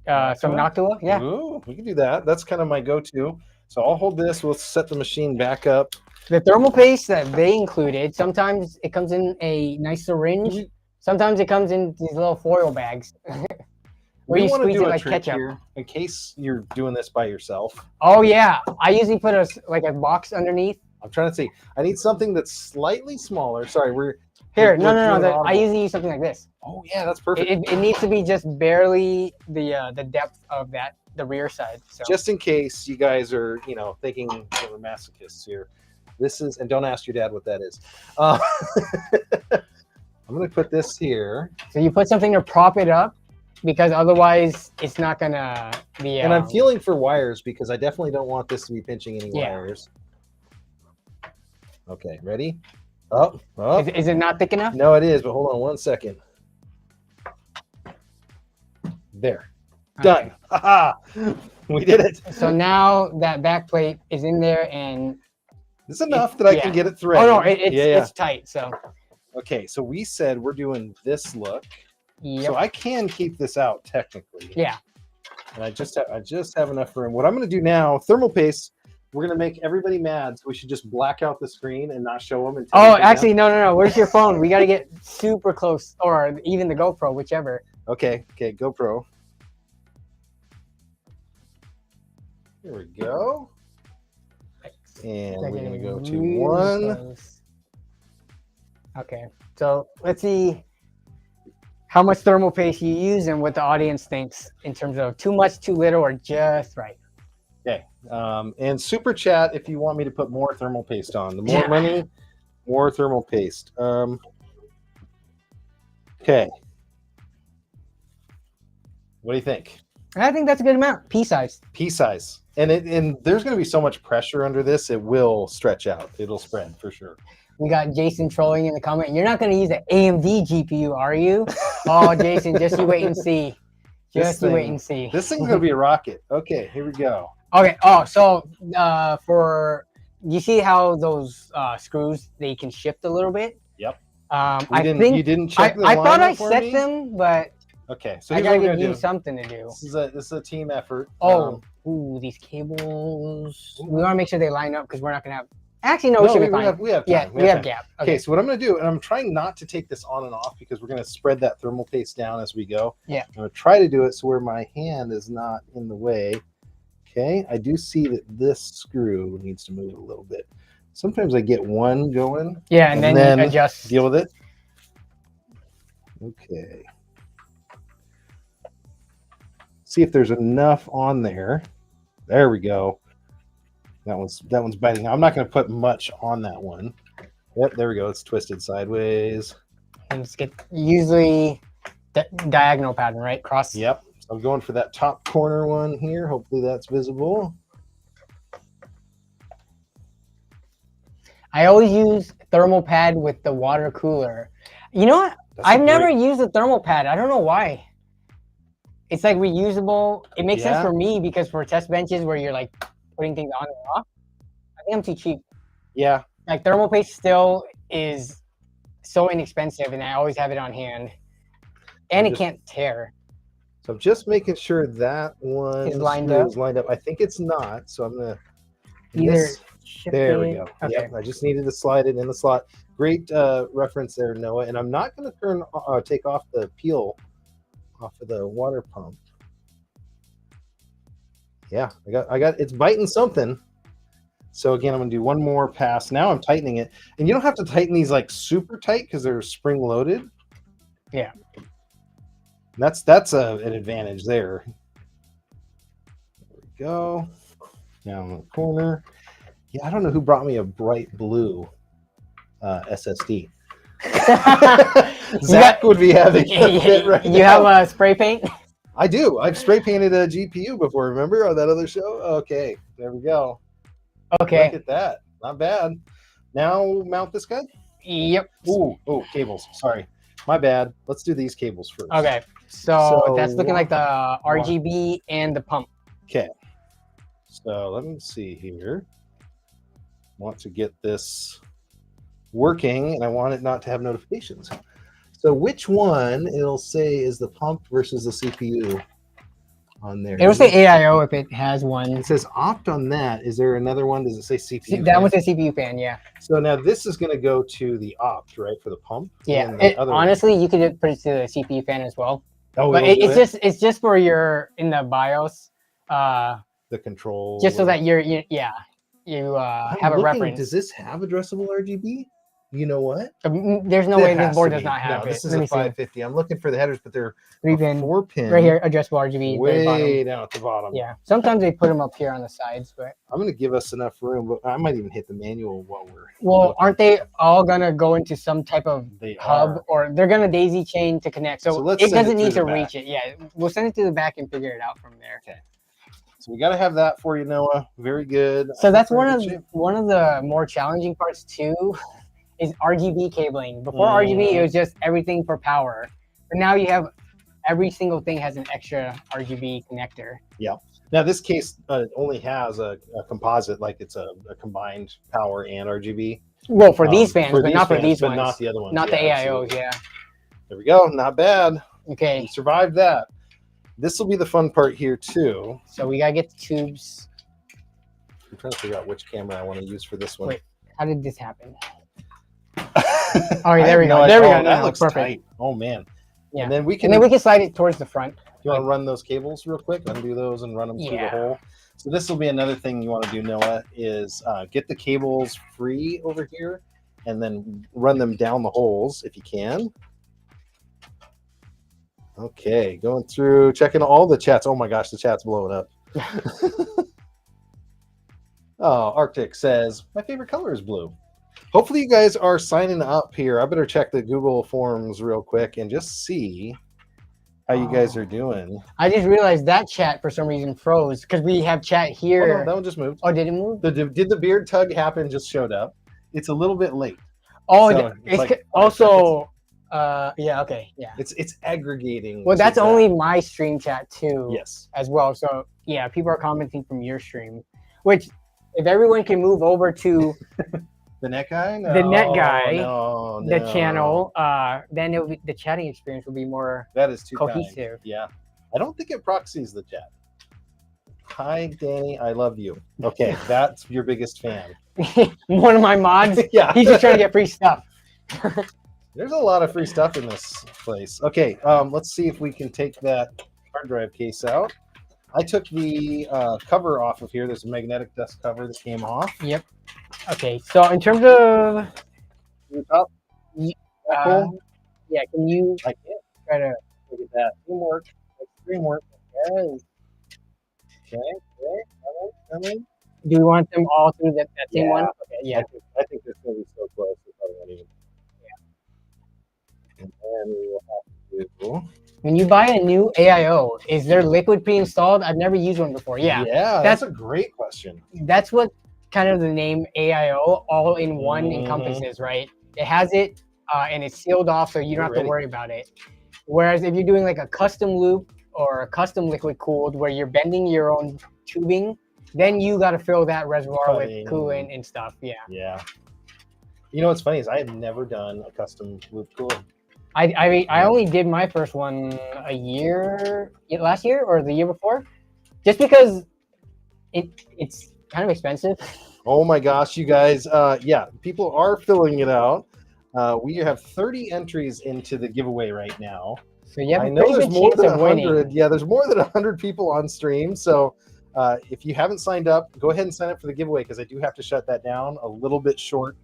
Speaker 2: some Noctua? Yeah.
Speaker 1: Ooh, we can do that. That's kind of my go-to. So I'll hold this. We'll set the machine back up.
Speaker 2: The thermal paste that they included, sometimes it comes in a nice syringe. Sometimes it comes in these little foil bags. Where you squeeze it like ketchup.
Speaker 1: Here, in case you're doing this by yourself.
Speaker 2: Oh yeah, I usually put a box underneath.
Speaker 1: I'm trying to see. I need something that's slightly smaller. Sorry,
Speaker 2: Here. No. I usually use something like this.
Speaker 1: Oh yeah, that's perfect.
Speaker 2: It needs to be just barely the depth of the rear side. So.
Speaker 1: Just in case you guys are, thinking we're masochists here. This is, and don't ask your dad what that is. I'm going to put this here.
Speaker 2: So you put something to prop it up, because otherwise it's not going to be...
Speaker 1: And I'm feeling for wires, because I definitely don't want this to be pinching any wires. Okay, ready? Oh.
Speaker 2: Is it not thick enough?
Speaker 1: No, it is, but hold on one second. There. Done. Haha. We did it.
Speaker 2: So now that back plate is in there, and
Speaker 1: it's enough that I can get it threaded.
Speaker 2: Oh no, it's tight. So
Speaker 1: okay, so we said we're doing this look.
Speaker 2: Yep.
Speaker 1: So I can keep this out technically.
Speaker 2: Yeah.
Speaker 1: And I just have enough room. What I'm going to do now, thermal paste. We're going to make everybody mad, so we should just black out the screen and not show them.
Speaker 2: Oh, actually, no. Where's your phone? We got to get super close, or even the GoPro, whichever.
Speaker 1: Okay, GoPro. Here we go. And we're going to go to one.
Speaker 2: Close. Okay, so let's see how much thermal paste you use and what the audience thinks in terms of too much, too little, or just right.
Speaker 1: Okay, and super chat if you want me to put more thermal paste on. The more money, more thermal paste. Okay. What do you think?
Speaker 2: I think that's a good amount. Pea size.
Speaker 1: Pea size. And there's going to be so much pressure under this, it will stretch out. It'll spread for sure.
Speaker 2: We got Jason trolling in the comment. You're not going to use an AMD GPU, are you? Oh, Jason, just you wait and see. Just you wait and see.
Speaker 1: This thing's going to be a rocket. Okay, here we go.
Speaker 2: Okay. Oh, so you see how those screws, they can shift a little bit?
Speaker 1: Yep.
Speaker 2: You
Speaker 1: didn't check the
Speaker 2: I thought I
Speaker 1: for
Speaker 2: set
Speaker 1: me?
Speaker 2: them, but
Speaker 1: okay. So
Speaker 2: I
Speaker 1: here's what
Speaker 2: gotta
Speaker 1: we're
Speaker 2: give
Speaker 1: gonna
Speaker 2: you
Speaker 1: do.
Speaker 2: something to do.
Speaker 1: This is a team effort.
Speaker 2: Oh, these cables. We want to make sure they line up because we're not gonna have. Actually, no, we should be fine.
Speaker 1: We have time.
Speaker 2: Yeah, we have gap.
Speaker 1: Okay, so what I'm going to do, and I'm trying not to take this on and off because we're going to spread that thermal paste down as we go.
Speaker 2: Yeah.
Speaker 1: I'm going to try to do it so where my hand is not in the way. Okay, I do see that this screw needs to move a little bit. Sometimes I get one going.
Speaker 2: Yeah, and then you adjust.
Speaker 1: Deal with it. Okay. See if there's enough on there. There we go. That one's biting. I'm not going to put much on that one. Yep, there we go. It's twisted sideways.
Speaker 2: And just get usually diagonal pattern, right? Cross.
Speaker 1: Yep. So I'm going for that top corner one here. Hopefully that's visible.
Speaker 2: I always use thermal pad with the water cooler. You know what? I've never used a thermal pad. I don't know why. It's like reusable. It makes sense for me because for test benches where you're like putting things on and off, I think I'm too cheap.
Speaker 1: Yeah.
Speaker 2: Like thermal paste still is so inexpensive, and I always have it on hand, and it can't tear.
Speaker 1: So I'm just making sure that one
Speaker 2: is lined up.
Speaker 1: I think it's not, so I'm gonna
Speaker 2: There
Speaker 1: we go.
Speaker 2: Okay.
Speaker 1: Yep, I just needed to slide it in the slot. Great reference there, Noah. And I'm not going to take off the peel off of the water pump. Yeah, I got it's biting something. So again, I'm gonna do one more pass. Now I'm tightening it, and you don't have to tighten these like super tight because they're spring loaded.
Speaker 2: Yeah,
Speaker 1: that's an advantage there. There we go. Now in the corner. Yeah, I don't know who brought me a bright blue SSD. Zach would be having a fit right
Speaker 2: You
Speaker 1: now.
Speaker 2: have a spray paint?
Speaker 1: I do. I've spray painted a GPU before. Remember on that other show? Okay, there we go.
Speaker 2: Okay.
Speaker 1: Look at that. Not bad. Now mount this guy.
Speaker 2: Yep.
Speaker 1: Ooh, oh, cables. Sorry, my bad. Let's do these cables first.
Speaker 2: Okay. So
Speaker 1: So
Speaker 2: that's looking like the RGB and the pump.
Speaker 1: Okay. So let me see here. Want to get this working, and I want it not to have notifications. So which one it'll say is the pump versus the CPU on there?
Speaker 2: It'll say AIO if it has one.
Speaker 1: It says opt on that. Is there another one? Does it say CPU?
Speaker 2: That one's a CPU fan, yeah.
Speaker 1: So now this is going to go to the opt, right, for the pump?
Speaker 2: Yeah.
Speaker 1: And the other one-
Speaker 2: Honestly, you could just put it to the CPU fan as well.
Speaker 1: Oh,
Speaker 2: But
Speaker 1: it'll do it?
Speaker 2: it's just for your in the BIOS,
Speaker 1: The control.
Speaker 2: just so that you have a
Speaker 1: looking,
Speaker 2: reference.
Speaker 1: Does this have addressable RGB? You know what?
Speaker 2: There's no
Speaker 1: It
Speaker 2: way this
Speaker 1: has
Speaker 2: board
Speaker 1: to
Speaker 2: does
Speaker 1: be.
Speaker 2: not have
Speaker 1: No,
Speaker 2: it.
Speaker 1: this is
Speaker 2: Let
Speaker 1: a
Speaker 2: me see.
Speaker 1: 550. I'm looking for the headers, but they're
Speaker 2: 3-pin.
Speaker 1: 4-pin.
Speaker 2: Right here, addressable RGB. very bottom.
Speaker 1: Way down at the bottom.
Speaker 2: Yeah. Sometimes they put them up here on the sides, but
Speaker 1: I'm going to give us enough room, but I might even hit the manual while we're.
Speaker 2: well,
Speaker 1: looking.
Speaker 2: aren't they all gonna go into some type of
Speaker 1: They
Speaker 2: hub,
Speaker 1: are.
Speaker 2: or they're gonna daisy chain to connect? So,
Speaker 1: let's
Speaker 2: it
Speaker 1: send it
Speaker 2: doesn't need
Speaker 1: through
Speaker 2: to
Speaker 1: the
Speaker 2: reach it. Yeah, we'll send it to the back and figure it out from there.
Speaker 1: Okay. So we got to have that for you, Noah. Very good.
Speaker 2: So that's
Speaker 1: We're
Speaker 2: one
Speaker 1: in
Speaker 2: of
Speaker 1: good shape.
Speaker 2: the more challenging parts too, is RGB cabling. Before RGB, it was just everything for power, but now you have every single thing has an extra RGB connector.
Speaker 1: Yeah. Now this case only has a composite, like it's a combined power and RGB.
Speaker 2: Well, for these fans, but not for
Speaker 1: fans,
Speaker 2: these
Speaker 1: but
Speaker 2: ones.
Speaker 1: not the other ones.
Speaker 2: Not the
Speaker 1: Yeah,
Speaker 2: AIOs,
Speaker 1: absolutely.
Speaker 2: yeah.
Speaker 1: There we go. Not bad. We
Speaker 2: Okay,
Speaker 1: survived that. This will be the fun part here too.
Speaker 2: so we gotta get the tubes.
Speaker 1: I'm trying to figure out which camera I want to use for this one.
Speaker 2: Wait, how did this happen?
Speaker 1: All
Speaker 2: right, there we go. There we go.
Speaker 1: That
Speaker 2: No,
Speaker 1: looks
Speaker 2: perfect.
Speaker 1: tight. Oh man.
Speaker 2: Yeah.
Speaker 1: And then we can.
Speaker 2: And then we can slide it towards the front.
Speaker 1: You want to run those cables real quick? Undo those and run them through the
Speaker 2: Yeah.
Speaker 1: hole. So this will be another thing you want to do, Noah, is get the cables free over here and then run them down the holes if you can. Okay, going through, checking all the chats. Oh my gosh, the chat's blowing up. Oh, Arctic says, my favorite color is blue. Hopefully you guys are signing up here. I better check the Google Forms real quick and just see how you guys are doing.
Speaker 2: I just realized that chat for some reason froze because we have chat
Speaker 1: Oh,
Speaker 2: here.
Speaker 1: no, that one just moved.
Speaker 2: Oh, did it move?
Speaker 1: Did the beard tug happen? Just showed up. It's a little bit late.
Speaker 2: Oh,
Speaker 1: So
Speaker 2: it's
Speaker 1: like-
Speaker 2: also, yeah, okay, yeah.
Speaker 1: It's aggregating.
Speaker 2: Well,
Speaker 1: to
Speaker 2: that's
Speaker 1: that.
Speaker 2: only my stream chat too,
Speaker 1: Yes.
Speaker 2: as well. So yeah, people are commenting from your stream, which if everyone can move over to
Speaker 1: The Net Guy.
Speaker 2: The Net Guy,
Speaker 1: No,
Speaker 2: the
Speaker 1: no.
Speaker 2: channel, then it'll be, the chatting experience will be more
Speaker 1: That is too
Speaker 2: cohesive.
Speaker 1: kind. Yeah. I don't think it proxies the chat. Hi, Danny. I love you. Okay, that's your biggest fan.
Speaker 2: one of my mods.
Speaker 1: Yeah.
Speaker 2: He's just trying to get free stuff.
Speaker 1: There's a lot of free stuff in this place. Okay, let's see if we can take that hard drive case out. I took the cover off of here. There's a magnetic dust cover that came off.
Speaker 2: Yep. Okay, so in terms of
Speaker 1: Oh,
Speaker 2: cool. Yeah, can you
Speaker 1: I can't.
Speaker 2: try to
Speaker 1: Look at that. Teamwork. Extreme work. Yes. Okay. Come in.
Speaker 2: do we want them all through that same
Speaker 1: Yeah.
Speaker 2: one? Okay, yeah.
Speaker 1: I think this is going to be so close. It probably won't even. Yeah. And then we will have to do.
Speaker 2: When you buy a new AIO, is there liquid pre-installed? I've never used one before. Yeah,
Speaker 1: That's a great question.
Speaker 2: that's what kind of the name AIO all in one
Speaker 1: Mhm.
Speaker 2: encompasses, right? It has it and it's sealed off, so you don't have
Speaker 1: Ready.
Speaker 2: to worry about it. Whereas if you're doing like a custom loop or a custom liquid cooled where you're bending your own tubing, then you got to fill that reservoir
Speaker 1: Cutting.
Speaker 2: with coolant and stuff. Yeah.
Speaker 1: Yeah. You know what's funny is I have never done a custom loop cooler.
Speaker 2: I only did my first one last year or the year before, just because it's kind of expensive.
Speaker 1: Oh my gosh, you guys. Yeah, people are filling it out. We have 30 entries into the giveaway right now.
Speaker 2: So you have
Speaker 1: I
Speaker 2: a
Speaker 1: know
Speaker 2: pretty
Speaker 1: there's
Speaker 2: good
Speaker 1: more
Speaker 2: chance
Speaker 1: than
Speaker 2: of winning.
Speaker 1: 100. Yeah, there's more than 100 people on stream. So if you haven't signed up, go ahead and sign up for the giveaway because I do have to shut that down a little bit short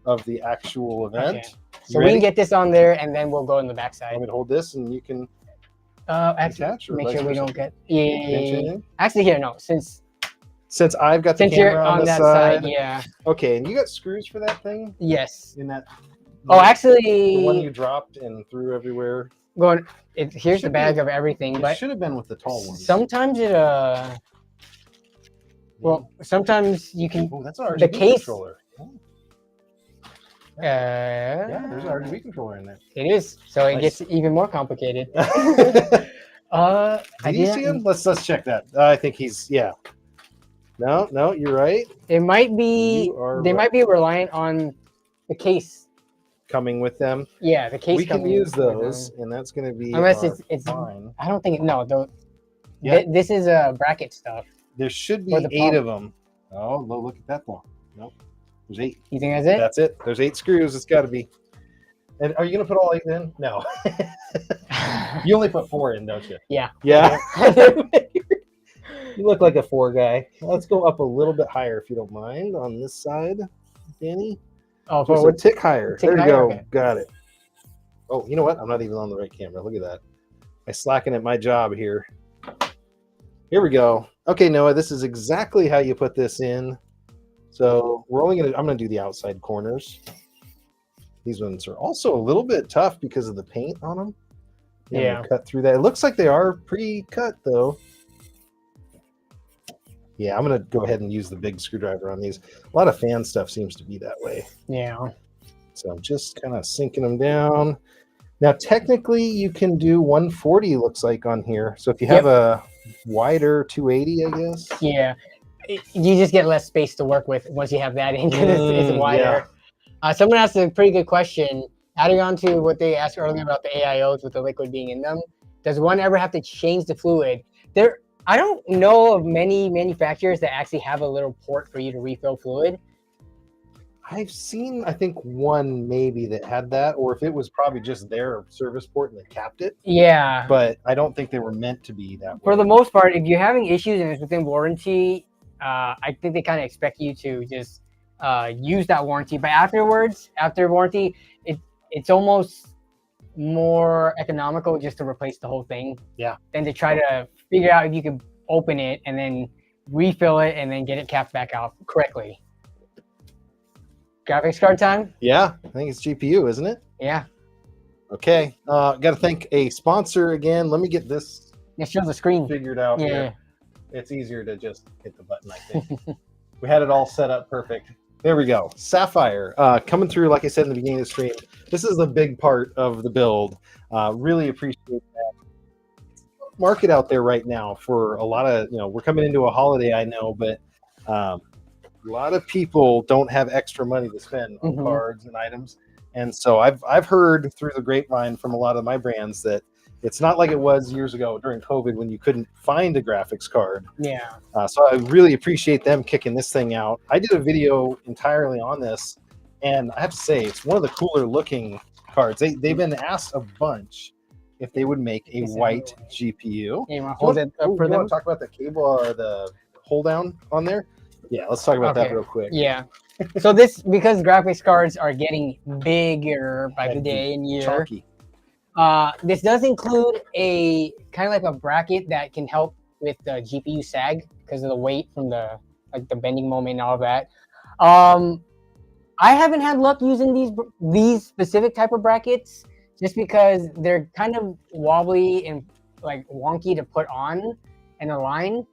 Speaker 1: of the actual event.
Speaker 2: Okay. So we can get this on there and then we'll go in the backside.
Speaker 1: I'm going to hold this and you can
Speaker 2: Actually,
Speaker 1: attach or
Speaker 2: make
Speaker 1: vice
Speaker 2: sure we
Speaker 1: versa.
Speaker 2: don't get.
Speaker 1: Pinch it in.
Speaker 2: Actually, here, no. Since
Speaker 1: Since I've got the
Speaker 2: Since you're
Speaker 1: camera on
Speaker 2: on
Speaker 1: the
Speaker 2: that
Speaker 1: side.
Speaker 2: side, yeah.
Speaker 1: Okay, and you got screws for that thing?
Speaker 2: Yes.
Speaker 1: In that.
Speaker 2: Oh,
Speaker 1: The one
Speaker 2: actually,
Speaker 1: you dropped and threw everywhere.
Speaker 2: going. Here's the
Speaker 1: Should
Speaker 2: bag
Speaker 1: be-
Speaker 2: of everything,
Speaker 1: It
Speaker 2: but
Speaker 1: should have been with the tall ones.
Speaker 2: sometimes it well, sometimes you can.
Speaker 1: Oh, that's an RGB
Speaker 2: the case-
Speaker 1: controller. Oh,
Speaker 2: Yeah,
Speaker 1: there's an RGB controller in there.
Speaker 2: It is, so it
Speaker 1: Nice.
Speaker 2: gets even more complicated.
Speaker 1: Did
Speaker 2: I
Speaker 1: you see him? Let's check that. I think he's No, you're right.
Speaker 2: It might be.
Speaker 1: You are
Speaker 2: They
Speaker 1: right.
Speaker 2: might be reliant on the case.
Speaker 1: Coming with them.
Speaker 2: Yeah, the case.
Speaker 1: We can
Speaker 2: coming
Speaker 1: use
Speaker 2: with
Speaker 1: those,
Speaker 2: them.
Speaker 1: and that's going to be
Speaker 2: Unless
Speaker 1: our
Speaker 2: it's.
Speaker 1: fine.
Speaker 2: I don't think no.
Speaker 1: Yeah.
Speaker 2: This is bracket stuff.
Speaker 1: There should be
Speaker 2: For the
Speaker 1: 8
Speaker 2: pump.
Speaker 1: of them. Oh, look at that one. Nope. There's 8.
Speaker 2: You think that's it?
Speaker 1: That's it. There's 8 screws. It's got to be. And are you going to put all 8 in? No. You only put 4 in, don't you?
Speaker 2: Yeah.
Speaker 1: Yeah. You look like a 4 guy. Let's go up a little bit higher, if you don't mind, on this side, Danny.
Speaker 2: Oh,
Speaker 1: Just a tick higher.
Speaker 2: tick
Speaker 1: There you
Speaker 2: higher?
Speaker 1: go.
Speaker 2: Okay.
Speaker 1: Got it. Oh, you know what? I'm not even on the right camera. Look at that. I slacking at my job here. Here we go. Okay, Noah, this is exactly how you put this in. So we're only I'm gonna do the outside corners. These ones are also a little bit tough because of the paint on them.
Speaker 2: Yeah.
Speaker 1: Cut through that. It looks like they are pre-cut though. Yeah, I'm gonna go ahead and use the big screwdriver on these. A lot of fan stuff seems to be that way.
Speaker 2: Yeah.
Speaker 1: So I'm just kind of sinking them down. Now, technically, you can do 140, looks like, on here. So if you have a wider 280, I guess.
Speaker 2: Yeah. You just get less space to work with once you have that in because it's wider. Someone asked a pretty good question. Adding on to what they asked earlier about the AIOs with the liquid being in them, does one ever have to change the fluid? I don't know of many manufacturers that actually have a little port for you to refill fluid.
Speaker 1: I've seen, I think, one maybe that had that, or if it was probably just their service port and they capped it.
Speaker 2: Yeah.
Speaker 1: But I don't think they were meant to be that way.
Speaker 2: For the most part, if you're having issues and it's within warranty, I think they kind of expect you to just use that warranty. But after warranty, it's almost more economical just to replace the whole thing.
Speaker 1: Yeah.
Speaker 2: Than to try to figure out if you can open it and then refill it and then get it capped back out correctly. Graphics card time?
Speaker 1: Yeah, I think it's GPU, isn't it?
Speaker 2: Yeah.
Speaker 1: Okay. Got to thank a sponsor again. Let me get this
Speaker 2: It shows the screen.
Speaker 1: figured out
Speaker 2: Yeah.
Speaker 1: here. It's easier to just hit the button, I think. We had it all set up perfect. There we go. Sapphire coming through, like I said in the beginning of the stream. This is the big part of the build. Really appreciate that. Market out there right now for a lot of, we're coming into a holiday, I know, but a lot of people don't have extra money to spend on cards and items. And so I've heard through the grapevine from a lot of my brands that it's not like it was years ago during COVID when you couldn't find a graphics card.
Speaker 2: Yeah.
Speaker 1: So I really appreciate them kicking this thing out. I did a video entirely on this, and I have to say it's one of the cooler looking cards. They've been asked a bunch if they would make a white GPU.
Speaker 2: Yeah, you want to hold it up for
Speaker 1: You
Speaker 2: them?
Speaker 1: want to talk about the cable or the hold down on there? Yeah, let's talk about that real quick.
Speaker 2: Yeah. So because graphics cards are getting bigger by the day and year.
Speaker 1: Chunky.
Speaker 2: This does include a kind of like a bracket that can help with the GPU sag because of the weight from the bending moment and all of that. I haven't had luck using these specific type of brackets just because they're kind of wobbly and like wonky to put on and align.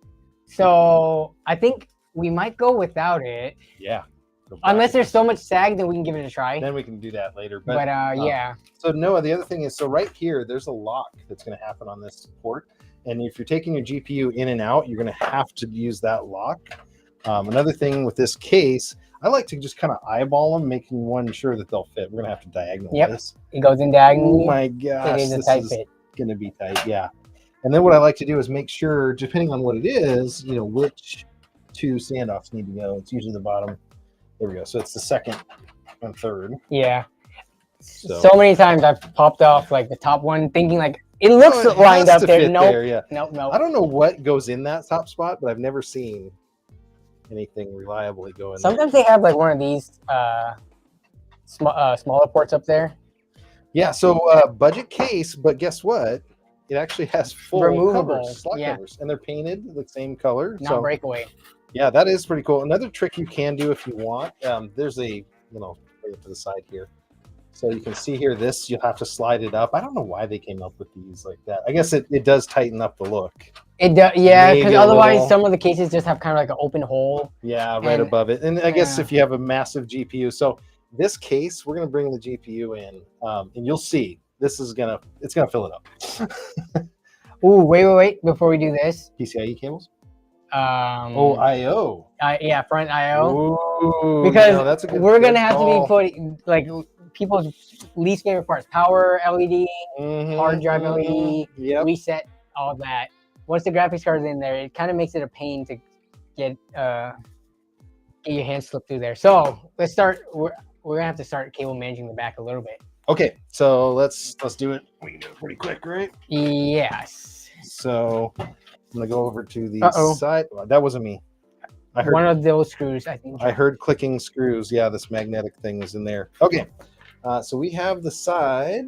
Speaker 2: So I think we might go without it.
Speaker 1: Yeah.
Speaker 2: Unless there's so much sag, then we can give it a try.
Speaker 1: Then we can do that later.
Speaker 2: But yeah.
Speaker 1: So Noah, the other thing is, so right here, there's a lock that's going to happen on this port. And if you're taking your GPU in and out, you're going to have to use that lock. Another thing with this case, I like to just kind of eyeball them, making one sure that they'll fit. We're going to have to diagonal this.
Speaker 2: It goes in diagonally.
Speaker 1: Oh my gosh,
Speaker 2: It is a
Speaker 1: this
Speaker 2: tight
Speaker 1: is
Speaker 2: fit.
Speaker 1: going to be tight, yeah. And then what I like to do is make sure, depending on what it is, which 2 standoffs need to go. It's usually the bottom. There we go. So it's the second and third.
Speaker 2: Yeah. So many times I've popped off like the top one, thinking like it looks
Speaker 1: it
Speaker 2: lined
Speaker 1: has
Speaker 2: up
Speaker 1: to
Speaker 2: there.
Speaker 1: fit
Speaker 2: Nope.
Speaker 1: there, yeah.
Speaker 2: Nope.
Speaker 1: I don't know what goes in that top spot, but I've never seen anything reliably go in
Speaker 2: Sometimes they have like one of these smaller ports up there.
Speaker 1: Yeah, so budget case, but guess what? It actually has full
Speaker 2: Removable,
Speaker 1: covers, slot
Speaker 2: yeah.
Speaker 1: covers, and they're painted the same color.
Speaker 2: Not breakaway.
Speaker 1: Yeah, that is pretty cool. Another trick you can do if you want, there's a, bring it to the side here. So you can see here, this, you'll have to slide it up. I don't know why they came up with these like that. I guess it does tighten up the look.
Speaker 2: It does, yeah, because
Speaker 1: Maybe a
Speaker 2: otherwise
Speaker 1: little.
Speaker 2: some of the cases just have kind of like an open hole.
Speaker 1: Yeah, right above it. And I guess
Speaker 2: Yeah.
Speaker 1: if you have a massive GPU, so this case, we're gonna bring the GPU in, and you'll see this is it's gonna fill it up.
Speaker 2: Ooh, wait, before we do this.
Speaker 1: PCIe cables.
Speaker 2: Oh,
Speaker 1: I/O.
Speaker 2: Yeah, front I/O.
Speaker 1: Ooh,
Speaker 2: Because
Speaker 1: that's a good,
Speaker 2: we're gonna have
Speaker 1: call.
Speaker 2: to be putting like people's least favorite parts: power LED, hard drive LED, reset, all that. Once the graphics card is in there, it kind of makes it a pain to get your hands slipped through there. So let's start. We're gonna have to start cable managing the back a little bit.
Speaker 1: Okay, so let's do it. We can do it pretty quick, right?
Speaker 2: Yes.
Speaker 1: So I'm gonna go over to the side. Well, that wasn't me. I heard
Speaker 2: one of those screws, I think.
Speaker 1: I heard clicking screws. Yeah, this magnetic thing is in there. Okay, so we have the side.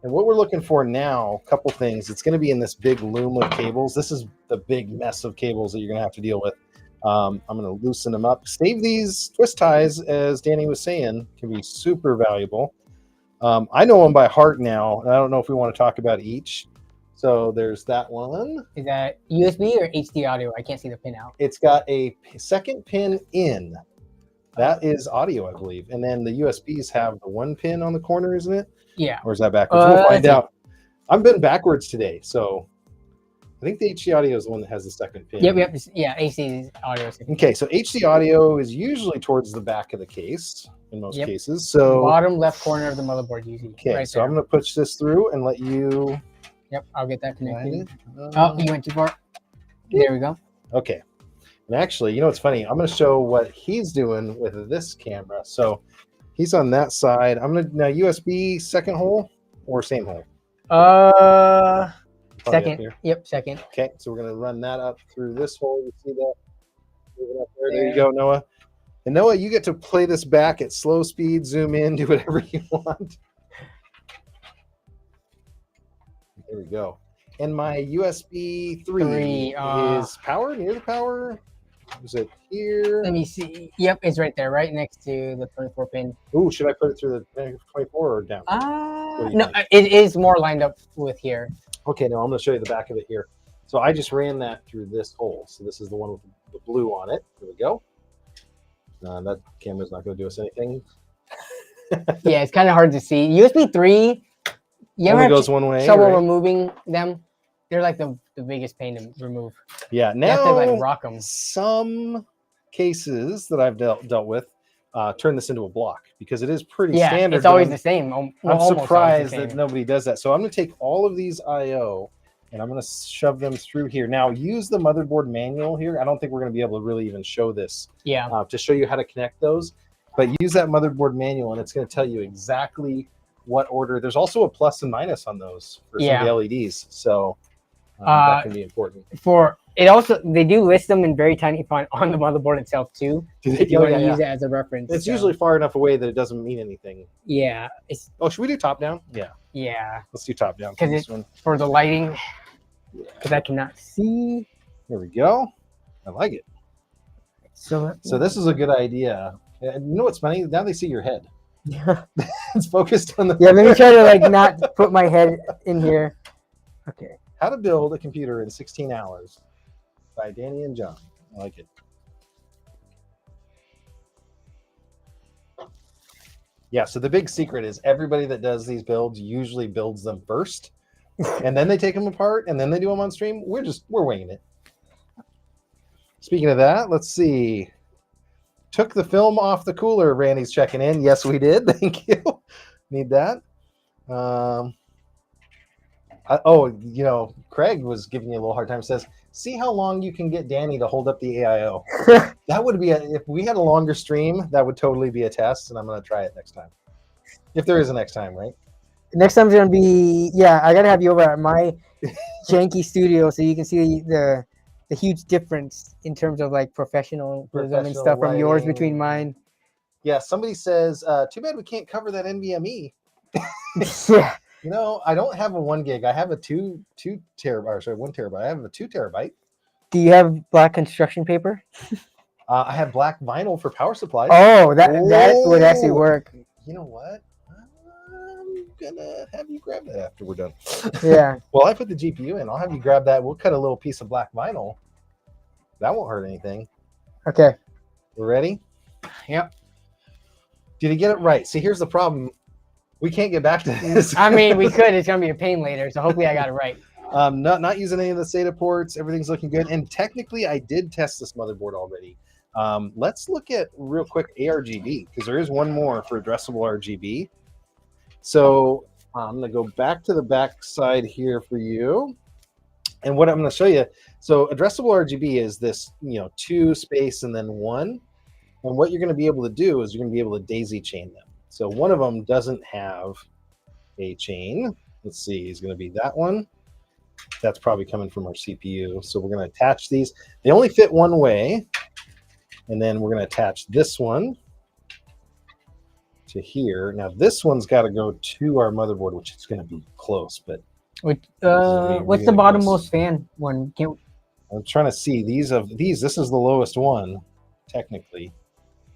Speaker 1: And what we're looking for now, a couple things. It's going to be in this big loom of cables. This is the big mess of cables that you're going to have to deal with. I'm going to loosen them up. Save these twist ties, as Danny was saying, can be super valuable. I know them by heart now. And I don't know if we want to talk about each. So there's that one.
Speaker 2: Is that USB or HD audio? I can't see the pin out.
Speaker 1: It's got a second pin in. That is audio, I believe. And then the USBs have the one pin on the corner, isn't it?
Speaker 2: Yeah.
Speaker 1: Or is that backwards? We'll find out. I've been backwards today, so I think the HD audio is the one that has the second pin.
Speaker 2: Yep. Yeah, AC audio.
Speaker 1: Okay, so HD audio is usually towards the back of the case in most cases. So
Speaker 2: bottom left corner of the motherboard usually.
Speaker 1: Okay, right so there. I'm going to push this through and let you.
Speaker 2: Yep, I'll get that connected. Oh, you went too far. There we go.
Speaker 1: Okay. And actually, you know what's funny? I'm going to show what he's doing with this camera. So he's on that side. I'm going to now USB second hole or same hole?
Speaker 2: Second. Yep, second.
Speaker 1: Okay, so we're going to run that up through this hole. You see that? Moving up there. There you go, Noah. And Noah, you get to play this back at slow speed, zoom in, do whatever you want. There we go. And my USB 3 is power, near the power. Is it here?
Speaker 2: Let me see. Yep, it's right there, right next to the 24 pin.
Speaker 1: Ooh, should I put it through the 24 or down?
Speaker 2: No, it is more lined up with here.
Speaker 1: Okay, now I'm going to show you the back of it here. So I just ran that through this hole. So this is the one with the blue on it. There we go. That camera's not going to do us anything.
Speaker 2: Yeah, it's kind of hard to see. USB 3, you ever
Speaker 1: goes one way.
Speaker 2: Trouble removing them? They're like the biggest pain to remove.
Speaker 1: Yeah, now
Speaker 2: you have to like rock them.
Speaker 1: Some cases that I've dealt with turn this into a block because it is pretty standard.
Speaker 2: It's always the same.
Speaker 1: I'm surprised that nobody does that. So I'm going to take all of these I/O and I'm going to shove them through here. Now use the motherboard manual here. I don't think we're going to be able to really even show this.
Speaker 2: Yeah.
Speaker 1: To show you how to connect those, but use that motherboard manual and it's going to tell you exactly what order. There's also a plus and minus on those for some of the LEDs. So. That can be important.
Speaker 2: They do list them in very tiny font on the motherboard itself too. If you want to use it as a reference.
Speaker 1: It's usually far enough away that it doesn't mean anything.
Speaker 2: Yeah.
Speaker 1: Should we do top down? Yeah.
Speaker 2: Yeah.
Speaker 1: Let's do top down.
Speaker 2: For the lighting. Because I cannot see.
Speaker 1: There we go. I like it. So this is a good idea. You know what's funny? Now they see your head. It's focused on the.
Speaker 2: Yeah. Let me try to like not put my head in here. Okay.
Speaker 1: How to Build a Computer in 16 Hours by Danny and John. I like it. Yeah, so the big secret is everybody that does these builds usually builds them first, and then they take them apart, and then they do them on stream. We're winging it. Speaking of that, let's see. Took the film off the cooler, Randy's checking in. Yes, we did. Thank you. Need that. Craig was giving you a little hard time. Says, see how long you can get Danny to hold up the AIO. That would be if we had a longer stream, that would totally be a test, and I'm going to try it next time. If there is a next time, right?
Speaker 2: Next time's going to be, I got to have you over at my janky studio so you can see the huge difference in terms of like professionalism and stuff from yours between mine.
Speaker 1: Yeah, somebody says, too bad we can't cover that NVMe.
Speaker 2: Yeah.
Speaker 1: I don't have a 1 gig. I have a 1 terabyte. I have a 2 terabyte.
Speaker 2: Do you have black construction paper?
Speaker 1: I have black vinyl for power supplies.
Speaker 2: Oh, that would actually
Speaker 1: Oh!
Speaker 2: work.
Speaker 1: You know what? I'm gonna have you grab that after we're done.
Speaker 2: Yeah.
Speaker 1: Well, I put the GPU in. I'll have you grab that. We'll cut a little piece of black vinyl. That won't hurt anything.
Speaker 2: Okay.
Speaker 1: We're ready?
Speaker 2: Yep.
Speaker 1: Did you get it right? See, here's the problem. We can't get back to this.
Speaker 2: I mean, we could. It's gonna be a pain later, so hopefully I got it right.
Speaker 1: Not using any of the SATA ports. Everything's looking good. And technically, I did test this motherboard already. Let's look at real quick ARGB, because there is one more for addressable RGB. So I'm going to go back to the back side here for you. And what I'm going to show you, so addressable RGB is this, 2 space and then 1. And what you're going to be able to do is you're going to be able to daisy chain them. So one of them doesn't have a chain. Let's see, it's going to be that one. That's probably coming from our CPU. So we're going to attach these. They only fit one way. And then we're going to attach this one to here. Now this one's got to go to our motherboard, which is going to be close. But
Speaker 2: what's the bottommost fan one?
Speaker 1: I'm trying to see these. This is the lowest one, technically.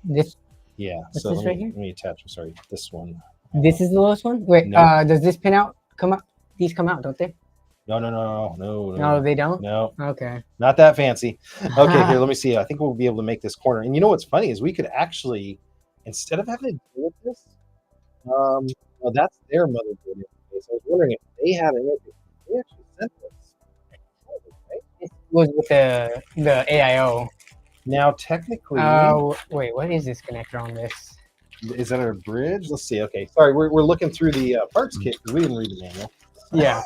Speaker 2: This.
Speaker 1: Yeah.
Speaker 2: What's
Speaker 1: so
Speaker 2: this right here?
Speaker 1: Let me attach. Sorry, this one.
Speaker 2: This is the lowest one. Wait.
Speaker 1: No.
Speaker 2: Does this pin out? Come out? These come out, don't they?
Speaker 1: No.
Speaker 2: No, they don't.
Speaker 1: No.
Speaker 2: Okay.
Speaker 1: Not that fancy. Okay, here, let me see. I think we'll be able to make this corner. And you know what's funny is we could actually, instead of having to deal with this, well, that's their motherboard interface. I was wondering if they had an interface. They actually sent this. Right?
Speaker 2: It was with the AIO.
Speaker 1: Now, technically,
Speaker 2: wait, what is this connector on this?
Speaker 1: is that a bridge? Let's see. Okay, sorry, we're looking through the parts kit because we didn't read the manual.
Speaker 2: Yeah.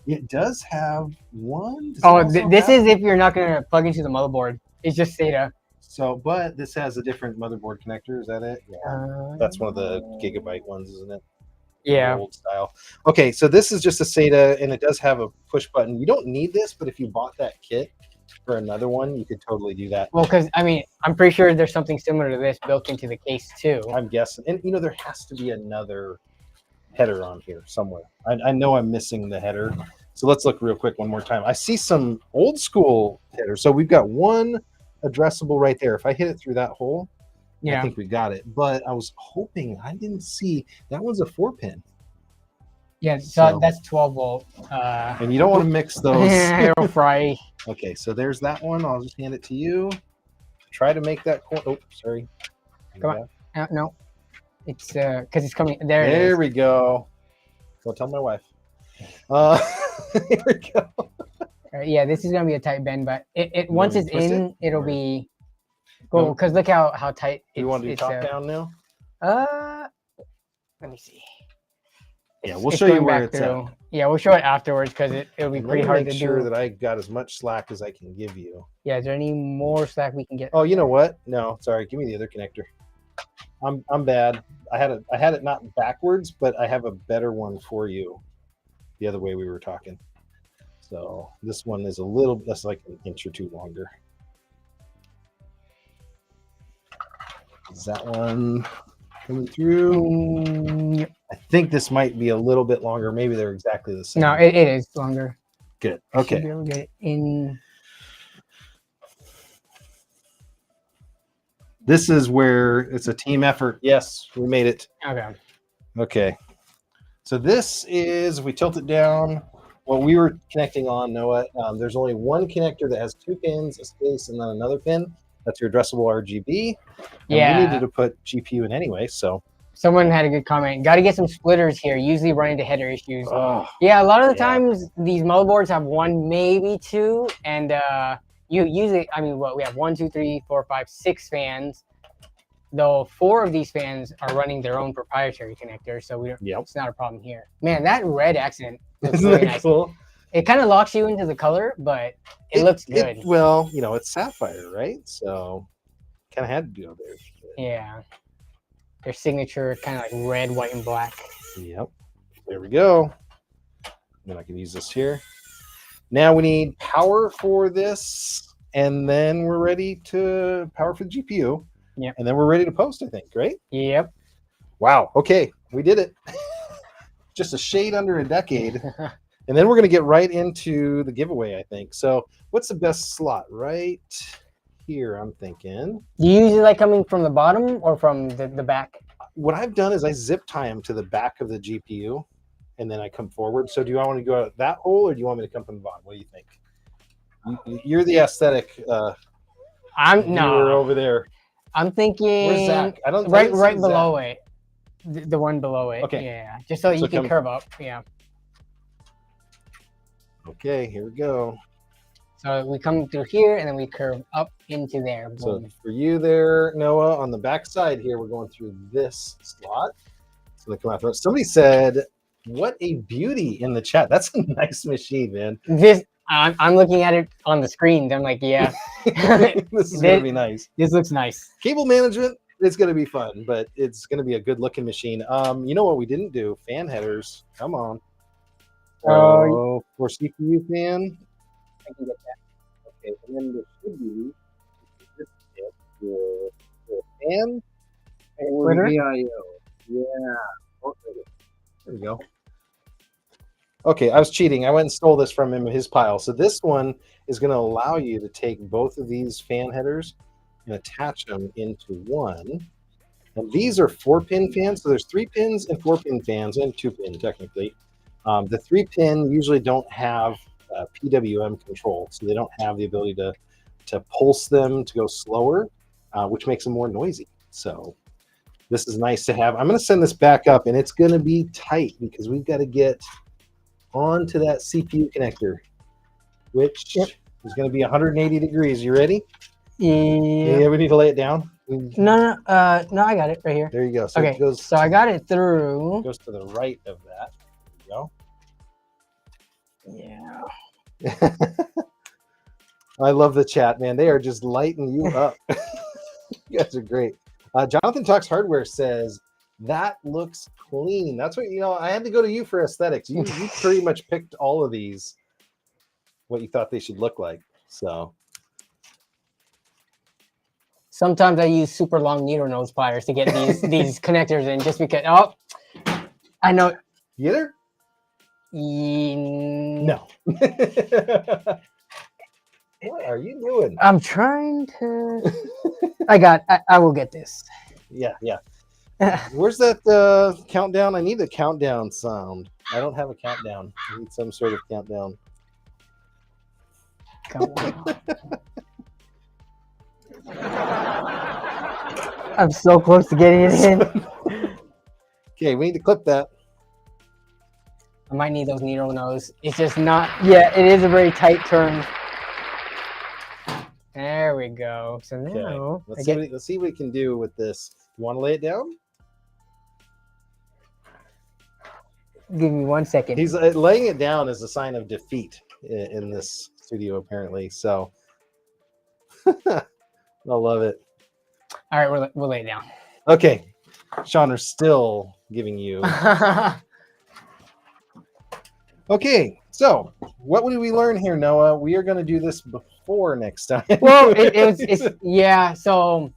Speaker 1: It does have one.
Speaker 2: This is if you're not going to plug into the motherboard. It's just SATA.
Speaker 1: So, but this has a different motherboard connector. Is that it? Yeah. That's one of the gigabyte ones, isn't it?
Speaker 2: Yeah.
Speaker 1: Old style. Okay, so this is just a SATA, and it does have a push button. You don't need this, but if you bought that kit for another one, you could totally do that.
Speaker 2: Well, because, I mean, I'm pretty sure there's something similar to this built into the case, too.
Speaker 1: I'm guessing. And, there has to be another header on here somewhere. I know I'm missing the header. So let's look real quick one more time. I see some old school headers. So we've got one addressable right there. If I hit it through that hole, I think we got it. But I was hoping, I didn't see, that one's a 4-pin.
Speaker 2: Yeah, so that's 12 volt.
Speaker 1: And you don't want to mix those.
Speaker 2: It'll fry.
Speaker 1: Okay, so there's that one. I'll just hand it to you. Try to make that corner. Oh, sorry.
Speaker 2: Come on. No. It's because it's coming.
Speaker 1: There we go. Don't tell my wife. Here we go.
Speaker 2: Yeah, this is gonna be a tight bend, but once it's in, it'll be cool. Because look how tight.
Speaker 1: You want to do top down now?
Speaker 2: Let me see.
Speaker 1: Yeah, we'll show you where it's at.
Speaker 2: Yeah, we'll show it afterwards because it'll be pretty hard to do.
Speaker 1: Make sure that I got as much slack as I can give you.
Speaker 2: Yeah, is there any more slack we can get?
Speaker 1: Oh, you know what? No, sorry. Give me the other connector. I'm bad. I had it not backwards, but I have a better one for you. The other way we were talking. So this one is a little, that's like an inch or two longer. Is that one coming through? I think this might be a little bit longer. Maybe they're exactly the same.
Speaker 2: No, it is longer.
Speaker 1: Good. Okay.
Speaker 2: Should be able to get it in.
Speaker 1: This is where it's a team effort. Yes, we made it.
Speaker 2: Okay.
Speaker 1: Okay. So this is, if we tilt it down, what we were connecting on, Noah, there's only one connector that has 2 pins, a space, and then another pin. That's your addressable RGB. And we needed to put GPU in anyway, so.
Speaker 2: Someone had a good comment. Got to get some splitters here. Usually run into header issues.
Speaker 1: Oh,
Speaker 2: yeah, a lot of the times these motherboards have 1, maybe 2, and you usually, I mean, we have 1, 2, 3, 4, 5, 6 fans. Though 4 of these fans are running their own proprietary connector, so it's not a problem here. Man, that red accent looks really nice. Cool? It kind of locks you into the color, but it looks good.
Speaker 1: Well, it's sapphire, right? So kind of had to go there.
Speaker 2: Yeah. Their signature kind of like red, white, and black.
Speaker 1: Yep. There we go. Then I can use this here. Now we need power for this, and then we're ready to power for the GPU.
Speaker 2: Yeah.
Speaker 1: And then we're ready to post, I think, right?
Speaker 2: Yep.
Speaker 1: Wow. Okay. We did it. Just a shade under a decade. And then we're going to get right into the giveaway, I think. So what's the best slot? Right here, I'm thinking.
Speaker 2: Do you usually like coming from the bottom or from the back?
Speaker 1: What I've done is I zip tie them to the back of the GPU, and then I come forward. So do I want to go out that hole, or do you want me to come from the bottom? What do you think? You're the aesthetic.
Speaker 2: I'm no
Speaker 1: over there.
Speaker 2: I'm thinking.
Speaker 1: Where's Zach? I don't.
Speaker 2: Right below it. The one below it.
Speaker 1: Okay.
Speaker 2: Yeah. Just so you can curve up. Yeah.
Speaker 1: Okay, here we go.
Speaker 2: So we come through here and then we curve up into there. Boom.
Speaker 1: So for you there, Noah, on the back side here, we're going through this slot. It's going to come out through. Somebody said, "What a beauty!" in the chat. That's a nice machine, man.
Speaker 2: I'm looking at it on the screen. I'm like, yeah,
Speaker 1: this is going to be nice.
Speaker 2: This looks nice.
Speaker 1: Cable management, it's going to be fun, but it's going to be a good looking machine. You know what we didn't do? Fan headers. Come on. Oh, for CPU fan.
Speaker 2: I can get that.
Speaker 1: Okay, and then there should be this for fan or the VIO. Yeah. Oh, there we go. Okay, I was cheating. I went and stole this from him in his pile. So this one is going to allow you to take both of these fan headers and attach them into one. And these are 4-pin fans. So there's 3 pins and 4-pin fans, and 2-pin technically. The 3-pin usually don't have PWM control, so they don't have the ability to pulse them to go slower, which makes them more noisy. So this is nice to have. I'm going to send this back up, and it's going to be tight because we've got to get onto that CPU connector, which is going to be 180 degrees. You ready?
Speaker 2: Yeah.
Speaker 1: We need to lay it down.
Speaker 2: No, I got it right here.
Speaker 1: There you go. So
Speaker 2: okay, so I got it through.
Speaker 1: It goes to the right of that. There
Speaker 2: you go.
Speaker 1: Yeah. I love the chat, man. They are just lighting you up. You guys are great. Jonathan Talks Hardware says, that looks clean. That's what, I had to go to you for aesthetics. You pretty much picked all of these, what you thought they should look like. So
Speaker 2: sometimes I use super long needle nose pliers to get these connectors in, just because. Oh, I know.
Speaker 1: Get her? No. What are you doing?
Speaker 2: I'm trying to. I will get this.
Speaker 1: Yeah. Where's that countdown? I need a countdown sound. I don't have a countdown. I need some sort of countdown.
Speaker 2: Come on. I'm so close to getting it in.
Speaker 1: Okay, we need to clip that.
Speaker 2: I might need those needle nose. It's just not. Yeah, it is a very tight turn. There we go. So now
Speaker 1: let's see what we can do with this. You want to lay it down?
Speaker 2: Give me 1 second.
Speaker 1: He's laying it down as a sign of defeat in this studio, apparently. So I love it.
Speaker 2: All right, we'll lay it down.
Speaker 1: Okay, Sean, are still giving you. Okay, so what did we learn here, Noah? We are going to do this before next time.
Speaker 2: Well, yeah. So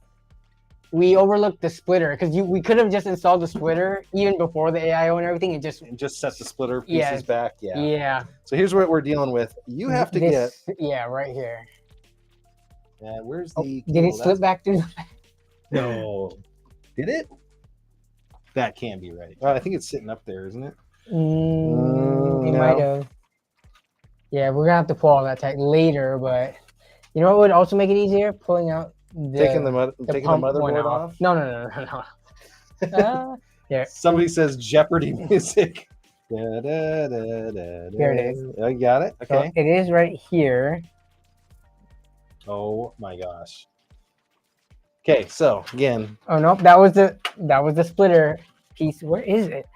Speaker 2: we overlooked the splitter because we could have just installed the splitter even before the AIO and everything. It
Speaker 1: just set the splitter pieces back. Yeah.
Speaker 2: Yeah.
Speaker 1: So here's what we're dealing with. You have to get.
Speaker 2: Yeah, right here.
Speaker 1: And where's the?
Speaker 2: Did it slip back through?
Speaker 1: No. Did it? That can't be right. Oh, I think it's sitting up there, isn't it?
Speaker 2: It might have. Yeah, we're gonna have to pull all that tech later, but you know what would also make it easier? Pulling out
Speaker 1: taking the motherboard off.
Speaker 2: No. Yeah.
Speaker 1: Somebody says Jeopardy music. Here
Speaker 2: it is.
Speaker 1: I got it. Okay.
Speaker 2: So it is right here.
Speaker 1: Oh my gosh. Okay, so again.
Speaker 2: Oh no, that was the splitter piece. Where is it?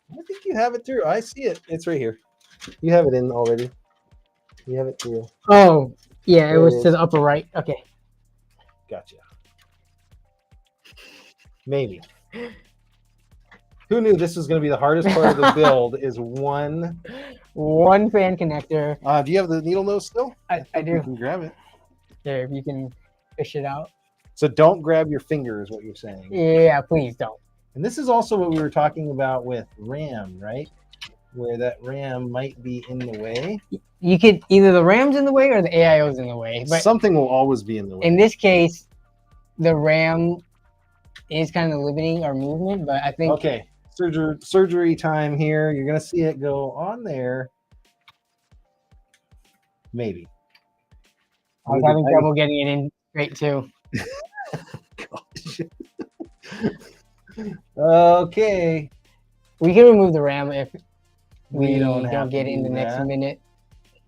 Speaker 1: I think you have it through. I see it. It's right here. You have it in already. You have it through.
Speaker 2: Oh, yeah, it was to the upper right. Okay.
Speaker 1: Gotcha. Maybe. Who knew this was going to be the hardest part of the build is one
Speaker 2: fan connector.
Speaker 1: Do you have the needle nose still?
Speaker 2: I do.
Speaker 1: You can grab it.
Speaker 2: There, if you can fish it out.
Speaker 1: So don't grab your finger is what you're saying.
Speaker 2: Yeah, please don't.
Speaker 1: And this is also what we were talking about with RAM, right? where that RAM might be in the way.
Speaker 2: You could either the RAM's in the way or the AIO's in the way. But
Speaker 1: Something will always be in the way.
Speaker 2: in this case, the RAM is kind of limiting our movement, but I think
Speaker 1: Okay, surgery time here. You're gonna see it go on there. Maybe.
Speaker 2: I was having trouble getting it in straight too.
Speaker 1: Gosh. Okay.
Speaker 2: We can remove the RAM if we
Speaker 1: don't
Speaker 2: don't
Speaker 1: have
Speaker 2: get
Speaker 1: to
Speaker 2: in the
Speaker 1: do
Speaker 2: next
Speaker 1: that.
Speaker 2: minute.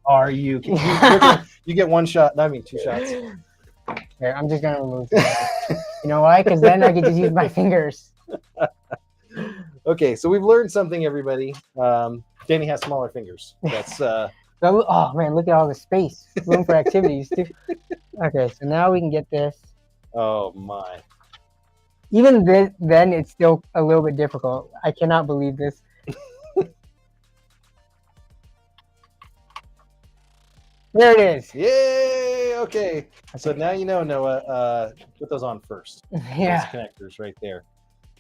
Speaker 1: Are you? You get one shot. I mean, 2 shots.
Speaker 2: Here, I'm just gonna remove the RAM. You know why? Because then I can just use my fingers.
Speaker 1: Okay, so we've learned something, everybody. Danny has smaller fingers. That's
Speaker 2: Oh man, look at all the space, room for activities too. Okay, so now we can get this.
Speaker 1: oh my.
Speaker 2: Even then, it's still a little bit difficult. I cannot believe this. There it is.
Speaker 1: Yay! Okay. So now you know, Noah. Put those on first.
Speaker 2: Yeah.
Speaker 1: Those connectors right there.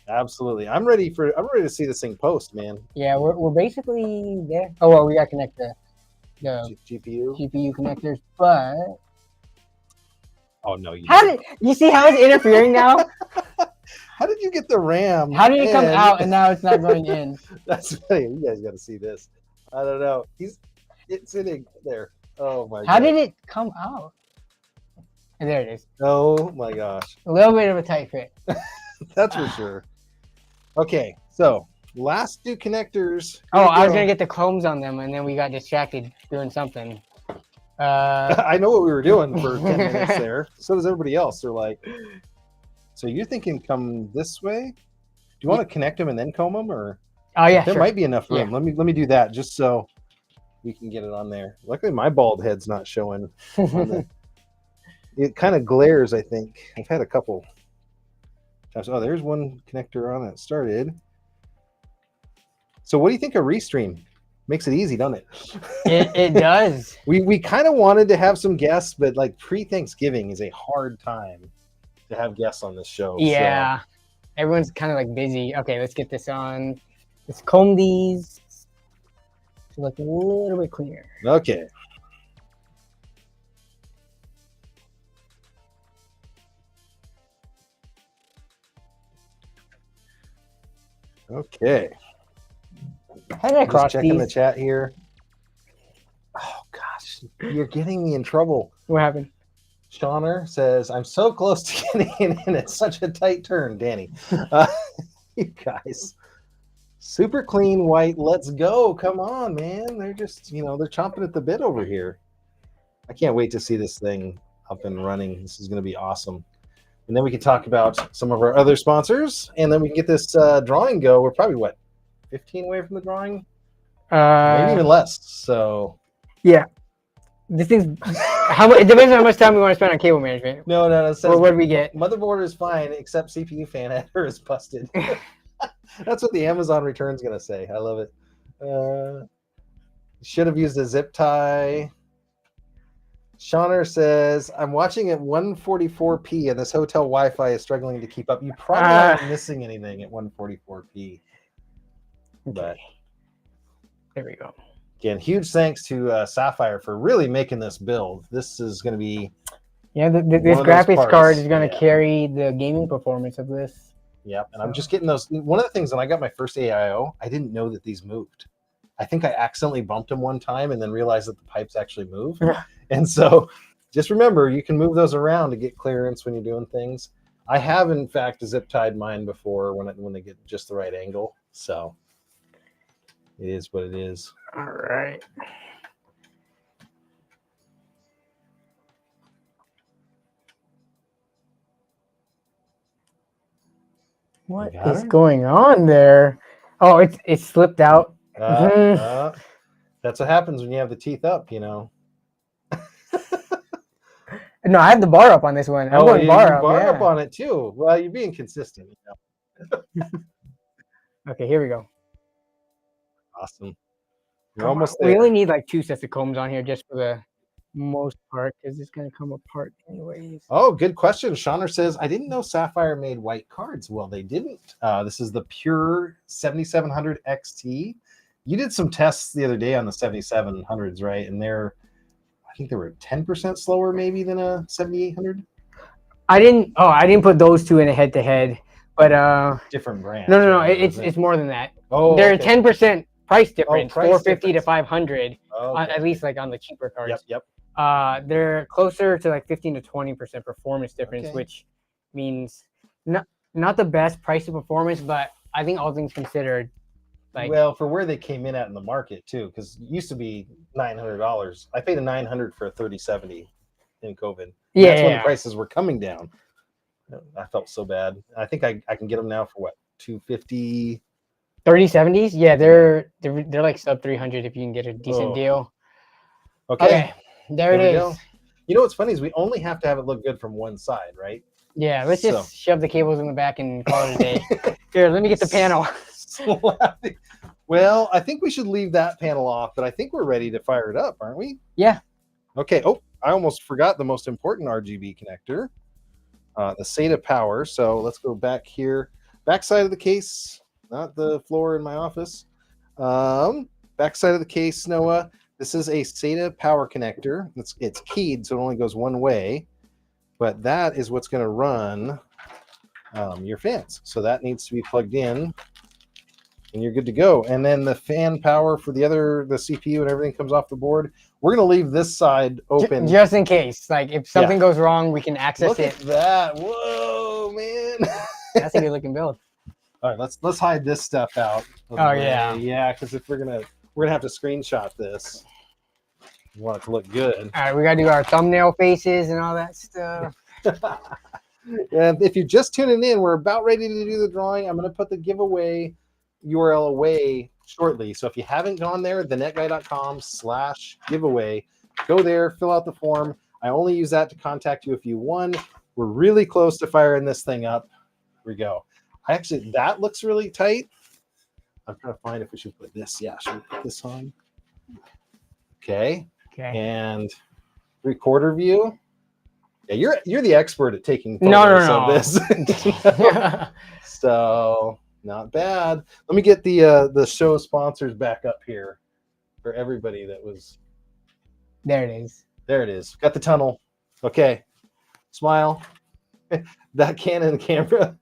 Speaker 1: Absolutely. I'm ready to see this thing post, man.
Speaker 2: Yeah, we're basically there. Oh well, we got to connect the
Speaker 1: GPU.
Speaker 2: GPU connectors, but
Speaker 1: Oh no!
Speaker 2: You see how it's interfering now?
Speaker 1: How did you get the RAM?
Speaker 2: How did it come out and now it's not going in?
Speaker 1: That's funny. You guys got to see this. I don't know. It's sitting there. Oh my god.
Speaker 2: How did it come out? And there it is.
Speaker 1: Oh my gosh.
Speaker 2: A little bit of a tight fit.
Speaker 1: That's for sure. Okay, so last 2 connectors.
Speaker 2: Oh, I was gonna get the combs on them, and then we got distracted doing something.
Speaker 1: I know what we were doing for 10 minutes there. So does everybody else. They're like, so you're thinking come this way? Do you want to connect them and then comb them, or?
Speaker 2: Oh yeah,
Speaker 1: there
Speaker 2: sure.
Speaker 1: might be enough room.
Speaker 2: Yeah.
Speaker 1: Let me do that just so we can get it on there. Luckily, my bald head's not showing. It kind of glares. I think I've had a couple. Oh, there's one connector on it started. So what do you think of Restream? Makes it easy, doesn't it?
Speaker 2: It does.
Speaker 1: We kind of wanted to have some guests, but like pre-Thanksgiving is a hard time to have guests on this show.
Speaker 2: Yeah. So. Everyone's kind of like busy. Okay, let's get this on. Let's comb these to look a little bit cleaner.
Speaker 1: Okay. Okay.
Speaker 2: How did I cross
Speaker 1: checking
Speaker 2: these?
Speaker 1: the chat here. Oh gosh, you're getting me in trouble.
Speaker 2: What happened?
Speaker 1: Shauner says, "I'm so close to getting it in. It's such a tight turn, Danny." You guys, super clean white. Let's go! Come on, man. They're just, they're chomping at the bit over here. I can't wait to see this thing up and running. This is going to be awesome. And then we can talk about some of our other sponsors, and then we can get this drawing go. We're probably 15 away from the drawing, maybe even less. So
Speaker 2: yeah, this thing's it depends on how much time we want to spend on cable management.
Speaker 1: No. It says,
Speaker 2: or what do we get?
Speaker 1: Motherboard is fine, except CPU fan header is busted. That's what the Amazon return's gonna say. I love it. Should have used a zip tie. Shauner says, "I'm watching at 144p, and this hotel Wi-Fi is struggling to keep up." You probably aren't missing anything at 144p. But
Speaker 2: there we go.
Speaker 1: Again, huge thanks to Sapphire for really making this build. This is going to be
Speaker 2: this graphics card is going to carry the gaming performance of this.
Speaker 1: Yep, and I'm just getting those. One of the things when I got my first AIO, I didn't know that these moved. I think I accidentally bumped them one time and then realized that the pipes actually move. And so just remember, you can move those around to get clearance when you're doing things. I have, in fact, zip tied mine before when they get just the right angle. So it is what it is.
Speaker 2: All right. What is going on there? Oh, it slipped out.
Speaker 1: That's what happens when you have the teeth up,
Speaker 2: No, I have the bar up on this one. I'm going bar
Speaker 1: up on it too. Well, you're being consistent.
Speaker 2: Okay, here we go.
Speaker 1: Awesome. You're almost there.
Speaker 2: We only need like 2 sets of combs on here just for the most part because it's going to come apart anyways.
Speaker 1: Oh, good question. Shauner says, "I didn't know Sapphire made white cards." Well, they didn't. This is the pure 7700 XT. You did some tests the other day on the 7700s, right? And I think they were 10% slower maybe than a 7800.
Speaker 2: I didn't put those two in a head-to-head, but
Speaker 1: Different brand.
Speaker 2: no, it's more than that.
Speaker 1: Oh,
Speaker 2: they're
Speaker 1: okay.
Speaker 2: 10% price difference,
Speaker 1: price
Speaker 2: 450
Speaker 1: difference.
Speaker 2: to 500,
Speaker 1: Okay.
Speaker 2: at least like on the cheaper cards.
Speaker 1: Yep.
Speaker 2: They're closer to like 15 to 20% performance difference,
Speaker 1: Okay.
Speaker 2: which means not the best price to performance, but I think all things considered, like,
Speaker 1: well, for where they came in at in the market too, because it used to be $900. I paid a $900 for a 3070 in COVID.
Speaker 2: Yeah,
Speaker 1: That's when the
Speaker 2: yeah.
Speaker 1: prices were coming down. I felt so bad. I think I can get them now for what, 250?
Speaker 2: 3070s. Yeah, they're like sub 300 if you can get a decent deal.
Speaker 1: Okay,
Speaker 2: there it is.
Speaker 1: Go. You know what's funny is we only have to have it look good from one side, right?
Speaker 2: Yeah, let's just shove the cables in the back and call it a day. Here, let me get the panel.
Speaker 1: Well, I think we should leave that panel off, but I think we're ready to fire it up, aren't we?
Speaker 2: Yeah.
Speaker 1: Okay. Oh, I almost forgot the most important RGB connector, the SATA power. So let's go back here. Back side of the case, not the floor in my office. Back side of the case, Noah. This is a SATA power connector. It's keyed, so it only goes one way. But that is what's going to run your fans. So that needs to be plugged in, and you're good to go. And then the fan power for the CPU and everything comes off the board. We're going to leave this side open.
Speaker 2: Just in case. Like, if something goes wrong, we can access
Speaker 1: it. Look at that. Whoa, man.
Speaker 2: That's a good looking build.
Speaker 1: All right, let's hide this stuff out.
Speaker 2: Yeah.
Speaker 1: Yeah, because if we're gonna have to screenshot this. We want it to look good.
Speaker 2: All right, we got to do our thumbnail faces and all that stuff.
Speaker 1: And if you're just tuning in, we're about ready to do the drawing. I'm going to put the giveaway URL away shortly. So if you haven't gone there, thenetguy.com/giveaway, go there, fill out the form. I only use that to contact you if you won. We're really close to firing this thing up. Here we go. Actually, that looks really tight. I'm trying to find if we should put this. Yeah, should we put this on? Okay. And recorder view. Yeah, you're the expert at taking photos of this. So not bad. Let me get the show sponsors back up here for everybody that was.
Speaker 2: There it is.
Speaker 1: There it is. Got the tunnel. Okay. Smile. That Canon camera.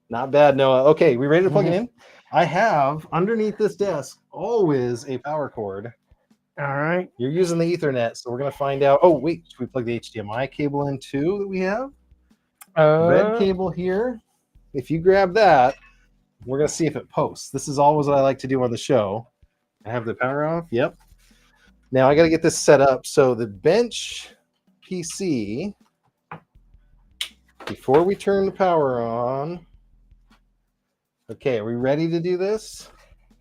Speaker 1: Not bad, Noah. Okay, we ready to plug it in? I have underneath this desk always a power cord.
Speaker 2: All right.
Speaker 1: You're using the Ethernet, so we're going to find out. Oh, wait. Should we plug the HDMI cable in too that we have? Red cable here. If you grab that, we're going to see if it posts. This is always what I like to do on the show. I have the power off. Yep. Now I got to get this set up. So the bench PC, before we turn the power on. Okay, are we ready to do this?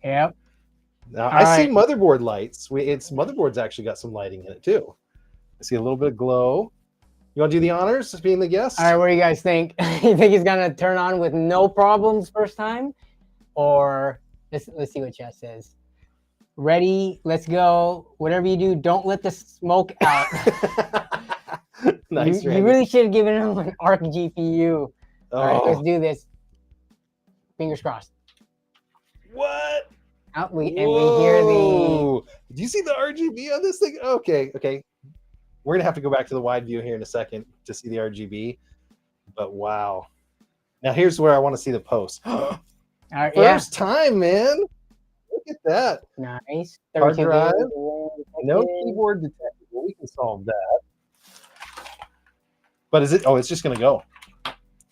Speaker 2: Yep.
Speaker 1: Now, I see motherboard lights. Motherboard's actually got some lighting in it too. I see a little bit of glow. You want to do the honors as being the guest?
Speaker 2: All right, what do you guys think? You think he's gonna turn on with no problems first time, or let's see what chat says. Ready? Let's go. Whatever you do, don't let the smoke out.
Speaker 1: Nice.
Speaker 2: You really should have given him an ARC GPU. All right, let's do this. Fingers crossed.
Speaker 1: What?
Speaker 2: Oh, we hear the.
Speaker 1: Do you see the RGB on this thing? Okay. We're gonna have to go back to the wide view here in a second to see the RGB. But wow. Now here's where I want to see the post. First time, man. Look at that.
Speaker 2: Nice.
Speaker 1: Hard drive. No keyboard detectable. We can solve that. But is it? Oh, it's just gonna go.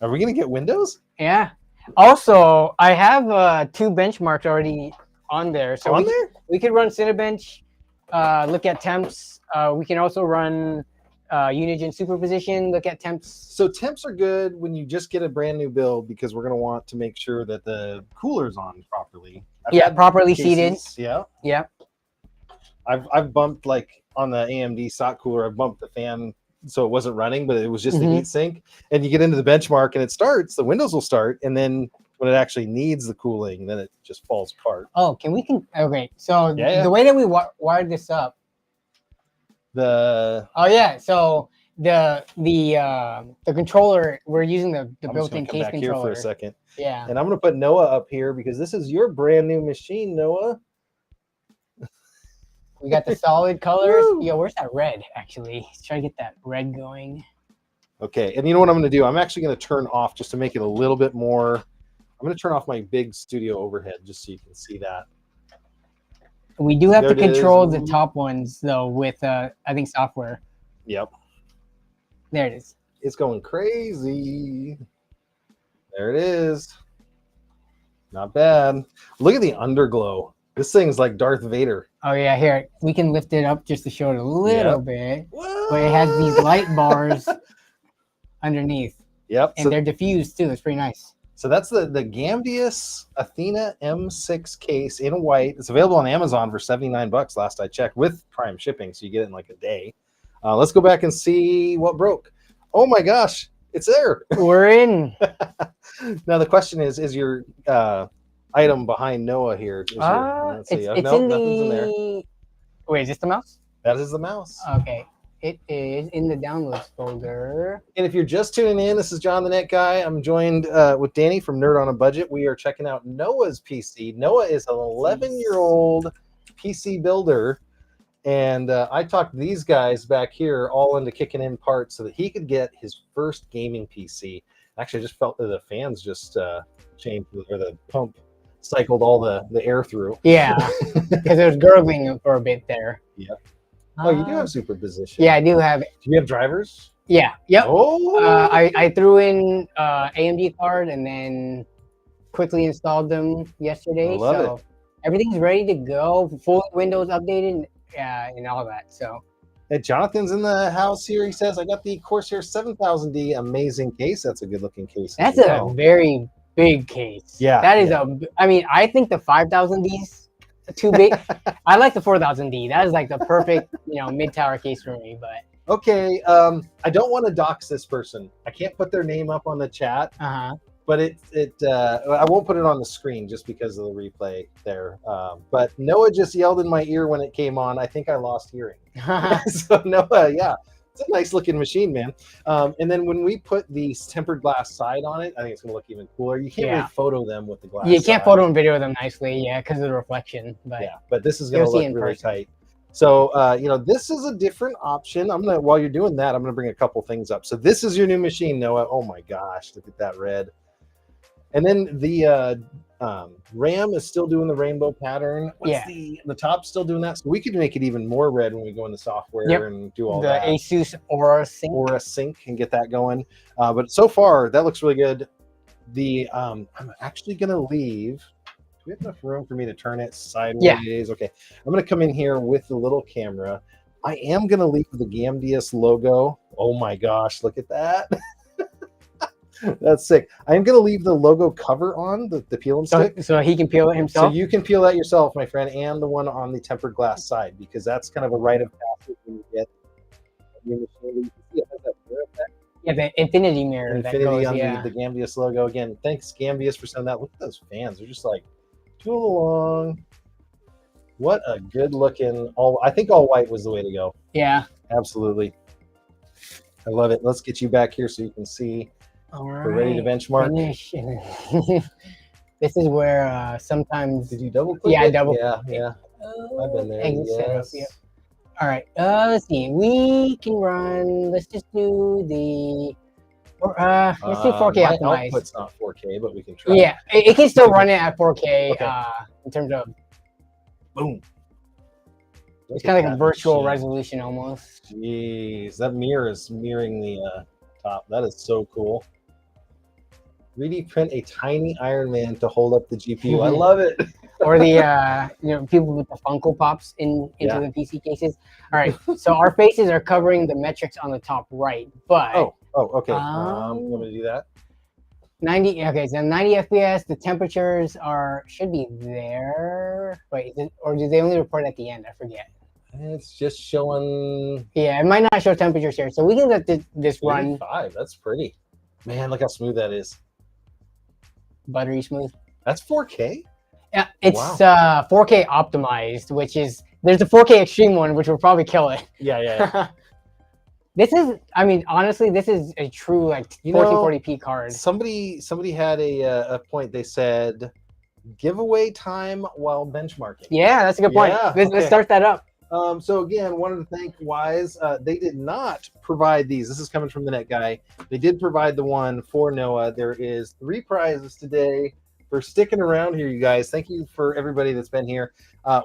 Speaker 1: Are we gonna get Windows?
Speaker 2: Yeah. Also, I have 2 benchmarks already on there. So we could run Cinebench, look at temps. We can also run Unigen superposition, look at temps.
Speaker 1: So temps are good when you just get a brand new build because we're going to want to make sure that the cooler's on properly.
Speaker 2: Properly seated.
Speaker 1: Yeah. I've bumped, like on the AMD stock cooler, I bumped the fan so it wasn't running, but it was just the heat sink. And you get into the benchmark and it starts, the windows will start, and then when it actually needs the cooling, then it just falls apart.
Speaker 2: Oh, okay. So the way that we wired this up.
Speaker 1: So
Speaker 2: the controller, we're using the built-in case controller.
Speaker 1: Here for a second.
Speaker 2: Yeah.
Speaker 1: And I'm going to put Noah up here because this is your brand new machine, Noah.
Speaker 2: We got the solid colors.
Speaker 1: Woo!
Speaker 2: Yo, where's that red? Actually, let's try to get that red going.
Speaker 1: Okay, and you know what I'm going to do? I'm actually going to turn off just to make it a little bit more. I'm going to turn off my big studio overhead just so you can see that.
Speaker 2: We do have
Speaker 1: There
Speaker 2: to
Speaker 1: it is.
Speaker 2: control the top ones though with I think software.
Speaker 1: Yep.
Speaker 2: There it is.
Speaker 1: It's going crazy. There it is. Not bad. Look at the underglow. This thing's like Darth Vader.
Speaker 2: Oh yeah, here we can lift it up just to show it a little bit.
Speaker 1: What?
Speaker 2: But it has these light bars underneath.
Speaker 1: Yep.
Speaker 2: And they're diffused too. It's pretty nice.
Speaker 1: So that's the Gambius Athena M6 case in white. It's available on Amazon for $79 last I checked with Prime shipping, so you get it in like a day. Let's go back and see what broke. Oh my gosh, it's there.
Speaker 2: We're in.
Speaker 1: Now the question is your item behind Noah here?
Speaker 2: It's in
Speaker 1: nothing's in there.
Speaker 2: Wait, is this the mouse?
Speaker 1: That is the mouse.
Speaker 2: Okay. It is in the downloads folder.
Speaker 1: And if you're just tuning in, this is Jon the Net Guy. I'm joined with Danny from Nerd on a Budget. We are checking out Noah's PC. Noah is an 11-year-old PC builder. And I talked these guys back here all into kicking in parts so that he could get his first gaming PC. Actually, I just felt that the fans just changed, or the pump cycled all the air through.
Speaker 2: Yeah, because it was gurgling for a bit there.
Speaker 1: Yeah. Oh, you do have superposition.
Speaker 2: Yeah, I do have.
Speaker 1: Do you have drivers?
Speaker 2: Yeah. Yep.
Speaker 1: Oh.
Speaker 2: I threw in AMD card and then quickly installed them yesterday.
Speaker 1: I love it.
Speaker 2: Everything's ready to go. Full Windows updated and all that. So.
Speaker 1: Hey, Jonathan's in the house here. He says, I got the Corsair 7000D. Amazing case. That's a good looking case.
Speaker 2: That's a very big case.
Speaker 1: Yeah.
Speaker 2: That is I mean, I think the 5000D's too big. I like the 4000D. That is like the perfect, mid-tower case for me. But
Speaker 1: okay, I don't want to dox this person. I can't put their name up on the chat. But I won't put it on the screen just because of the replay there. But Noah just yelled in my ear when it came on. I think I lost hearing. So Noah, yeah, it's a nice looking machine, man. And then when we put the tempered glass side on it, I think it's gonna look even cooler. You can't really photo them with the glass.
Speaker 2: You can't photo and video them nicely, because of the reflection. But
Speaker 1: yeah, but this is gonna look really tight. So this is a different option. While you're doing that, I'm gonna bring a couple things up. So this is your new machine, Noah. Oh my gosh, look at that red. And then the RAM is still doing the rainbow pattern. The top's still doing that. So we could make it even more red when we go into software and do all that.
Speaker 2: The Asus Aorus Sync.
Speaker 1: Aorus Sync and get that going. But so far, that looks really good. I'm actually going to leave. Do we have enough room for me to turn it sideways?
Speaker 2: Yeah.
Speaker 1: Okay. I'm going to come in here with the little camera. I am going to leave the Gambius logo. Oh my gosh, look at that. That's sick. I'm going to leave the logo cover on, the peel and stick.
Speaker 2: So he can peel it himself?
Speaker 1: So you can peel that yourself, my friend, and the one on the tempered glass side, because that's kind of a rite of passage when you get your machine. You can see it has that mirror effect.
Speaker 2: Yeah, the infinity mirror.
Speaker 1: Infinity on the Gambius logo. Again, thanks, Gambius, for sending that. Look at those fans. They're just like tooling along. What a good looking, I think all white was the way to go.
Speaker 2: Yeah.
Speaker 1: Absolutely. I love it. Let's get you back here so you can see.
Speaker 2: All right.
Speaker 1: We're ready to benchmark.
Speaker 2: This is where sometimes.
Speaker 1: Did you double click?
Speaker 2: Yeah, I double.
Speaker 1: Yeah. I've been there. Yes.
Speaker 2: All right. Let's see. We can run. Let's just do the. Let's do 4K optimized.
Speaker 1: My output's not 4K, but we can try.
Speaker 2: Yeah, it can still run it at 4K. In terms of.
Speaker 1: Boom.
Speaker 2: It's kind of like a virtual resolution almost.
Speaker 1: Jeez, that mirror is mirroring the top. That is so cool. 3D print a tiny Iron Man to hold up the GPU. I love it.
Speaker 2: Or the people with the Funko Pops into the PC cases. All right, so our faces are covering the metrics on the top right, but
Speaker 1: okay. I'm going to do that.
Speaker 2: 90. Okay, so 90 FPS. The temperatures should be there. Wait, or do they only report at the end? I forget.
Speaker 1: It's just showing.
Speaker 2: Yeah, it might not show temperatures here, so we can let this run.
Speaker 1: 5. That's pretty. Man, look how smooth that is.
Speaker 2: Buttery smooth.
Speaker 1: That's 4K.
Speaker 2: Yeah, it's 4K optimized, which is there's a 4K extreme one, which will probably kill it.
Speaker 1: Yeah.
Speaker 2: This is, I mean, honestly, this is a true 1440p card.
Speaker 1: Somebody had a point. They said giveaway time while benchmarking.
Speaker 2: Yeah, that's a good point. Let's start that up.
Speaker 1: So again, wanted to thank Wise. They did not provide these. This is coming from the Net Guy. They did provide the one for Noah. There is 3 prizes today for sticking around here, you guys. Thank you for everybody that's been here.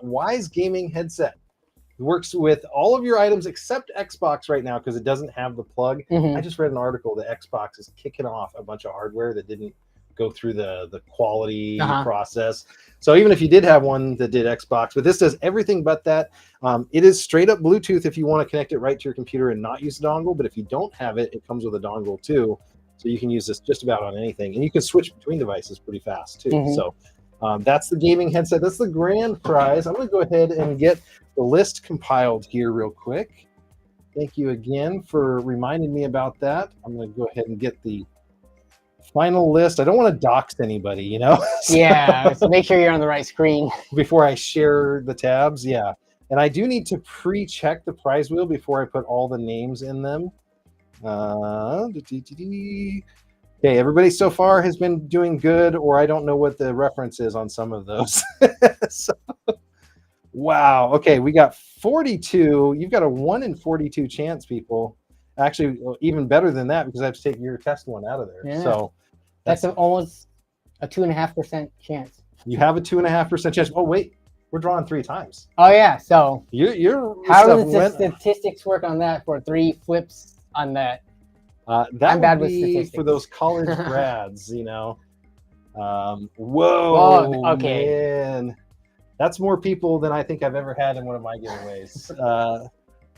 Speaker 1: Wise gaming headset. It works with all of your items except Xbox right now because it doesn't have the plug. I just read an article that Xbox is kicking off a bunch of hardware that didn't go through the quality process. So even if you did have one that did Xbox, but this does everything but that. It is straight up Bluetooth if you want to connect it right to your computer and not use a dongle. But if you don't have it, it comes with a dongle too. So you can use this just about on anything. And you can switch between devices pretty fast too. So that's the gaming headset. That's the grand prize. I'm going to go ahead and get the list compiled here real quick. Thank you again for reminding me about that. I'm going to go ahead and get the final list. I don't want to dox anybody, you know?
Speaker 2: Yeah, so make sure you're on the right screen.
Speaker 1: Before I share the tabs, yeah. And I do need to pre-check the prize wheel before I put all the names in them. Okay, everybody so far has been doing good, or I don't know what the reference is on some of those. So, wow. Okay, we got 42. You've got a 1 in 42 chance, people. Actually, even better than that because I have to take your test one out of there.
Speaker 2: Yeah.
Speaker 1: So
Speaker 2: that's almost a 2.5% chance.
Speaker 1: You have a 2.5% chance. Oh wait, we're drawing 3 times.
Speaker 2: Oh yeah. So
Speaker 1: you're
Speaker 2: how does the statistics work on that for 3 flips on that?
Speaker 1: That
Speaker 2: I'm bad
Speaker 1: would
Speaker 2: with
Speaker 1: be
Speaker 2: statistics.
Speaker 1: for those college grads, you know. Whoa,
Speaker 2: okay.
Speaker 1: Man. That's more people than I think I've ever had in one of my giveaways.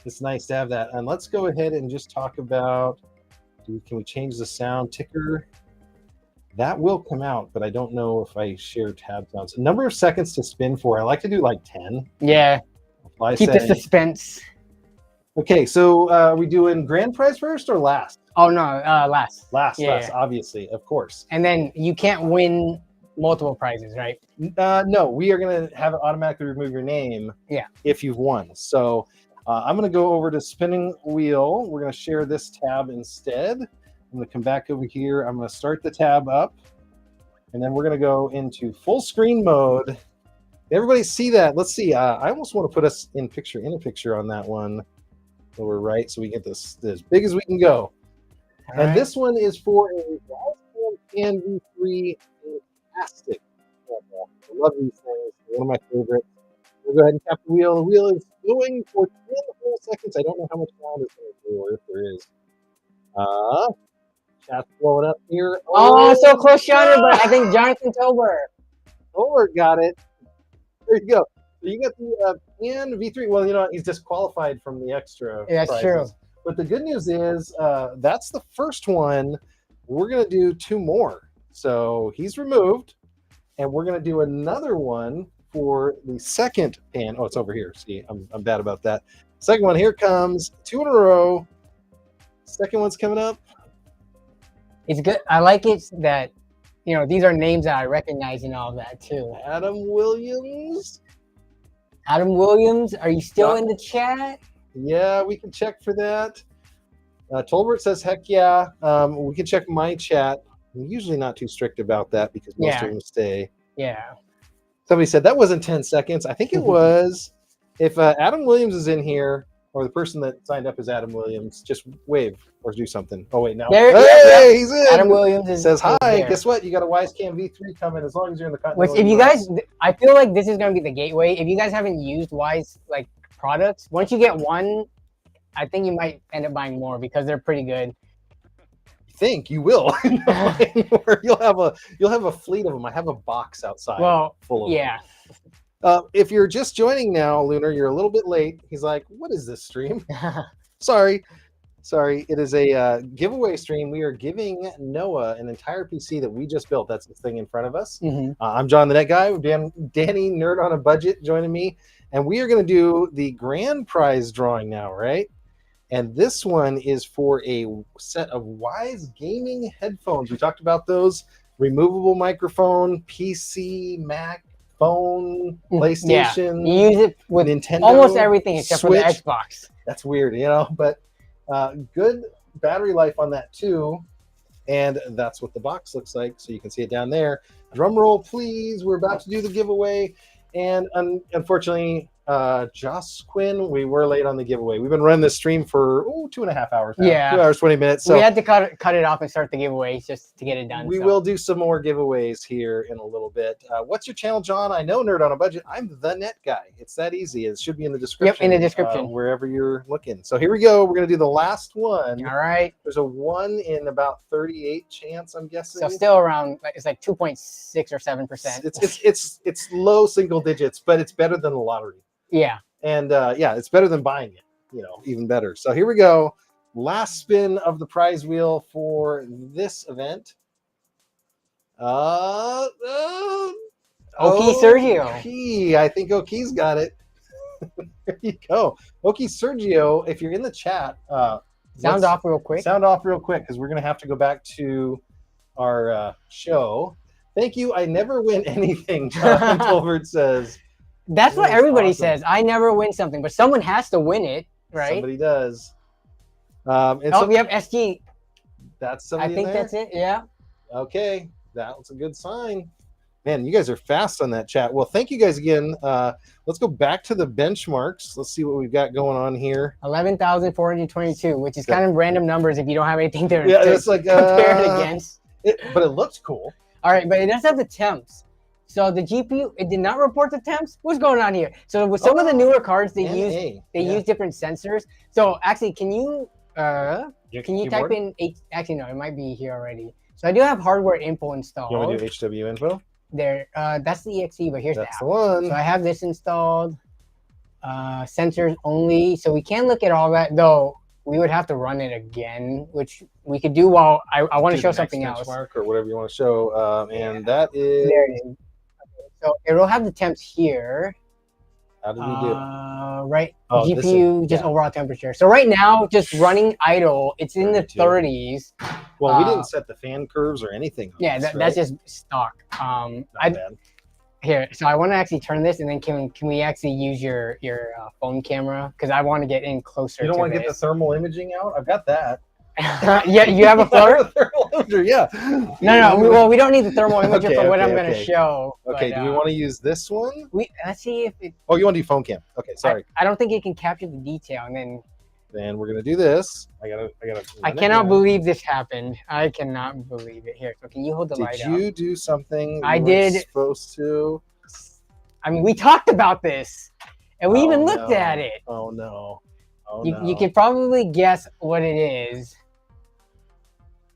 Speaker 1: It's nice to have that. And let's go ahead and just talk about, can we change the sound ticker? That will come out, but I don't know if I share tab sounds. Number of seconds to spin for. I like to do like 10.
Speaker 2: Yeah. Keep the suspense.
Speaker 1: Okay, so are we doing grand prize first or last?
Speaker 2: Oh no, last.
Speaker 1: Last, obviously, of course.
Speaker 2: And then you can't win multiple prizes, right?
Speaker 1: No, we are going to have it automatically remove your name if you've won. So I'm going to go over to spinning wheel. We're going to share this tab instead. I'm going to come back over here. I'm going to start the tab up, and then we're going to go into full screen mode. Everybody see that? Let's see. I almost want to put us in a picture on that one lower right, so we get this as big as we can go. All right. This one is for a Wise V3 Fantastic. I love these things. One of my favorites. We'll go ahead and tap the wheel. The wheel is going for 10 whole seconds. I don't know how much sound it's going to do, or if there is. Chat's blowing up here.
Speaker 2: Oh, so close, Jonathan, but I think Jonathan
Speaker 1: Tolbert got it. There you go. So you got the Pan V3. Well, you know, he's disqualified from the extra
Speaker 2: prizes. That's true.
Speaker 1: But the good news is that's the first one. We're going to do 2 more. So he's removed, and we're going to do another one for the second pan. Oh, it's over here. See, I'm bad about that. Second one, here comes 2 in a row. Second one's coming up.
Speaker 2: It's good. I like it that, you know, these are names that I recognize and all that too.
Speaker 1: Adam Williams.
Speaker 2: Adam Williams, are you still in the chat?
Speaker 1: Yeah, we can check for that. Tolbert says, heck yeah. We can check my chat. I'm usually not too strict about that because most of them stay.
Speaker 2: Yeah.
Speaker 1: Somebody said that wasn't 10 seconds. I think it was. If Adam Williams is in here, or the person that signed up as Adam Williams, just wave or do something. Oh, wait, now. Hey, he's in.
Speaker 2: Adam Williams
Speaker 1: says, hi, guess what? You got a Wisecam V3 coming as long as you're in the continental.
Speaker 2: Which, if you guys, I feel like this is going to be the gateway. If you guys haven't used Wise like products, once you get one, I think you might end up buying more because they're pretty good.
Speaker 1: Think you will. You'll have a fleet of them. I have a box outside full of them. If you're just joining now, Lunar, you're a little bit late. He's like, what is this stream? Sorry. It is a giveaway stream. We are giving Noah an entire PC that we just built. That's the thing in front of us. I'm Jon The Net Guy. Danny, Nerd on a Budget, joining me. And we are going to do the grand prize drawing now, right? And this one is for a set of Wise gaming headphones. We talked about those. Removable microphone, PC, Mac, phone, PlayStation.
Speaker 2: You use it with
Speaker 1: Nintendo,
Speaker 2: almost everything except
Speaker 1: Switch.
Speaker 2: for the Xbox.
Speaker 1: That's weird, you know, but good battery life on that too. And that's what the box looks like. So you can see it down there. Drum roll, please. We're about to do the giveaway. And unfortunately, Joss Quinn, we were late on the giveaway. We've been running this stream for 2.5 hours now.
Speaker 2: Yeah.
Speaker 1: 2 hours, 20 minutes. So
Speaker 2: we had to cut it off and start the giveaways just to get it done.
Speaker 1: We will do some more giveaways here in a little bit. What's your channel, John? I know Nerd on a Budget. I'm the Net Guy. It's that easy. It should be in the description.
Speaker 2: Yep, in the description.
Speaker 1: Wherever you're looking. So here we go. We're going to do the last one.
Speaker 2: All right.
Speaker 1: There's a 1 in about 38 chance, I'm guessing.
Speaker 2: So still around, it's like 2.6 or 7%.
Speaker 1: It's low single digits, but it's better than the lottery.
Speaker 2: Yeah.
Speaker 1: And yeah, it's better than buying it, even better. So here we go. Last spin of the prize wheel for this event.
Speaker 2: Oki Sergio.
Speaker 1: Oki. I think Oki's got it. There you go. Oki Sergio, if you're in the chat,
Speaker 2: sound off real quick.
Speaker 1: Sound off real quick because we're going to have to go back to our show. Thank you. I never win anything, Jonathan Tolbert says.
Speaker 2: That's what everybody says. I never win something, but someone has to win it, right?
Speaker 1: Somebody does.
Speaker 2: We have SG.
Speaker 1: That's somebody.
Speaker 2: I think that's it. Yeah.
Speaker 1: Okay, that's a good sign. Man, you guys are fast on that chat. Well, thank you guys again. Let's go back to the benchmarks. Let's see what we've got going on here.
Speaker 2: 11,422, which is kind of random numbers if you don't have anything to,
Speaker 1: it's like,
Speaker 2: compare it against.
Speaker 1: But it looks cool.
Speaker 2: All right, but it does have the temps. So the GPU, it did not report the temps. What's going on here? So with some of the newer cards, they use different sensors. So actually, can you type in actually no, it might be here already. So I do have hardware info installed.
Speaker 1: You want to do HW info?
Speaker 2: There, that's the EXE, but here's
Speaker 1: that's
Speaker 2: the
Speaker 1: one.
Speaker 2: So I have this installed. Sensors only. So we can look at all that, though. We would have to run it again, which we could do while I want to show something else.
Speaker 1: Or whatever you want to show. And that is...
Speaker 2: There it is. So it will have the temps here.
Speaker 1: How did we do?
Speaker 2: Right, GPU, just overall temperature. So right now, just running idle, it's in the 30s.
Speaker 1: Well, we didn't set the fan curves or anything.
Speaker 2: Yeah, that's just stock. Here, so I want to actually turn this, and then can we actually use your phone camera? Because I want to get in closer.
Speaker 1: You don't want to get the thermal imaging out? I've got that.
Speaker 2: Yeah, you have a floor?
Speaker 1: Thermal imager, yeah.
Speaker 2: No. We don't need the thermal imager for what I'm going to show.
Speaker 1: Okay, do we want to use this one?
Speaker 2: Let's see if it...
Speaker 1: Oh, you want to do phone cam? Okay, sorry.
Speaker 2: I don't think it can capture the detail, and then...
Speaker 1: Then we're going to do this. I
Speaker 2: cannot believe this happened. I cannot believe it. Here, so can you hold the light out?
Speaker 1: Did you do something
Speaker 2: I did.
Speaker 1: Supposed to?
Speaker 2: I mean, we talked about this, and we even looked at it.
Speaker 1: Oh, no.
Speaker 2: You can probably guess what it is.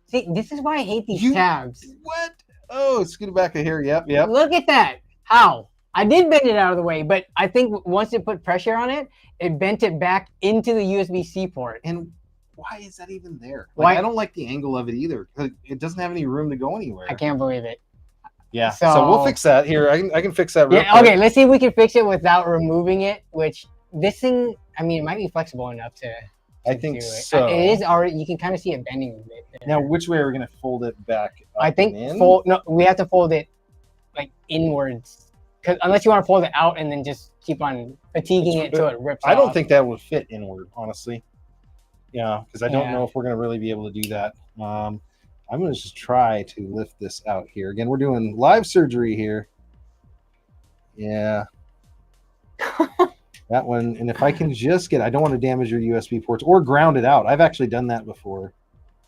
Speaker 2: See, this is why I hate these tabs.
Speaker 1: What? Oh, scoot it back here. Yep.
Speaker 2: Look at that. How? I did bend it out of the way, but I think once it put pressure on it, it bent it back into the USB-C port.
Speaker 1: And why is that even there?
Speaker 2: Why?
Speaker 1: I don't like the angle of it either. It doesn't have any room to go anywhere.
Speaker 2: I can't believe it.
Speaker 1: Yeah, so we'll fix that. Here, I can fix that real quick.
Speaker 2: Okay, let's see if we can fix it without removing it, which this thing, I mean, it might be flexible enough to
Speaker 1: I think so.
Speaker 2: It is already, you can kind of see it bending a bit there.
Speaker 1: Now, which way are we going to fold it back up?
Speaker 2: I think we have to fold it like inwards. Because unless you want to fold it out and then just keep on fatiguing it till it rips off.
Speaker 1: I don't think that would fit inward, honestly. Yeah, because I don't know if we're going to really be able to do that. I'm going to just try to lift this out here. Again, we're doing live surgery here. Yeah. That one. And if I can just get, I don't want to damage your USB ports or ground it out. I've actually done that before.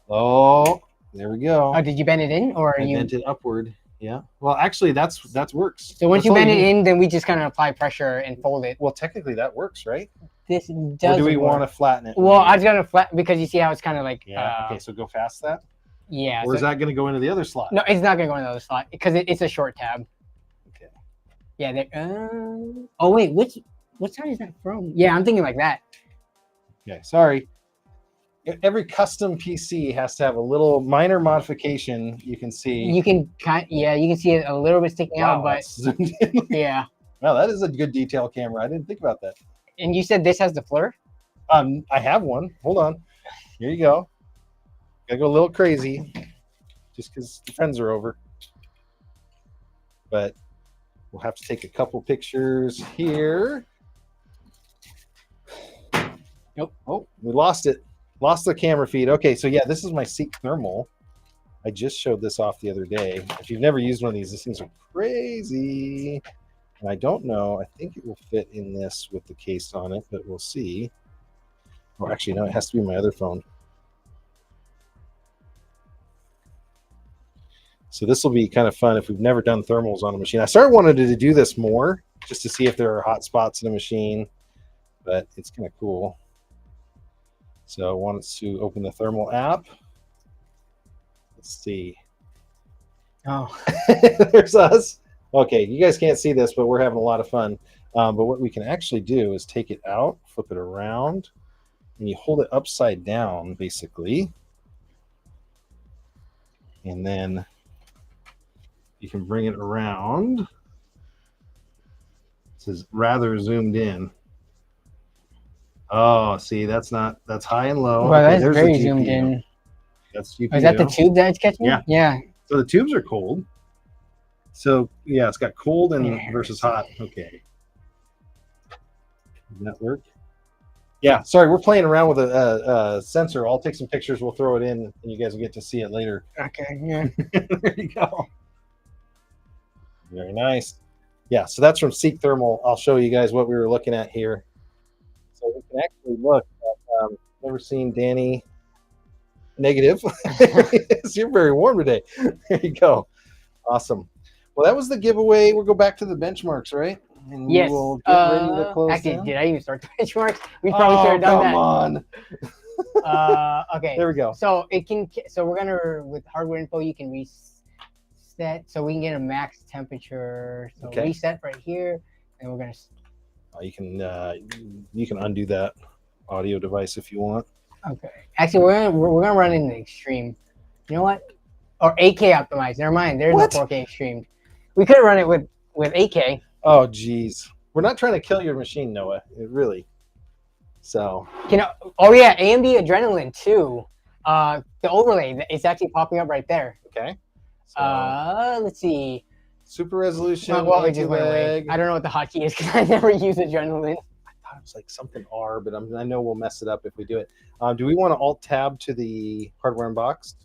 Speaker 1: Oh, there we go.
Speaker 2: Oh, did you bend it in or
Speaker 1: I bent it upward? Yeah. Well, actually, that works.
Speaker 2: So once you bend it in, then we just kind of apply pressure and fold it.
Speaker 1: Well, technically that works, right?
Speaker 2: This does.
Speaker 1: Or do we want to flatten it?
Speaker 2: Well, I was gonna flatten because you see how it's kind of like.
Speaker 1: Yeah. Okay. So go past that.
Speaker 2: Yeah.
Speaker 1: Or is that going to go into the other slot?
Speaker 2: No, it's not going to go into the other slot because it's a short tab.
Speaker 1: Okay.
Speaker 2: Yeah. Oh wait, what side is that from? Yeah, I'm thinking like that.
Speaker 1: Okay. Sorry. Every custom PC has to have a little minor modification. You can see.
Speaker 2: You can you can see it a little bit sticking out, but yeah.
Speaker 1: Well, that is a good detail camera. I didn't think about that.
Speaker 2: And you said this has the FLIR?
Speaker 1: I have one. Hold on. Here you go. Gotta go a little crazy, just because the friends are over. But we'll have to take a couple pictures here. Nope. Oh, we lost it. Lost the camera feed. Okay, so yeah, this is my Seek Thermal. I just showed this off the other day. If you've never used one of these, things are crazy. And I don't know. I think it will fit in this with the case on it, but we'll see. Oh, actually, no, it has to be my other phone. So this will be kind of fun if we've never done thermals on a machine. I started wanting to do this more just to see if there are hot spots in the machine, but it's kind of cool. So I wanted to open the thermal app. Let's see.
Speaker 2: Oh,
Speaker 1: There's us. Okay, you guys can't see this, but we're having a lot of fun. But what we can actually do is take it out, flip it around, and you hold it upside down, basically. And then you can bring it around. It says rather zoomed in. Oh, see, that's high and low.
Speaker 2: well,
Speaker 1: Okay,
Speaker 2: that's very zoomed in.
Speaker 1: That's GPU.
Speaker 2: Oh, is that the tube that it's catching?
Speaker 1: Yeah.
Speaker 2: Yeah.
Speaker 1: So the tubes are cold. So yeah, it's got cold and versus hot. Okay. Does that work? Yeah. Sorry, we're playing around with a sensor. I'll take some pictures. We'll throw it in, and you guys will get to see it later.
Speaker 2: Okay. Yeah.
Speaker 1: There you go. Very nice. Yeah. So that's from Seek Thermal. I'll show you guys what we were looking at here. So we can actually look at. Never seen Danny negative. You're very warm today. There you go. Awesome. Well, that was the giveaway. We'll go back to the benchmarks, right? And
Speaker 2: Yes.
Speaker 1: we will get ready to close
Speaker 2: actually,
Speaker 1: down.
Speaker 2: did I even start the benchmarks? We probably should have done
Speaker 1: Come
Speaker 2: that.
Speaker 1: on.
Speaker 2: Okay.
Speaker 1: There we go.
Speaker 2: So it can. So we're gonna with hardware info. You can reset, so we can get a max temperature. So
Speaker 1: Okay.
Speaker 2: reset right here, and we're gonna.
Speaker 1: You can undo that audio device if you want.
Speaker 2: Okay. Actually, we're gonna run in the extreme. You know what? Or 8K optimized. Never mind. There's
Speaker 1: What?
Speaker 2: no 4K extreme. We could run it with 8K.
Speaker 1: Oh, geez. We're not trying to kill your machine, Noah. Really. So.
Speaker 2: Oh yeah, AMD Adrenaline too. The overlay, it's actually popping up right there.
Speaker 1: Okay. So,
Speaker 2: Let's see.
Speaker 1: super resolution.
Speaker 2: Well, it just went away.
Speaker 1: anti-lag.
Speaker 2: I don't know what the hotkey is because I never use Adrenaline.
Speaker 1: I thought it was like something R, but I know we'll mess it up if we do it. Do we want to alt tab to the hardware unboxed?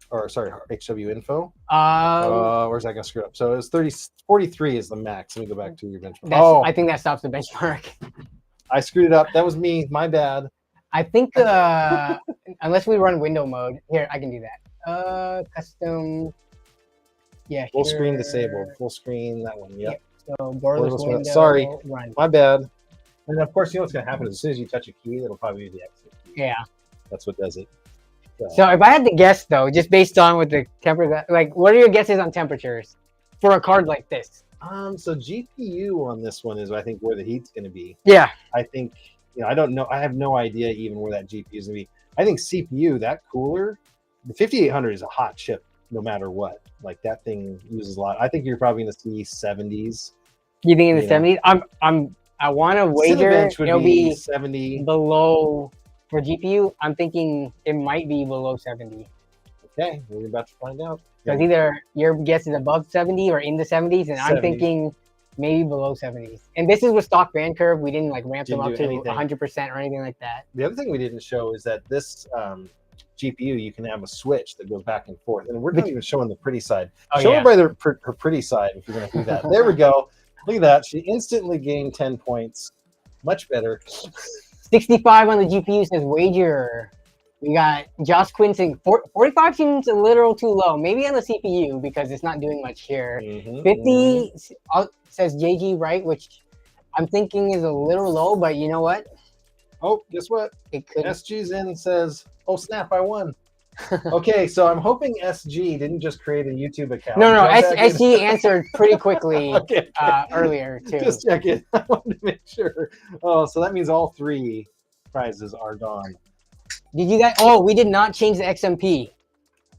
Speaker 1: Or sorry, HW info? Where's that going to screw up? So it's 43 is the max. Let me go back to your benchmark.
Speaker 2: I think that stops the benchmark.
Speaker 1: I screwed it up. That was me. My bad.
Speaker 2: I think unless we run window mode. Here, I can do that. Custom. Yeah.
Speaker 1: Full screen disabled. Full screen, that one. Yep.
Speaker 2: So borderless window.
Speaker 1: Sorry.
Speaker 2: Run.
Speaker 1: My bad. And of course, you know what's going to happen is as soon as you touch a key, it'll probably be the exit key.
Speaker 2: Yeah.
Speaker 1: That's what does it.
Speaker 2: So if I had to guess though, just based on what the temperature, like what are your guesses on temperatures for a card like this?
Speaker 1: So GPU on this one is, I think, where the heat's going to be.
Speaker 2: Yeah.
Speaker 1: I think, I don't know. I have no idea even where that GPU is going to be. I think CPU, that cooler, the 5800 is a hot chip no matter what. Like that thing uses a lot. I think you're probably going to see 70s.
Speaker 2: You think in the 70s? I want to wager it'll be
Speaker 1: 70
Speaker 2: below. For GPU, I'm thinking it might be below 70.
Speaker 1: Okay, we're about to find out.
Speaker 2: Because either your guess is above 70 or in the 70s, and
Speaker 1: 70.
Speaker 2: I'm thinking maybe below 70s. And this is with stock band curve. We didn't like ramp them up to 100% or anything like that.
Speaker 1: The other thing we didn't show is that this GPU, you can have a switch that goes back and forth. And we're not even showing the pretty side. Show her by her pretty side if you're going to do that. There we go. Look at that. She instantly gained 10 points. Much better.
Speaker 2: 65 on the GPU says wager. We got Josh Quinn saying 45 seems a little too low. Maybe on the CPU because it's not doing much here. 50 says JG Wright, which I'm thinking is a little low, but you know what?
Speaker 1: Oh, guess what?
Speaker 2: It could.
Speaker 1: SG's in and says, oh, snap, I won. Okay, so I'm hoping SG didn't just create a YouTube account.
Speaker 2: No, SG answered pretty quickly
Speaker 1: okay.
Speaker 2: Earlier, too.
Speaker 1: Just check it. I wanted to make sure. Oh, so that means all 3 prizes are gone.
Speaker 2: Did you guys? Oh, we did not change the XMP,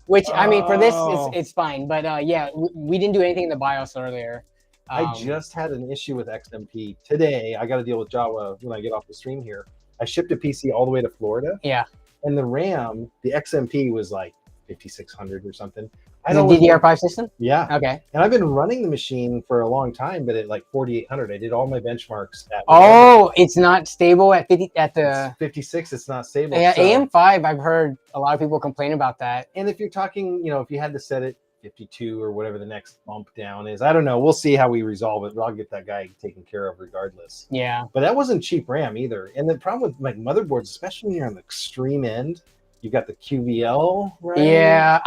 Speaker 2: which, I mean, for this, it's fine. But, yeah, we didn't do anything in the BIOS earlier.
Speaker 1: I just had an issue with XMP today. I got to deal with Java when I get off the stream here. I shipped a PC all the way to Florida.
Speaker 2: Yeah.
Speaker 1: And the RAM, the XMP was like 5600 or something.
Speaker 2: Is it DDR5 system?
Speaker 1: Yeah.
Speaker 2: Okay.
Speaker 1: And I've been running the machine for a long time, but at like 4800, I did all my benchmarks at.
Speaker 2: Oh, it's not stable at 50 at the
Speaker 1: 56. It's not stable.
Speaker 2: Yeah,
Speaker 1: so.
Speaker 2: AM5. I've heard a lot of people complain about that.
Speaker 1: And if you're talking, if you had to set it 52 or whatever the next bump down is. I don't know. We'll see how we resolve it, but I'll get that guy taken care of regardless.
Speaker 2: Yeah.
Speaker 1: But that wasn't cheap RAM either. And the problem with like motherboards, especially when you're on the extreme end, you've got the QVL, right?
Speaker 2: Yeah,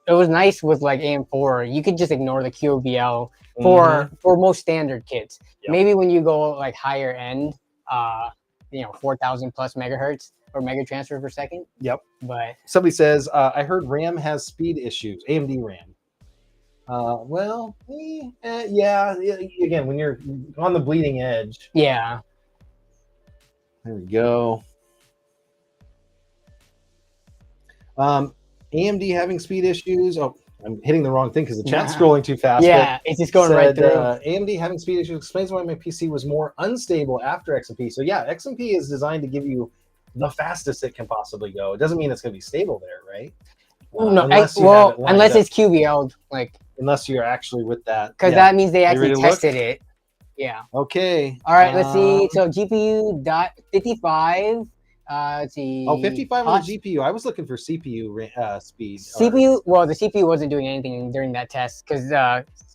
Speaker 2: it was nice with like AM4. You could just ignore the QVL for most standard kits.
Speaker 1: Yep.
Speaker 2: Maybe when you go like higher end, 4,000 plus megahertz or mega transfer per second.
Speaker 1: Yep.
Speaker 2: But
Speaker 1: somebody says, I heard RAM has speed issues. AMD RAM. Yeah. Again, when you're on the bleeding edge.
Speaker 2: Yeah.
Speaker 1: There we go. AMD having speed issues. Oh, I'm hitting the wrong thing because the chat's scrolling too fast.
Speaker 2: Yeah, it's just going right through.
Speaker 1: AMD having speed issues explains why my PC was more unstable after XMP. So yeah, XMP is designed to give you the fastest it can possibly go. It doesn't mean it's going to be stable there, right?
Speaker 2: No, unless it's QVL, like
Speaker 1: unless you're actually with that,
Speaker 2: because that means they actually tested it. Yeah.
Speaker 1: Okay.
Speaker 2: All right. Let's see. So GPU .55. Let's see.
Speaker 1: Oh, 55 on the GPU. I was looking for CPU speed.
Speaker 2: CPU. Well, the CPU wasn't doing anything during that test because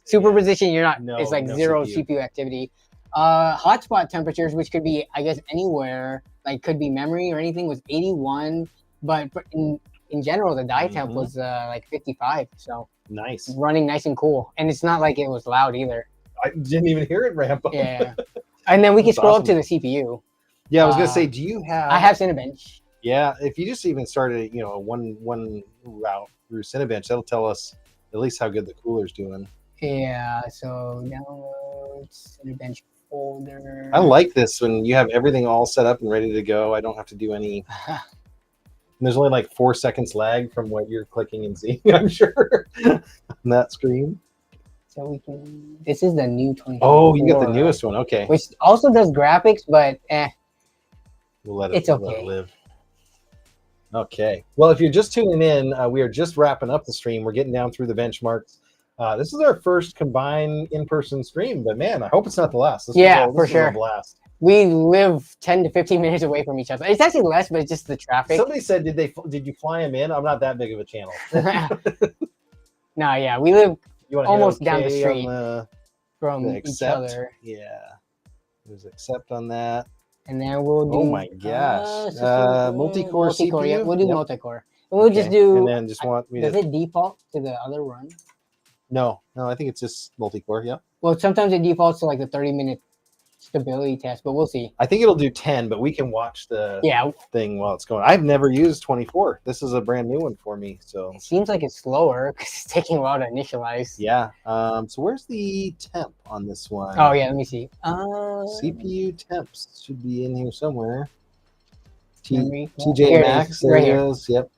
Speaker 2: superposition. You're not. It's like zero CPU activity. Hotspot temperatures, which could be, I guess, anywhere. Like could be memory or anything, was 81. But in general, the die temp was like 55. So
Speaker 1: nice.
Speaker 2: Running nice and cool, and it's not like it was loud either.
Speaker 1: I didn't even hear it ramp up.
Speaker 2: Yeah. And then we can scroll up to the CPU.
Speaker 1: Yeah, I was gonna say, do you have?
Speaker 2: I have Cinebench.
Speaker 1: Yeah, if you just even started, one route through Cinebench, that'll tell us at least how good the cooler's doing.
Speaker 2: Yeah. So download Cinebench folder.
Speaker 1: I like this when you have everything all set up and ready to go. I don't have to do any. And there's only like 4 seconds lag from what you're clicking and seeing, I'm sure, on that screen.
Speaker 2: So we can. This is the new 20.
Speaker 1: Oh, you got the newest one. Okay.
Speaker 2: Which also does graphics, but
Speaker 1: we'll let
Speaker 2: it
Speaker 1: live. Okay. Well, if you're just tuning in, we are just wrapping up the stream. We're getting down through the benchmarks. This is our first combined in-person stream, but man, I hope it's not the last. This
Speaker 2: for sure.
Speaker 1: A blast.
Speaker 2: We live 10 to 15 minutes away from each other. It's actually less, but it's just the traffic.
Speaker 1: Somebody said, did you fly him in? I'm not that big of a channel.
Speaker 2: No, yeah, we live almost down the street from
Speaker 1: each
Speaker 2: other.
Speaker 1: Yeah. There's accept on that.
Speaker 2: And then we'll do.
Speaker 1: Oh my gosh. Multi-core CPU?
Speaker 2: Yeah, we'll do multi-core. And we'll just do.
Speaker 1: And then just want me
Speaker 2: does it default to the other run?
Speaker 1: No, I think it's just multi-core. Yeah.
Speaker 2: Well, sometimes it defaults to like the 30-minute stability test, but we'll see.
Speaker 1: I think it'll do 10, but we can watch the thing while it's going. I've never used 24. This is a brand new one for me. So
Speaker 2: it seems like it's slower because it's taking a while to initialize.
Speaker 1: Yeah. So where's the temp on this one?
Speaker 2: Oh yeah, let me see.
Speaker 1: CPU temps should be in here somewhere.
Speaker 2: TJ
Speaker 1: TJ Max. There it is. Yep.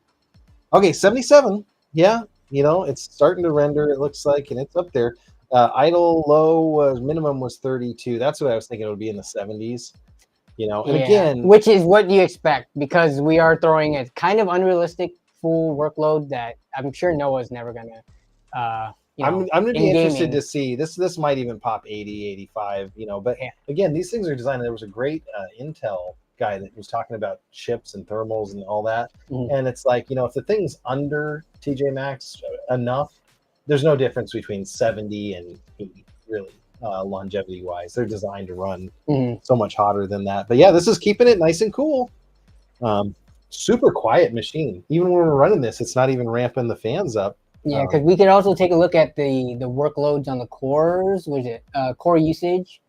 Speaker 1: Okay, 77. Yeah. It's starting to render. It looks like, and it's up there. Idle low minimum was 32. That's what I was thinking it would be in the 70s. And again,
Speaker 2: which is what you expect because we are throwing a kind of unrealistic full workload that I'm sure Noah's never gonna.
Speaker 1: I'm gonna be interested to see this. This might even pop 80, 85. But again, these things are designed. There was a great Intel guy that was talking about chips and thermals and all that, and it's like if the thing's under TJ Max enough. There's no difference between 70 and 80, really, longevity-wise. They're designed to run so much hotter than that. But yeah, this is keeping it nice and cool. Super quiet machine. Even when we're running this, it's not even ramping the fans up.
Speaker 2: Yeah, because we could also take a look at the workloads on the cores. Was it core usage?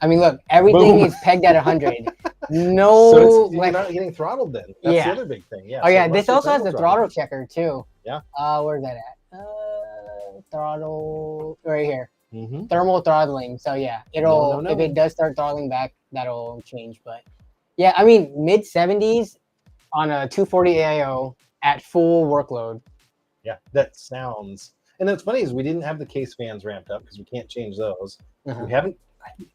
Speaker 2: I mean, look, everything is pegged at 100.
Speaker 1: So you're not getting throttled then. That's the other big thing. Yeah.
Speaker 2: Oh yeah, this also has the throttle checker too.
Speaker 1: Yeah.
Speaker 2: Where's that at? Throttle right here. Thermal throttling. So yeah, it'll if it does start throttling back, that'll change. But yeah, I mean mid 70s on a 240 AIO at full workload.
Speaker 1: Yeah, that sounds. And what's funny is we didn't have the case fans ramped up because we can't change those. We haven't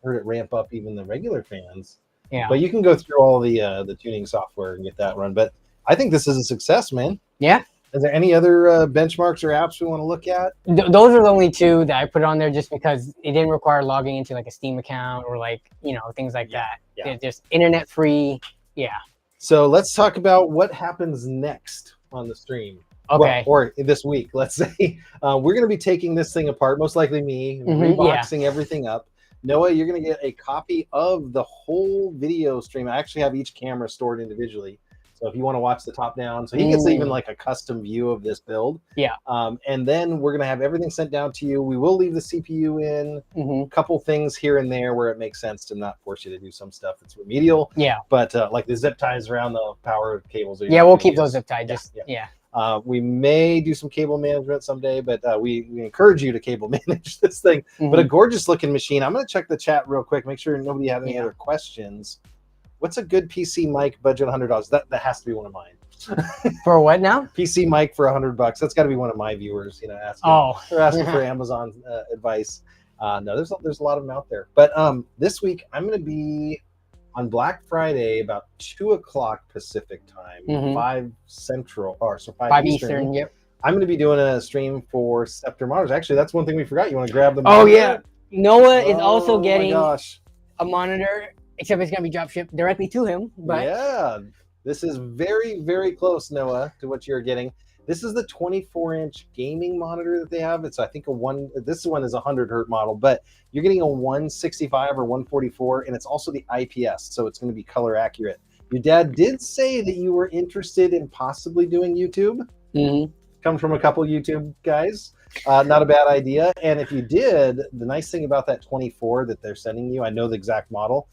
Speaker 1: heard it ramp up even the regular fans.
Speaker 2: Yeah.
Speaker 1: But you can go through all the tuning software and get that run. But I think this is a success, man.
Speaker 2: Yeah.
Speaker 1: Is there any other benchmarks or apps we want to look at?
Speaker 2: Those are the only two that I put on there just because it didn't require logging into like a Steam account or like, things like that. Yeah. It's just internet free. Yeah.
Speaker 1: So let's talk about what happens next on the stream.
Speaker 2: Okay.
Speaker 1: Or this week, let's say. We're going to be taking this thing apart, most likely me, reboxing everything up. Noah, you're going to get a copy of the whole video stream. I actually have each camera stored individually. So if you want to watch the top down, so he gets even like a custom view of this build.
Speaker 2: Yeah.
Speaker 1: And then we're going to have everything sent down to you. We will leave the CPU in, a couple things here and there where it makes sense to not force you to do some stuff that's remedial.
Speaker 2: Yeah.
Speaker 1: But like the zip ties around the power cables.
Speaker 2: Yeah, we'll keep those zip tied.
Speaker 1: We may do some cable management someday, but we encourage you to cable manage this thing. But a gorgeous looking machine. I'm going to check the chat real quick, make sure nobody had any other questions. What's a good PC mic budget? $100. That has to be one of mine.
Speaker 2: For what now?
Speaker 1: PC mic for $100. That's got to be one of my viewers. You know, asking for Amazon advice. No, there's a lot of them out there. But this week I'm going to be on Black Friday about 2 o'clock Pacific time, 5 Central, or so 5 Eastern.
Speaker 2: Yep.
Speaker 1: I'm going to be doing a stream for Scepter monitors. Actually, that's one thing we forgot. You want to grab them?
Speaker 2: Oh yeah, Noah is also getting
Speaker 1: a
Speaker 2: monitor. Except it's going to be drop shipped directly to him. But
Speaker 1: yeah, this is very, very close, Noah, to what you're getting. This is the 24-inch gaming monitor that they have. It's, I think, this one is a 100 Hz model, but you're getting a 165 or 144, and it's also the IPS, so it's going to be color accurate. Your dad did say that you were interested in possibly doing YouTube. Come from a couple YouTube guys. Not a bad idea. And if you did, the nice thing about that 24 that they're sending you, I know the exact model,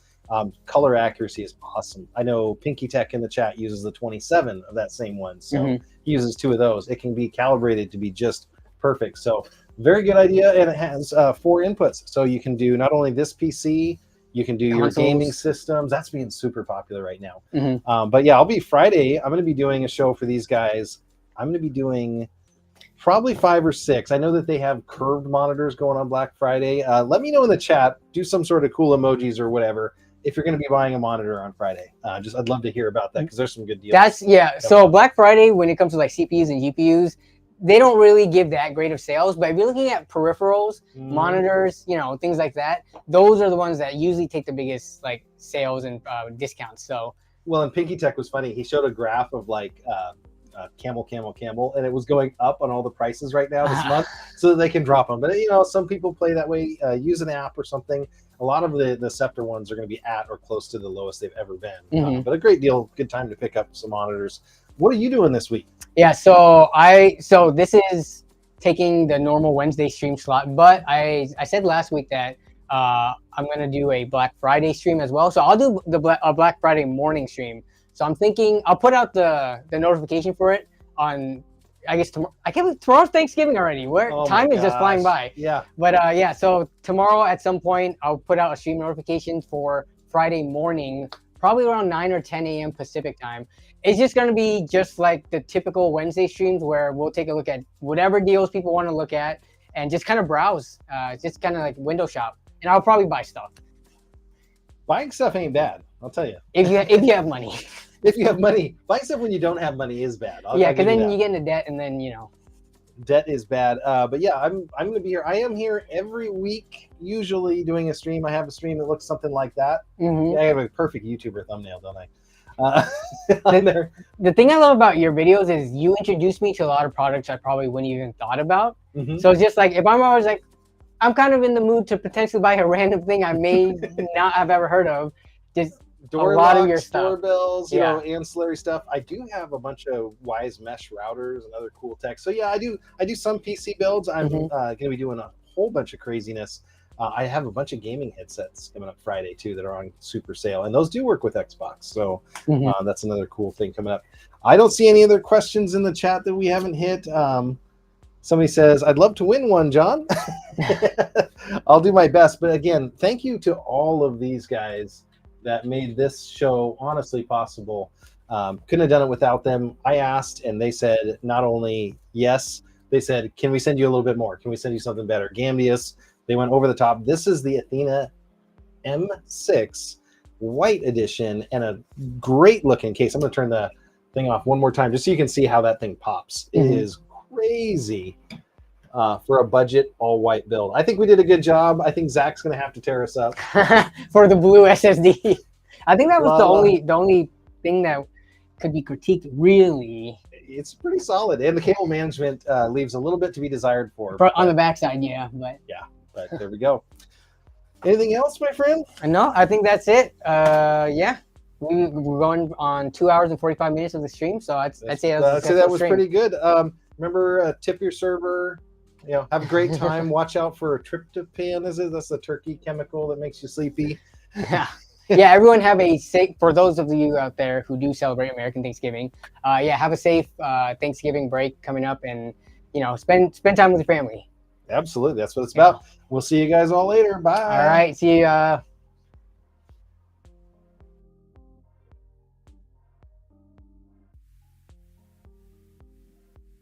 Speaker 1: color accuracy is awesome. I know Pinky Tech in the chat uses the 27 of that same one, so he uses 2 of those. It can be calibrated to be just perfect. So very good idea, and it has 4 inputs, so you can do not only this PC, you can do your gaming systems. That's being super popular right now. But yeah, I'll be Friday. I'm going to be doing a show for these guys. I'm going to be doing probably 5 or 6. I know that they have curved monitors going on Black Friday. Let me know in the chat. Do some sort of cool emojis or whatever if you're going to be buying a monitor on Friday. I'd love to hear about that because there's some good deals.
Speaker 2: So Black Friday, when it comes to like CPUs and GPUs, they don't really give that great of sales. But if you're looking at peripherals, monitors, things like that, those are the ones that usually take the biggest like sales and discounts. So
Speaker 1: and Pinky Tech was funny. He showed a graph of like camel, and it was going up on all the prices right now this month so that they can drop them. But some people play that way. Use an app or something. A lot of the Scepter ones are going to be at or close to the lowest they've ever been. But a great deal, good time to pick up some monitors. What are you doing this week?
Speaker 2: Yeah, so this is taking the normal Wednesday stream slot, but I said last week that I'm going to do a Black Friday stream as well. So I'll do a Black Friday morning stream. So I'm thinking I'll put out the notification for it on, I guess tomorrow. Tomorrow's Thanksgiving already. Time is just flying by.
Speaker 1: Yeah.
Speaker 2: But so tomorrow at some point I'll put out a stream notification for Friday morning, probably around 9 or 10 a.m. Pacific time. It's just going to be just like the typical Wednesday streams where we'll take a look at whatever deals people want to look at and just kind of browse, just kind of like window shop. And I'll probably buy stuff.
Speaker 1: Buying stuff ain't bad, I'll tell you.
Speaker 2: If you have money.
Speaker 1: If you have money. Buying stuff when you don't have money is bad.
Speaker 2: Because then you get into debt and then,
Speaker 1: Debt is bad. But yeah, I'm going to be here. I am here every week, usually doing a stream. I have a stream that looks something like that. I have a perfect YouTuber thumbnail, don't I?
Speaker 2: The thing I love about your videos is you introduce me to a lot of products I probably wouldn't even thought about. So it's just like, if I'm always like, I'm kind of in the mood to potentially buy a random thing I may not have ever heard of, just
Speaker 1: door
Speaker 2: a lot
Speaker 1: locks,
Speaker 2: of your stuff.
Speaker 1: doorbells, ancillary stuff. I do have a bunch of Wise mesh routers and other cool tech. So yeah, I do some PC builds. I'm going to be doing a whole bunch of craziness. I have a bunch of gaming headsets coming up Friday too that are on super sale, and those do work with Xbox. So that's another cool thing coming up. I don't see any other questions in the chat that we haven't hit. Somebody says, I'd love to win one, John. I'll do my best. But again, thank you to all of these guys that made this show honestly possible. Couldn't have done it without them. I asked, and they said not only yes, they said, can we send you a little bit more? Can we send you something better? Gambius, they went over the top. This is the Athena M6 white edition and a great looking case. I'm going to turn the thing off one more time just so you can see how that thing pops. It is crazy for a budget all white build. I think we did a good job. I think Zach's going to have to tear us up
Speaker 2: for the blue SSD. I think that was the only thing that could be critiqued really.
Speaker 1: it's pretty solid, and the cable management leaves a little bit to be desired
Speaker 2: on the backside, yeah, but
Speaker 1: there we go. Anything else, my friend?
Speaker 2: No, I think that's it. Yeah, we're going on 2 hours and 45 minutes of the stream, so I'd say
Speaker 1: that was pretty good. Remember, tip your server. Have a great time. Watch out for tryptophan. That's the turkey chemical that makes you sleepy.
Speaker 2: Yeah, everyone have a safe, for those of you out there who do celebrate American Thanksgiving, have a safe Thanksgiving break coming up, and spend time with your family.
Speaker 1: Absolutely, that's what it's about. We'll see you guys all later. Bye.
Speaker 2: All right, see you.